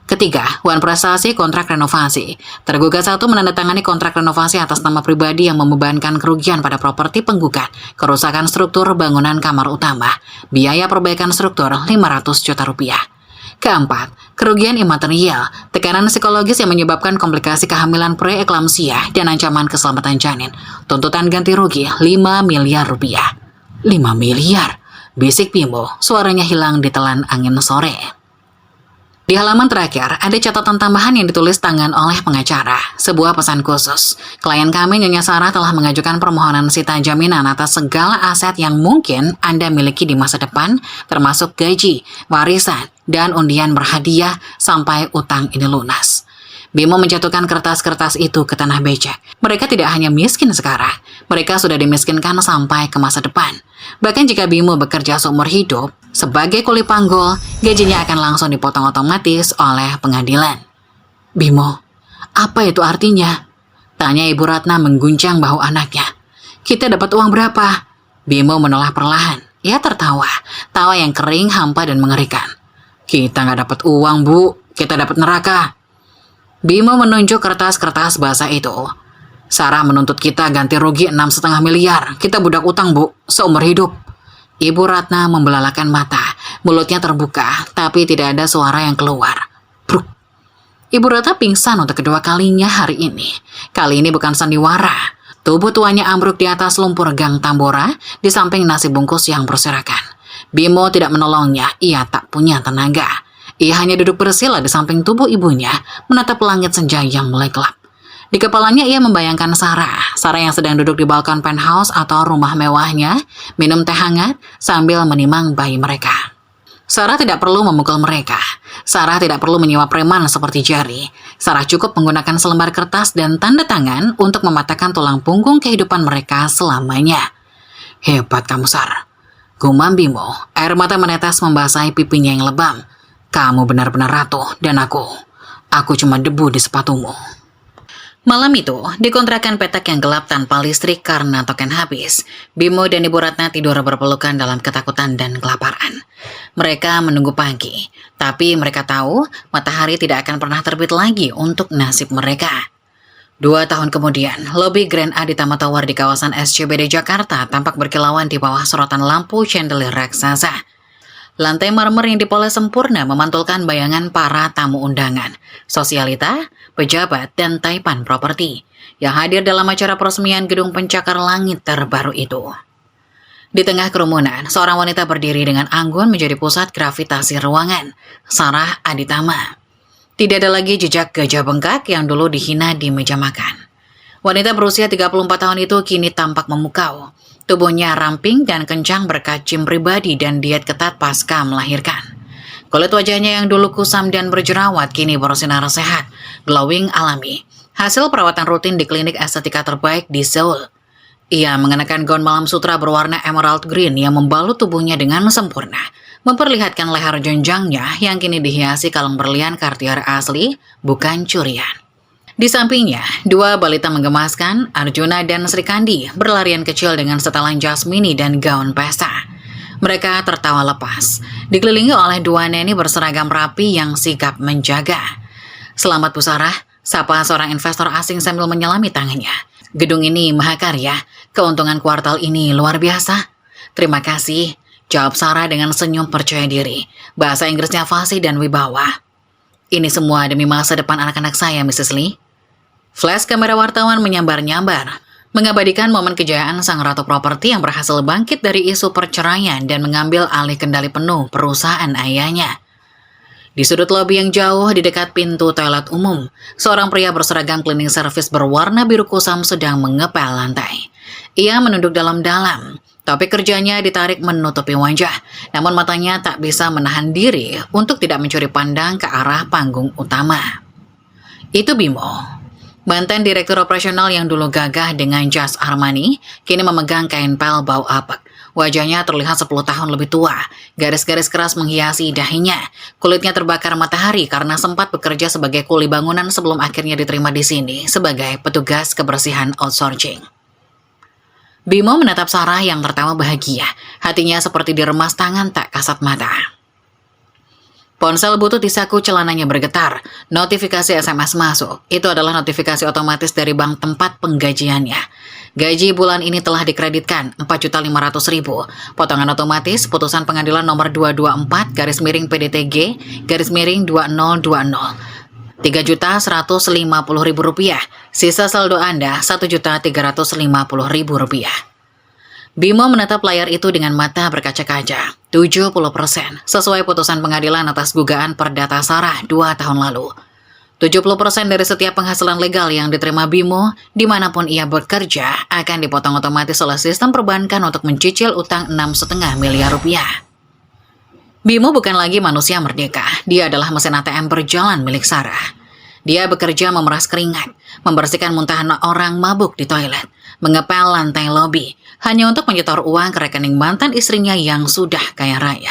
Ketiga, Wan Prestasi kontrak renovasi. Tergugat 1 menandatangani kontrak renovasi atas nama pribadi yang membebankan kerugian pada properti penggugat, kerusakan struktur bangunan kamar utama, biaya perbaikan struktur 500 juta rupiah. Keempat, kerugian imaterial, tekanan psikologis yang menyebabkan komplikasi kehamilan preeklamsia dan ancaman keselamatan janin. Tuntutan ganti rugi 5 miliar rupiah. 5 miliar? Bisik Bimo, suaranya hilang ditelan angin sore. Di halaman terakhir, ada catatan tambahan yang ditulis tangan oleh pengacara. Sebuah pesan khusus. Klien kami, Nyonya Sarah, telah mengajukan permohonan sita jaminan atas segala aset yang mungkin Anda miliki di masa depan, termasuk gaji, warisan, dan undian berhadiah sampai utang ini lunas. Bimo menjatuhkan kertas-kertas itu ke tanah becek. Mereka tidak hanya miskin sekarang, mereka sudah dimiskinkan sampai ke masa depan. Bahkan jika Bimo bekerja seumur hidup, sebagai kuli panggul, gajinya akan langsung dipotong otomatis oleh pengadilan. Bimo, apa itu artinya? Tanya Ibu Ratna mengguncang bahu anaknya. Kita dapat uang berapa? Bimo menoleh perlahan. Ia tertawa, tawa yang kering, hampa, dan mengerikan. Kita nggak dapat uang, Bu. Kita dapat neraka. Bimo menunjuk kertas-kertas basah itu. Sarah menuntut kita ganti rugi 6,5 miliar. Kita budak utang, Bu, seumur hidup. Ibu Ratna membelalakan mata. Mulutnya terbuka, tapi tidak ada suara yang keluar. Bruk. Ibu Ratna pingsan untuk kedua kalinya hari ini. Kali ini bukan sandiwara. Tubuh tuanya ambruk di atas lumpur gang Tambora, di samping nasi bungkus yang berserakan. Bimo tidak menolongnya, ia tak punya tenaga. Ia hanya duduk bersila di samping tubuh ibunya, menatap langit senja yang mulai gelap. Di kepalanya ia membayangkan Sarah yang sedang duduk di balkon penthouse atau rumah mewahnya, minum teh hangat sambil menimang bayi mereka. Sarah tidak perlu memukul mereka. Sarah tidak perlu menyewa preman seperti Jari. Sarah cukup menggunakan selembar kertas dan tanda tangan untuk mematahkan tulang punggung kehidupan mereka selamanya. Hebat kamu, Sarah. Gumam Bimo, air mata menetes membasahi pipinya yang lebam. Kamu benar-benar ratu, dan aku cuma debu di sepatumu. Malam itu, di kontrakan petak yang gelap tanpa listrik karena token habis, Bimo dan Ibu Ratna tidur berpelukan dalam ketakutan dan kelaparan. Mereka menunggu pagi, tapi mereka tahu matahari tidak akan pernah terbit lagi untuk nasib mereka. 2 tahun kemudian, lobi Grand Aditama Tower di kawasan SCBD Jakarta tampak berkilauan di bawah sorotan lampu chandelier raksasa. Lantai marmer yang dipoles sempurna memantulkan bayangan para tamu undangan, sosialita, pejabat, dan taipan properti yang hadir dalam acara peresmian gedung pencakar langit terbaru itu. Di tengah kerumunan, seorang wanita berdiri dengan anggun menjadi pusat gravitasi ruangan, Sarah Aditama. Tidak ada lagi jejak gajah bengkak yang dulu dihina di meja makan. Wanita berusia 34 tahun itu kini tampak memukau. Tubuhnya ramping dan kencang berkat gym pribadi dan diet ketat pasca melahirkan. Kulit wajahnya yang dulu kusam dan berjerawat kini bersinar sehat, glowing alami. Hasil perawatan rutin di klinik estetika terbaik di Seoul. Ia mengenakan gaun malam sutra berwarna emerald green yang membalut tubuhnya dengan sempurna, memperlihatkan leher jenjangnya yang kini dihiasi kalung berlian Cartier asli, bukan curian. Di sampingnya, 2 balita menggemaskan, Arjuna dan Sri Kandi, berlarian kecil dengan setelan jas mini dan gaun pesta. Mereka tertawa lepas, dikelilingi oleh 2 neni berseragam rapi yang sigap menjaga. Selamat Bu Sarah, sapa seorang investor asing sambil menyelami tangannya. Gedung ini mahakarya, keuntungan kuartal ini luar biasa. Terima kasih, jawab Sarah dengan senyum percaya diri. Bahasa Inggrisnya fasih dan wibawa. Ini semua demi masa depan anak-anak saya, Mrs. Lee. Flash kamera wartawan menyambar-nyambar, mengabadikan momen kejayaan sang ratu properti yang berhasil bangkit dari isu perceraian dan mengambil alih kendali penuh perusahaan ayahnya. Di sudut lobi yang jauh di dekat pintu toilet umum, seorang pria berseragam cleaning service berwarna biru kusam sedang mengepel lantai. Ia menunduk dalam-dalam. Topi kerjanya ditarik menutupi wajah, namun matanya tak bisa menahan diri untuk tidak mencuri pandang ke arah panggung utama. Itu Bimo. Mantan direktur operasional yang dulu gagah dengan jas Armani, kini memegang kain pel bau apek. Wajahnya terlihat 10 tahun lebih tua, garis-garis keras menghiasi dahinya. Kulitnya terbakar matahari karena sempat bekerja sebagai kuli bangunan sebelum akhirnya diterima di sini sebagai petugas kebersihan outsourcing. Bimo menatap Sarah yang tertawa bahagia, hatinya seperti diremas tangan tak kasat mata. Ponsel butut di saku celananya bergetar. Notifikasi SMS masuk. Itu adalah notifikasi otomatis dari bank tempat penggajiannya. Gaji bulan ini telah dikreditkan 4.500.000. Potongan otomatis putusan pengadilan nomor 224 garis miring PDTG garis miring 2020. Rp3.150.000. Sisa saldo Anda Rp1.350.000. Bimo menatap layar itu dengan mata berkaca-kaca. 70%, sesuai putusan pengadilan atas gugaan perdata Sarah 2 tahun lalu. 70% dari setiap penghasilan legal yang diterima Bimo, dimanapun ia bekerja, akan dipotong otomatis oleh sistem perbankan untuk mencicil utang 6,5 miliar rupiah. Bimo bukan lagi manusia merdeka, dia adalah mesin ATM berjalan milik Sarah. Dia bekerja memeras keringat, membersihkan muntahan orang mabuk di toilet, mengepel lantai lobi, hanya untuk menyetor uang ke rekening mantan istrinya yang sudah kaya raya.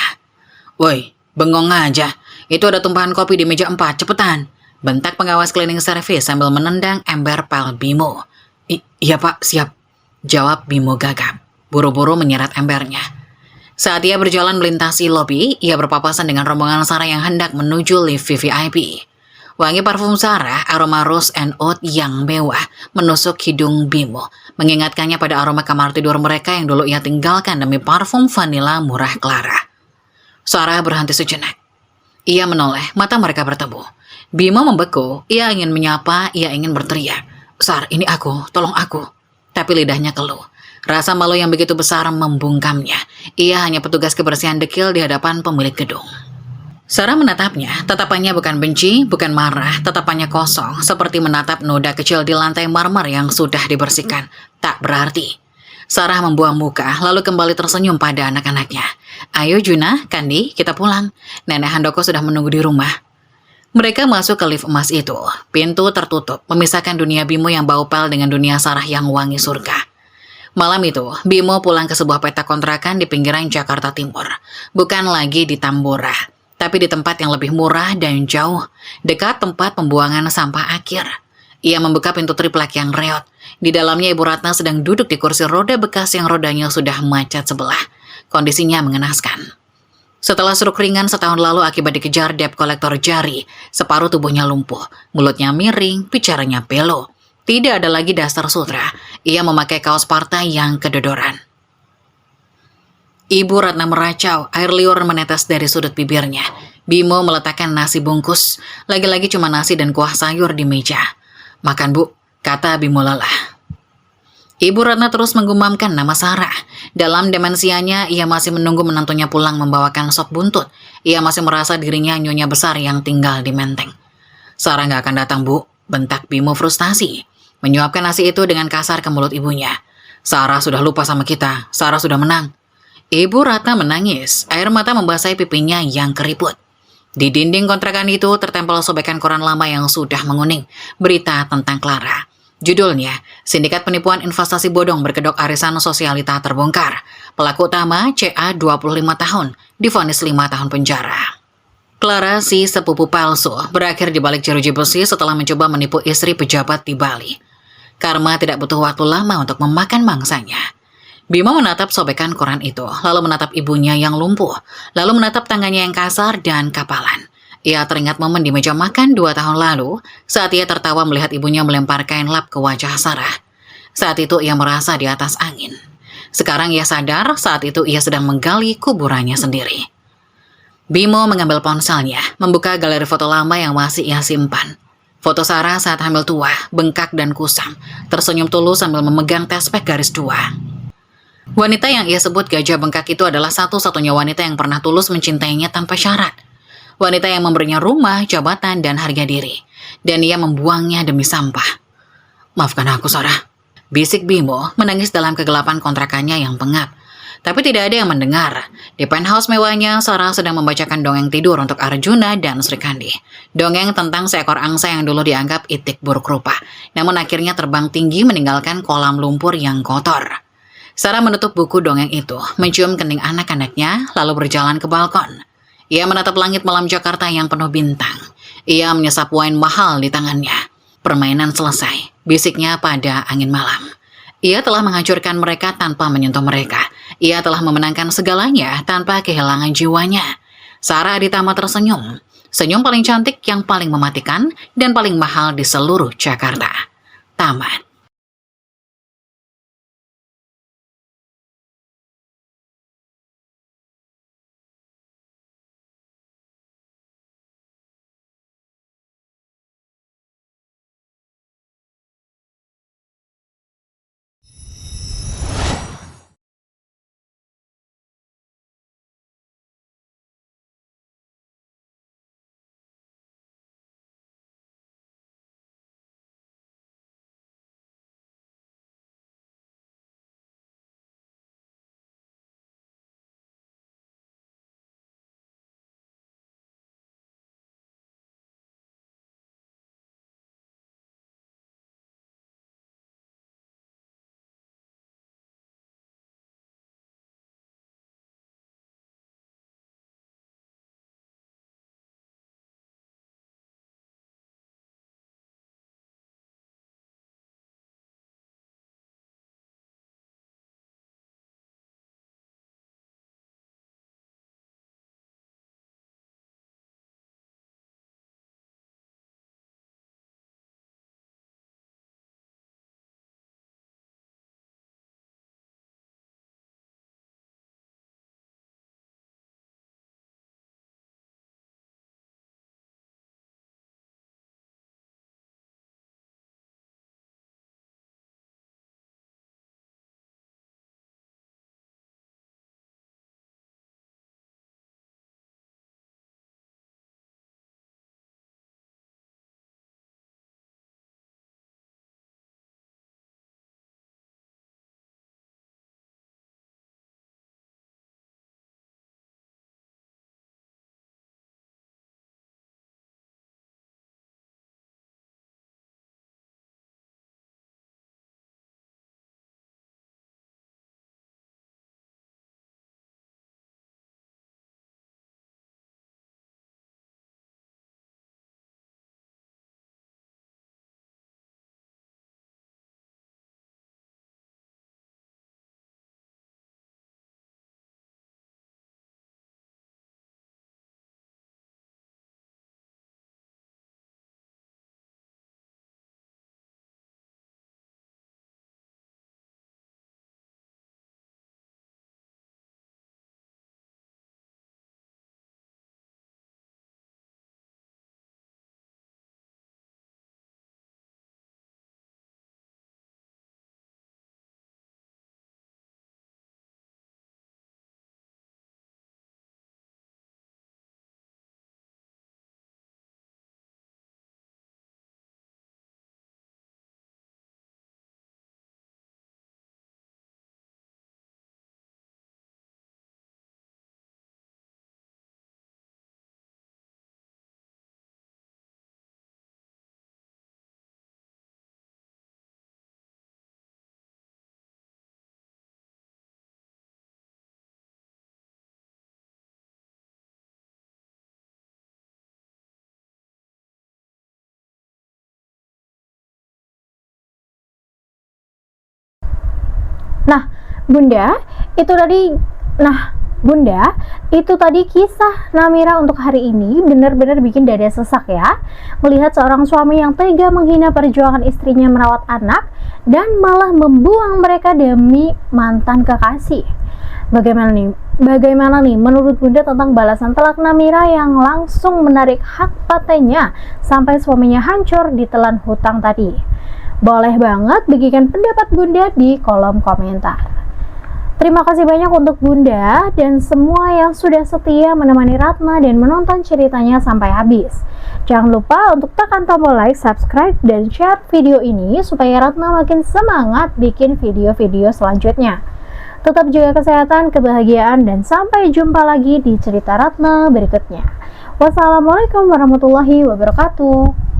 Woi, bengong aja. Itu ada tumpahan kopi di meja 4, cepetan. Bentak pengawas cleaning service sambil menendang ember pel Bimo. Iya pak, siap. Jawab Bimo gagap, buru-buru menyeret embernya. Saat ia berjalan melintasi lobi, ia berpapasan dengan rombongan Sarah yang hendak menuju lift VVIP. Wangi parfum Sarah, aroma rose and oud yang mewah, menusuk hidung Bimo, mengingatkannya pada aroma kamar tidur mereka yang dulu ia tinggalkan demi parfum vanila murah Clara. Sarah berhenti sejenak. Ia menoleh, mata mereka bertemu. Bimo membeku, ia ingin menyapa, ia ingin berteriak. Sar, ini aku, tolong aku. Tapi lidahnya keluh. Rasa malu yang begitu besar membungkamnya. Ia hanya petugas kebersihan dekil di hadapan pemilik gedung. Sarah menatapnya, tatapannya bukan benci, bukan marah, tatapannya kosong, seperti menatap noda kecil di lantai marmer yang sudah dibersihkan. Tak berarti. Sarah membuang muka, lalu kembali tersenyum pada anak-anaknya. Ayo Juna, Kandi, kita pulang. Nenek Handoko sudah menunggu di rumah. Mereka masuk ke lift emas itu. Pintu tertutup, memisahkan dunia Bimo yang bau pel dengan dunia Sarah yang wangi surga. Malam itu, Bimo pulang ke sebuah petak kontrakan di pinggiran Jakarta Timur. Bukan lagi di Tambora, tapi di tempat yang lebih murah dan jauh, dekat tempat pembuangan sampah akhir. Ia membuka pintu triplek yang reot. Di dalamnya Ibu Ratna sedang duduk di kursi roda bekas yang rodanya sudah macet sebelah. Kondisinya mengenaskan. Setelah stroke ringan setahun lalu akibat dikejar debt kolektor jari, separuh tubuhnya lumpuh, mulutnya miring, bicaranya belo. Tidak ada lagi dasar sutra. Ia memakai kaos partai yang kedodoran. Ibu Ratna meracau, air liur menetes dari sudut bibirnya. Bimo meletakkan nasi bungkus, lagi-lagi cuma nasi dan kuah sayur di meja. Makan bu, kata Bimo lelah. Ibu Ratna terus menggumamkan nama Sarah. Dalam demensianya, ia masih menunggu menantunya pulang membawakan sop buntut. Ia masih merasa dirinya nyonya besar yang tinggal di menteng. Sarah nggak akan datang bu, bentak Bimo frustasi. Menyuapkan nasi itu dengan kasar ke mulut ibunya. Sarah sudah lupa sama kita, Sarah sudah menang. Ibu Ratna menangis, air mata membasahi pipinya yang keriput. Di dinding kontrakan itu tertempel sobekan koran lama yang sudah menguning, berita tentang Clara. Judulnya, Sindikat Penipuan Investasi Bodong Berkedok Arisan Sosialita Terbongkar. Pelaku utama CA 25 tahun, divonis 5 tahun penjara. Clara si sepupu palsu berakhir di balik jeruji besi setelah mencoba menipu istri pejabat di Bali. Karma tidak butuh waktu lama untuk memakan mangsanya. Bimo menatap sobekan koran itu, lalu menatap ibunya yang lumpuh, lalu menatap tangannya yang kasar dan kapalan. Ia teringat momen di meja makan 2 tahun lalu, saat ia tertawa melihat ibunya melempar kain lap ke wajah Sarah. Saat itu ia merasa di atas angin. Sekarang ia sadar saat itu ia sedang menggali kuburannya sendiri. Bimo mengambil ponselnya, membuka galeri foto lama yang masih ia simpan. Foto Sarah saat hamil tua, bengkak dan kusam, tersenyum tulus sambil memegang tespek garis 2. Wanita yang ia sebut gajah bengkak itu adalah satu-satunya wanita yang pernah tulus mencintainya tanpa syarat. Wanita yang memberinya rumah, jabatan, dan harga diri. Dan ia membuangnya demi sampah. Maafkan aku, Sarah. Bisik Bimo menangis dalam kegelapan kontrakannya yang pengap. Tapi tidak ada yang mendengar. Di penthouse mewahnya, Sarah sedang membacakan dongeng tidur untuk Arjuna dan Sri Kandi. Dongeng tentang seekor angsa yang dulu dianggap itik buruk rupa. Namun akhirnya terbang tinggi meninggalkan kolam lumpur yang kotor. Sarah menutup buku dongeng itu, mencium kening anak-anaknya, lalu berjalan ke balkon. Ia menatap langit malam Jakarta yang penuh bintang. Ia menyesap wine mahal di tangannya. Permainan selesai, bisiknya pada angin malam. Ia telah menghancurkan mereka tanpa menyentuh mereka. Ia telah memenangkan segalanya tanpa kehilangan jiwanya. Sarah Aditama tersenyum. Senyum paling cantik yang paling mematikan dan paling mahal di seluruh Jakarta. Tamat. Nah, Bunda, itu tadi kisah Namira untuk hari ini. Benar-benar bikin dada sesak ya. Melihat seorang suami yang tega menghina perjuangan istrinya merawat anak dan malah membuang mereka demi mantan kekasih. Bagaimana nih menurut Bunda tentang balasan telak Namira yang langsung menarik hak patenya sampai suaminya hancur ditelan hutang tadi? Boleh banget bagikan pendapat Bunda di kolom komentar. Terima kasih banyak untuk Bunda dan semua yang sudah setia menemani Ratna dan menonton ceritanya sampai habis. Jangan lupa untuk tekan tombol like, subscribe, dan share video ini supaya Ratna makin semangat bikin video-video selanjutnya. Tetap jaga kesehatan, kebahagiaan, dan sampai jumpa lagi di cerita Ratna berikutnya. Wassalamualaikum warahmatullahi wabarakatuh.